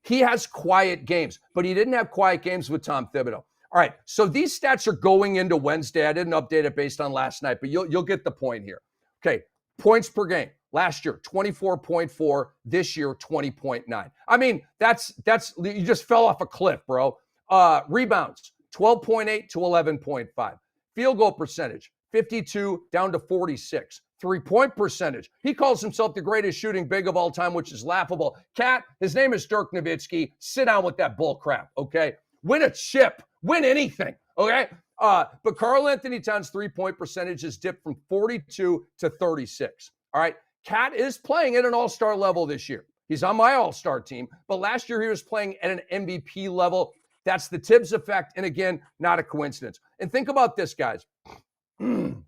He has quiet games, but he didn't have quiet games with Tom Thibodeau. All All right, so these stats are going into Wednesday. I didn't update it based on last night, but you'll get the point here. Okay, points per game. Last year, 24.4. This year, 20.9. I mean, that's you just fell off a cliff, bro. Rebounds, 12.8 to 11.5. Field goal percentage, 52 down to 46. 3-point percentage. He calls himself the greatest shooting big of all time, which is laughable. Cat, his name is Dirk Nowitzki. Sit down with that bull crap, okay? Win a chip. Win anything, okay? But Karl Anthony Towns' 3-point percentage has dipped from 42 to 36, all right? Cat is playing at an all-star level this year. He's on my all-star team, but last year he was playing at an MVP level. That's the Thibs effect, and again, not a coincidence. And think about this, guys. In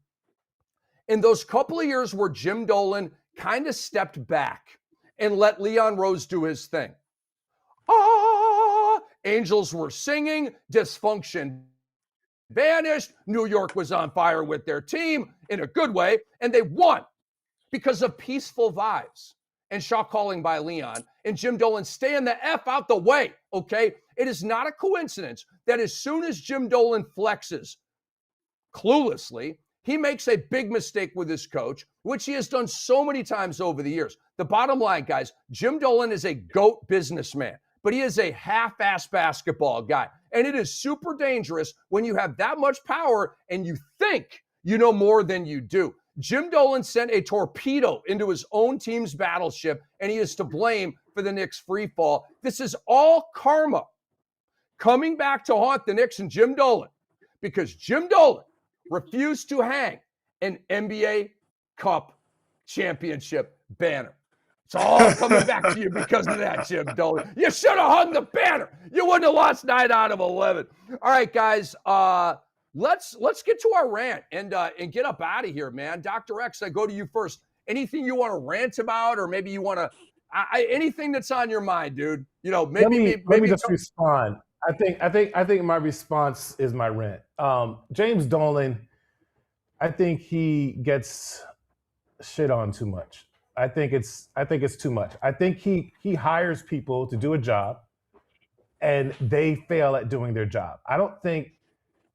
those couple of years where Jim Dolan kind of stepped back and let Leon Rose do his thing. Angels were singing, dysfunction vanished, New York was on fire with their team in a good way, and they won because of peaceful vibes and shot calling by Leon and Jim Dolan staying the F out the way, okay? It is not a coincidence that as soon as Jim Dolan flexes cluelessly, he makes a big mistake with his coach, which he has done so many times over the years. The bottom line, guys, Jim Dolan is a GOAT businessman, but he is a half-ass basketball guy. And it is super dangerous when you have that much power and you think you know more than you do. Jim Dolan sent a torpedo into his own team's battleship, and he is to blame for the Knicks' free fall. This is all karma coming back to haunt the Knicks and Jim Dolan, because Jim Dolan refused to hang an NBA Cup championship banner. It's all coming back to you because of that, Jim Dolan. You should have hung the banner. You wouldn't have lost 9 out of 11. All right, guys, let's get to our rant and get up out of here, man. Dr. X, I go to you first. Anything you want to rant about, or maybe you want to anything that's on your mind, dude? You know, maybe let me just respond. I think my response is my rant. James Dolan, I think he gets shit on too much. I think it's too much. I think he hires people to do a job and they fail at doing their job. I don't think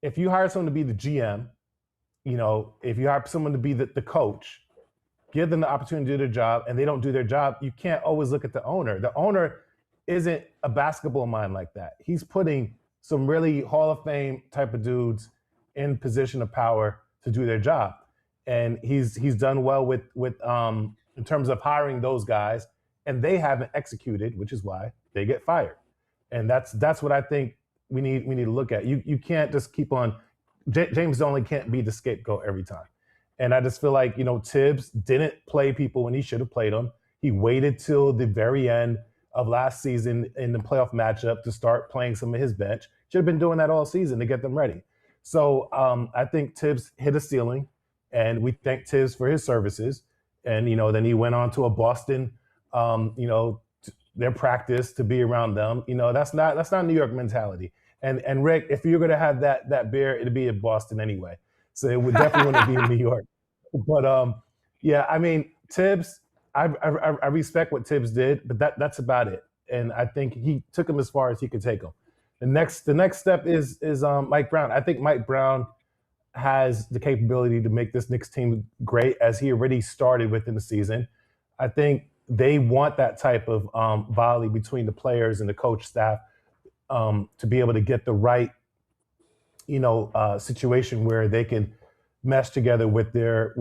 if you hire someone to be the GM, you know, if you hire someone to be the coach, give them the opportunity to do their job and they don't do their job, you can't always look at the owner. The owner isn't a basketball mind like that. He's putting some really Hall of Fame type of dudes in position of power to do their job. And he's done well with in terms of hiring those guys, and they haven't executed, which is why they get fired. And that's what I think we need to look at. You can't just keep on. James Dolan can't be the scapegoat every time. And I just feel like, you know, Thibs didn't play people when he should have played them. He waited till the very end of last season in the playoff matchup to start playing some of his bench. Should have been doing that all season to get them ready. So I think Thibs hit a ceiling, and we thank Thibs for his services. And, you know, then he went on to a Boston, you know, their practice to be around them. You know, that's not New York mentality. And Rick, if you're going to have that beer, it'd be in Boston anyway. So it would definitely want to be in New York. But yeah, I mean, Thibs, I respect what Thibs did, but that's about it. And I think he took him as far as he could take him. The next step is Mike Brown. I think Mike Brown has the capability to make this Knicks team great, as he already started within the season. I think they want that type of volley between the players and the coach staff to be able to get the right, you know, situation where they can mesh together with their.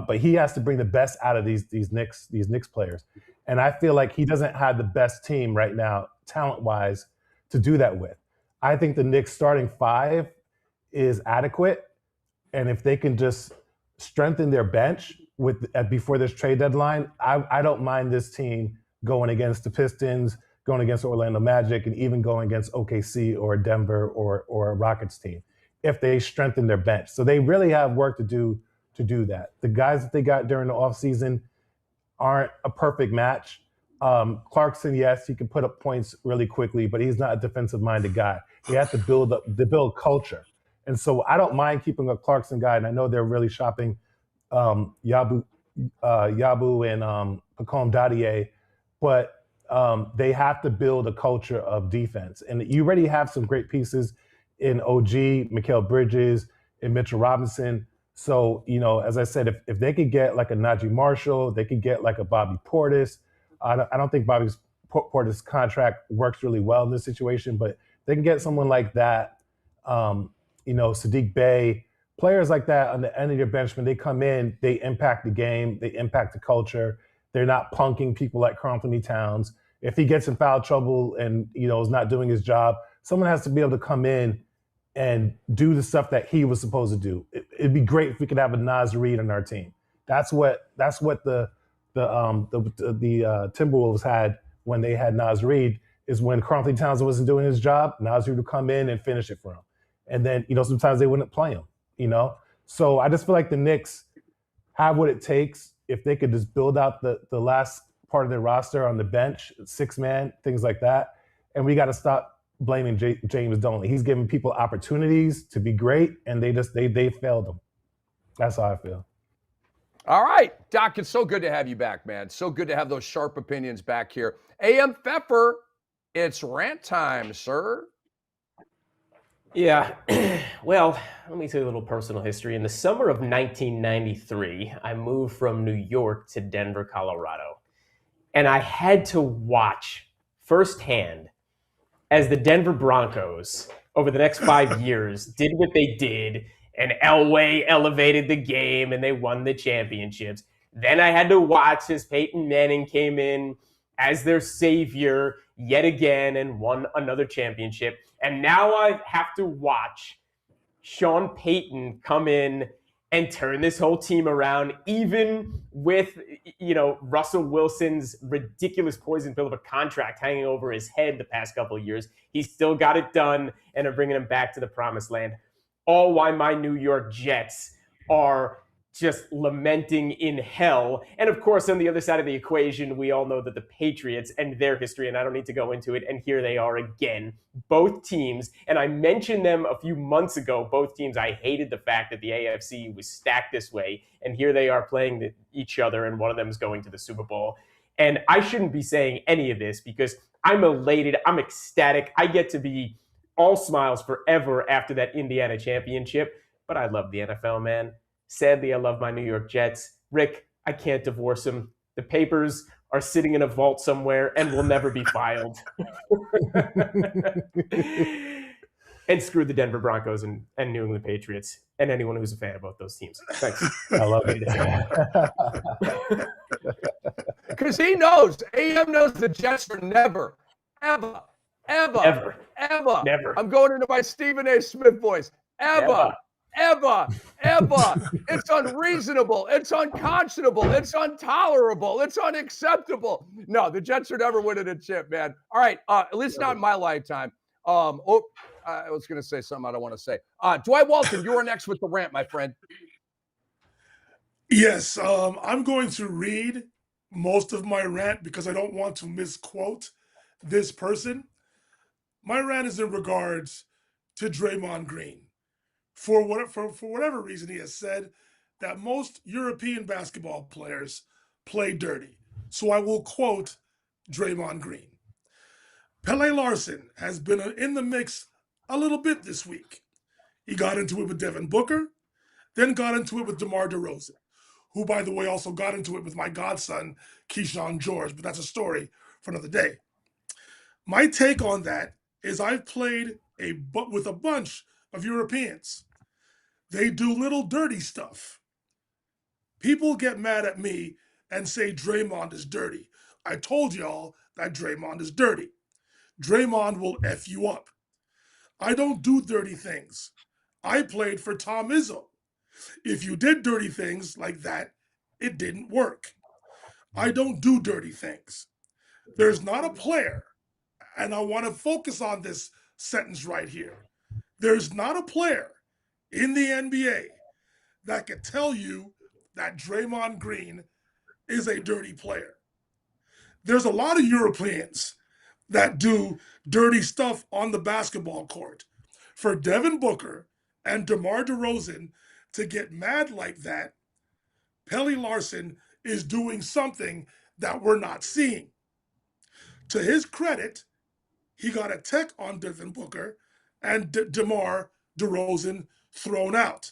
But he has to bring the best out of these Knicks players, and I feel like he doesn't have the best team right now, talent-wise, to do that with. I think the Knicks starting 5 is adequate. And if they can just strengthen their bench before this trade deadline, I don't mind this team going against the Pistons, going against Orlando Magic, and even going against OKC or Denver or a Rockets team if they strengthen their bench. So they really have work to do that. The guys that they got during the offseason aren't a perfect match. Clarkson, yes, he can put up points really quickly, but he's not a defensive-minded guy. He has to build culture. And so I don't mind keeping a Clarkson guy, and I know they're really shopping Yabu and Pacome Dadier, but they have to build a culture of defense. And you already have some great pieces in OG, Mikal Bridges, and Mitchell Robinson. So, as I said, if they could get like a Najee Marshall, they could get like a Bobby Portis. I don't think Bobby Portis' contract works really well in this situation, but they can get someone like that, Sadiq Bey, players like that on the end of your bench. When they come in, they impact the game, they impact the culture. They're not punking people like Karl Anthony Towns. If he gets in foul trouble and is not doing his job, someone has to be able to come in and do the stuff that he was supposed to do. It'd be great if we could have a Naz Reid on our team. That's what the Timberwolves had when they had Naz Reid, is when Karl Anthony Towns wasn't doing his job, Naz Reid would come in and finish it for him. And then, sometimes they wouldn't play him, So I just feel like the Knicks have what it takes if they could just build out the last part of their roster on the bench, 6-man, things like that. And we got to stop blaming James Dunleavy. He's giving people opportunities to be great, and they failed them. That's how I feel. All right, Doc, it's so good to have you back, man. So good to have those sharp opinions back here. A.M. Pfeffer, it's rant time, sir. Yeah, well, let me tell you a little personal history. In the summer of 1993, I moved from New York to Denver, Colorado. And I had to watch firsthand as the Denver Broncos, over the next 5 years, did what they did, and Elway elevated the game, and they won the championships. Then I had to watch as Peyton Manning came in as their savior yet again and won another championship. And now I have to watch Sean Payton come in and turn this whole team around, even with, Russell Wilson's ridiculous poison pill of a contract hanging over his head the past couple of years. He still got it done, and are bringing him back to the promised land. All while my New York Jets are just lamenting in hell. And of course, on the other side of the equation, we all know that the Patriots and their history, and I don't need to go into it, and here they are again. Both teams, and I mentioned them a few months ago, both teams, I hated the fact that the AFC was stacked this way, and here they are playing each other, and one of them is going to the Super Bowl. And I shouldn't be saying any of this because I'm elated, I'm ecstatic, I get to be all smiles forever after that Indiana championship, but I love the NFL, man. Sadly, I love my New York Jets. Rick, I can't divorce them. The papers are sitting in a vault somewhere and will never be filed. And screw the Denver Broncos and New England Patriots and anyone who's a fan of both those teams. Thanks. I love it. Because he knows, AM knows the Jets are never, ever, Never. I'm going into my Stephen A. Smith voice. Ever. It's unreasonable. It's unconscionable. It's intolerable. It's unacceptable. No, the Jets are never winning a chip, man. All right, at least not in my lifetime. I was going to say something I don't want to say. Dwight Walton, you are next with the rant, my friend. Yes, I'm going to read most of my rant because I don't want to misquote this person. My rant is in regards to Draymond Green. For whatever reason, he has said that most European basketball players play dirty. So I will quote Draymond Green. Pele Larson has been in the mix a little bit this week. He got into it with Devin Booker, then got into it with DeMar DeRozan, who, by the way, also got into it with my godson, Keyshawn George, but that's a story for another day. My take on that is I've played with a bunch of Europeans. They do little dirty stuff. People get mad at me and say Draymond is dirty. I told y'all that Draymond is dirty. Draymond will F you up. I don't do dirty things. I played for Tom Izzo. If you did dirty things like that, it didn't work. I don't do dirty things. There's not a player, and I want to focus on this sentence right here. There's not a player in the NBA that could tell you that Draymond Green is a dirty player. There's a lot of Europeans that do dirty stuff on the basketball court. For Devin Booker and DeMar DeRozan to get mad like that, Pele Larson is doing something that we're not seeing. To his credit, he got a tech on Devin Booker and DeMar DeRozan thrown out.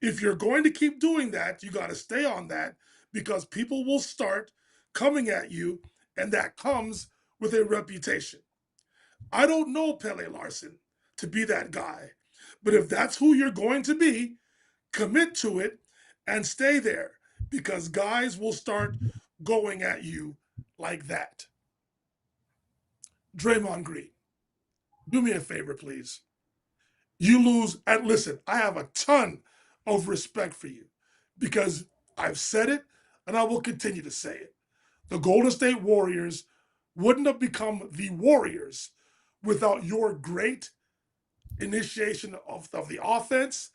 If you're going to keep doing that, you got to stay on that because people will start coming at you, and that comes with a reputation. I don't know Pele Larson to be that guy, but if that's who you're going to be, commit to it and stay there because guys will start going at you like that. Draymond Green, do me a favor, please. You lose, and listen, I have a ton of respect for you because I've said it and I will continue to say it. The Golden State Warriors wouldn't have become the Warriors without your great initiation of the offense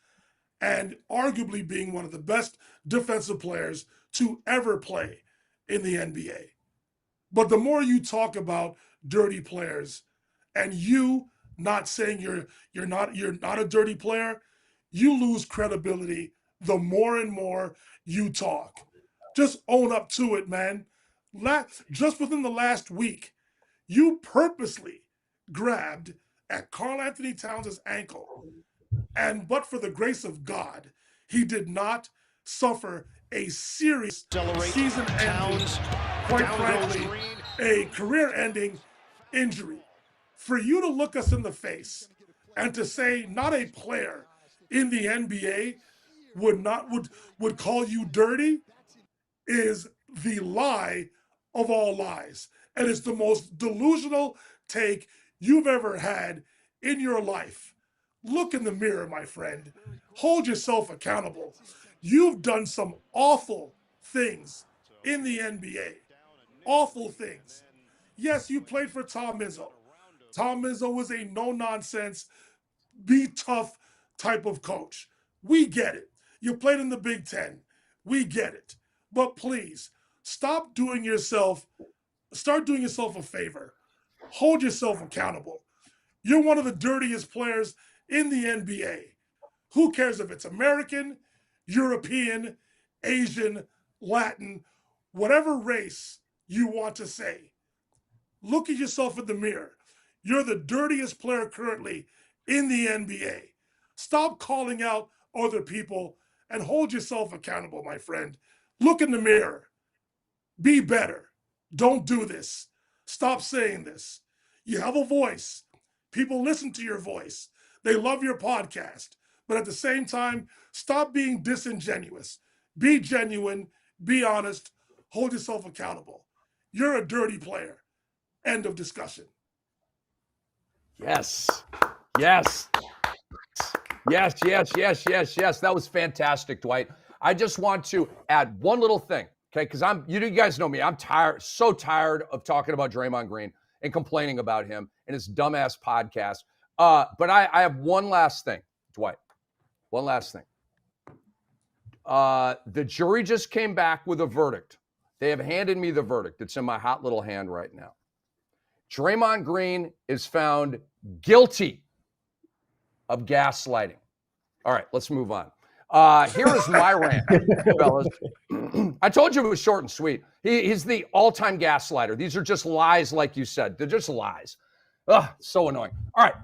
and arguably being one of the best defensive players to ever play in the NBA. But the more you talk about dirty players and you not saying you're not a dirty player, you lose credibility the more and more you talk. Just own up to it, man. Just within the last week, you purposely grabbed at Karl Anthony Towns' ankle, and but for the grace of God, he did not suffer a serious season-ending, quite frankly, a career-ending injury. For you to look us in the face and to say not a player in the NBA would call you dirty is the lie of all lies. And it's the most delusional take you've ever had in your life. Look in the mirror, my friend. Hold yourself accountable. You've done some awful things in the NBA. Awful things. Yes, you played for Tom Izzo. Tom Izzo was a no-nonsense, be tough type of coach. We get it. You played in the Big Ten. We get it. But please, start doing yourself a favor. Hold yourself accountable. You're one of the dirtiest players in the NBA. Who cares if it's American, European, Asian, Latin, whatever race you want to say. Look at yourself in the mirror. You're the dirtiest player currently in the NBA. Stop calling out other people and hold yourself accountable, my friend. Look in the mirror. Be better. Don't do this. Stop saying this. You have a voice. People listen to your voice. They love your podcast. But at the same time, stop being disingenuous. Be genuine. Be honest. Hold yourself accountable. You're a dirty player. End of discussion. Yes. Yes. Yes, yes, yes, yes, yes. That was fantastic, Dwight. I just want to add one little thing, okay? Because you guys know me. I'm so tired of talking about Draymond Green and complaining about him and his dumbass podcast. But I have one last thing, Dwight. One last thing. The jury just came back with a verdict. They have handed me the verdict. It's in my hot little hand right now. Draymond Green is found guilty of gaslighting. All right, let's move on. Here is my rant, fellas. I told you it was short and sweet. He's the all-time gaslighter. These are just lies, like you said. They're just lies. Ugh, so annoying. All right.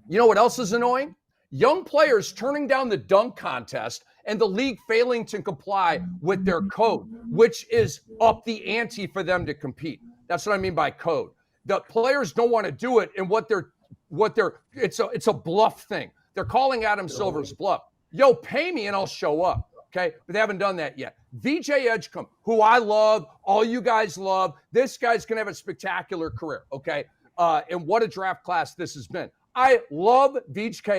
You know what else is annoying? Young players turning down the dunk contest and the league failing to comply with their code, which is up the ante for them to compete. That's what I mean by code. The players don't want to do it, and it's a bluff thing. They're calling Adam Silver's bluff. Yo, pay me and I'll show up. Okay, but they haven't done that yet. VJ Edgecombe, who I love, all you guys love. This guy's gonna have a spectacular career. Okay, and what a draft class this has been. I love VJ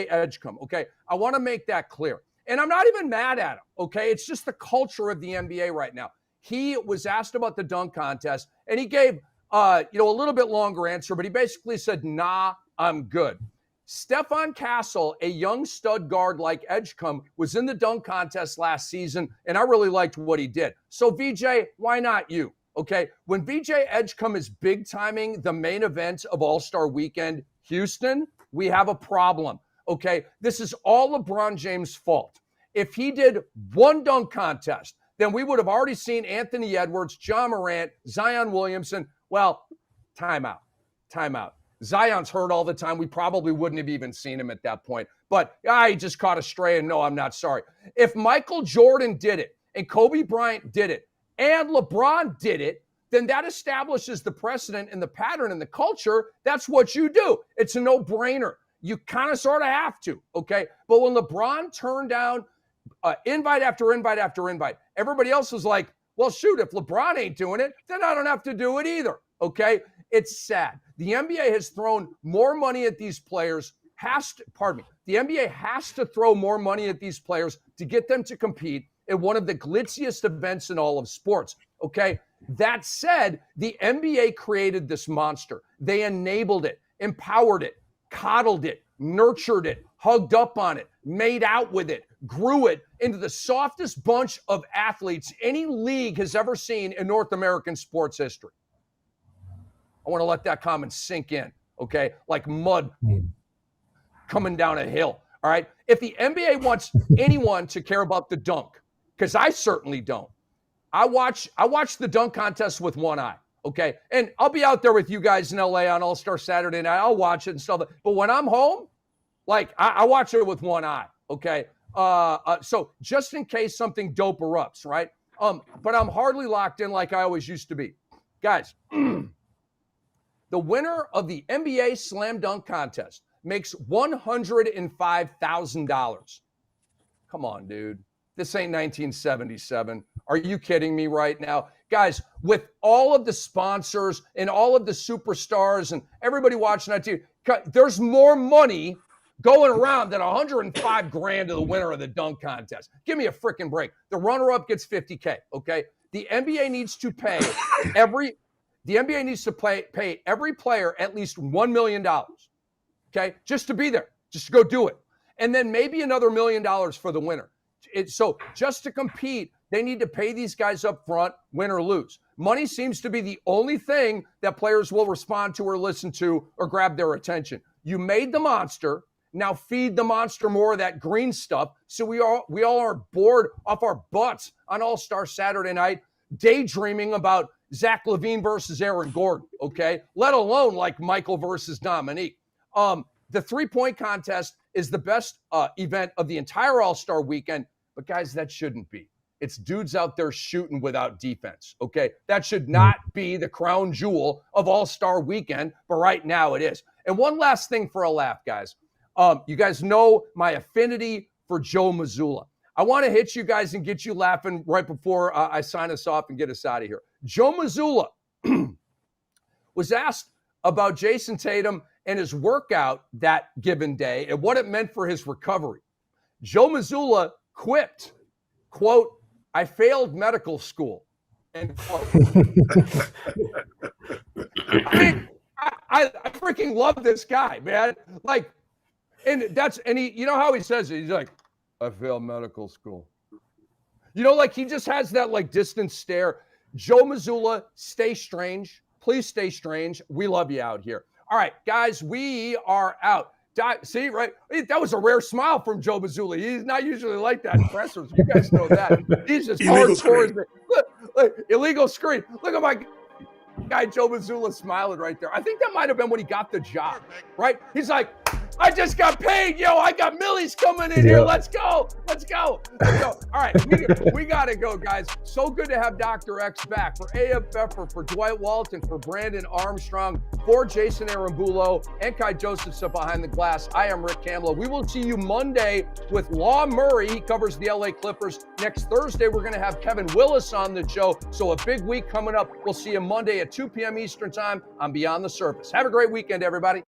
Edgecombe. Okay, I want to make that clear, and I'm not even mad at him. Okay, it's just the culture of the NBA right now. He was asked about the dunk contest, and he gave a little bit longer answer, but he basically said, "Nah, I'm good." Stephon Castle, a young stud guard like Edgecombe, was in the dunk contest last season, and I really liked what he did. So, VJ, why not you? Okay, when VJ Edgecombe is big timing the main event of All-Star Weekend, Houston, we have a problem. Okay, this is all LeBron James' fault. If he did one dunk contest, then we would have already seen Anthony Edwards, John Morant, Zion Williamson. Well, timeout. Zion's hurt all the time. We probably wouldn't have even seen him at that point. But he just caught a stray, and no, I'm not sorry. If Michael Jordan did it, and Kobe Bryant did it, and LeBron did it, then that establishes the precedent and the pattern and the culture. That's what you do. It's a no-brainer. You kind of sort of have to, okay? But when LeBron turned down invite after invite after invite, everybody else was like, well, shoot, if LeBron ain't doing it, then I don't have to do it either, okay? It's sad. The NBA has thrown more money at these players, the NBA has to throw more money at these players to get them to compete in one of the glitziest events in all of sports, okay? That said, the NBA created this monster. They enabled it, empowered it, coddled it, nurtured it, hugged up on it, made out with it, grew it into the softest bunch of athletes any league has ever seen in North American sports history. I want to let that comment sink in, okay? Like mud coming down a hill, all right? If the NBA wants anyone to care about the dunk, because I certainly don't, I watch the dunk contest with one eye, okay? And I'll be out there with you guys in LA on All-Star Saturday night. I'll watch it and stuff. But when I'm home, like I watch it with one eye, okay? So just in case something dope erupts, right? But I'm hardly locked in like I always used to be. Guys, the winner of the NBA Slam Dunk Contest makes $105,000. Come on, dude. This ain't 1977. Are you kidding me right now? Guys, with all of the sponsors and all of the superstars and everybody watching that TV, there's more money going around than $105,000 to the winner of the dunk contest. Give me a freaking break. The runner-up gets $50K, okay? The NBA needs to pay every player at least $1 million, okay? Just to be there, just to go do it. And then maybe another $1 million for the winner. So just to compete, they need to pay these guys up front, win or lose. Money seems to be the only thing that players will respond to or listen to or grab their attention. You made the monster. Now feed the monster more of that green stuff so we all are bored off our butts on All-Star Saturday night, daydreaming about Zach LaVine versus Aaron Gordon, okay? Let alone like Michael versus Dominique. The three-point contest is the best event of the entire All-Star weekend, but guys, that shouldn't be. It's dudes out there shooting without defense, okay? That should not be the crown jewel of All-Star weekend, but right now it is. And one last thing for a laugh, guys. You guys know my affinity for Joe Mazzulla. I want to hit you guys and get you laughing right before I sign us off and get us out of here. Joe Mazzulla was asked about Jason Tatum and his workout that given day and what it meant for his recovery. Joe Mazzulla quipped, quote, "I failed medical school," end quote. I mean, I freaking love this guy, man. Like, and he, you know how he says it? He's like, "I failed medical school." You know, like he just has that like distant stare. Joe Mazzulla, stay strange. Please stay strange. We love you out here. All right, guys, we are out. See, right? That was a rare smile from Joe Mazzulla. He's not usually like that in pressers. You guys know that. He's just hardcore. Look, illegal screen. Look at my guy, Joe Mazzulla, smiling right there. I think that might have been when he got the job, right? He's like, I just got paid. Yo, I got millies coming in here. Let's go. Let's go. All right, we got to go, guys. So good to have Dr. X back. For AFF, for Dwight Walton, for Brandon Armstrong, for Jason Arambulo, and Kai Josephson behind the glass. I am Rick Kamla. We will see you Monday with Law Murray. He covers the LA Clippers. Next Thursday, we're going to have Kevin Willis on the show. So a big week coming up. We'll see you Monday at 2 p.m. Eastern time on Beyond the Surface. Have a great weekend, everybody.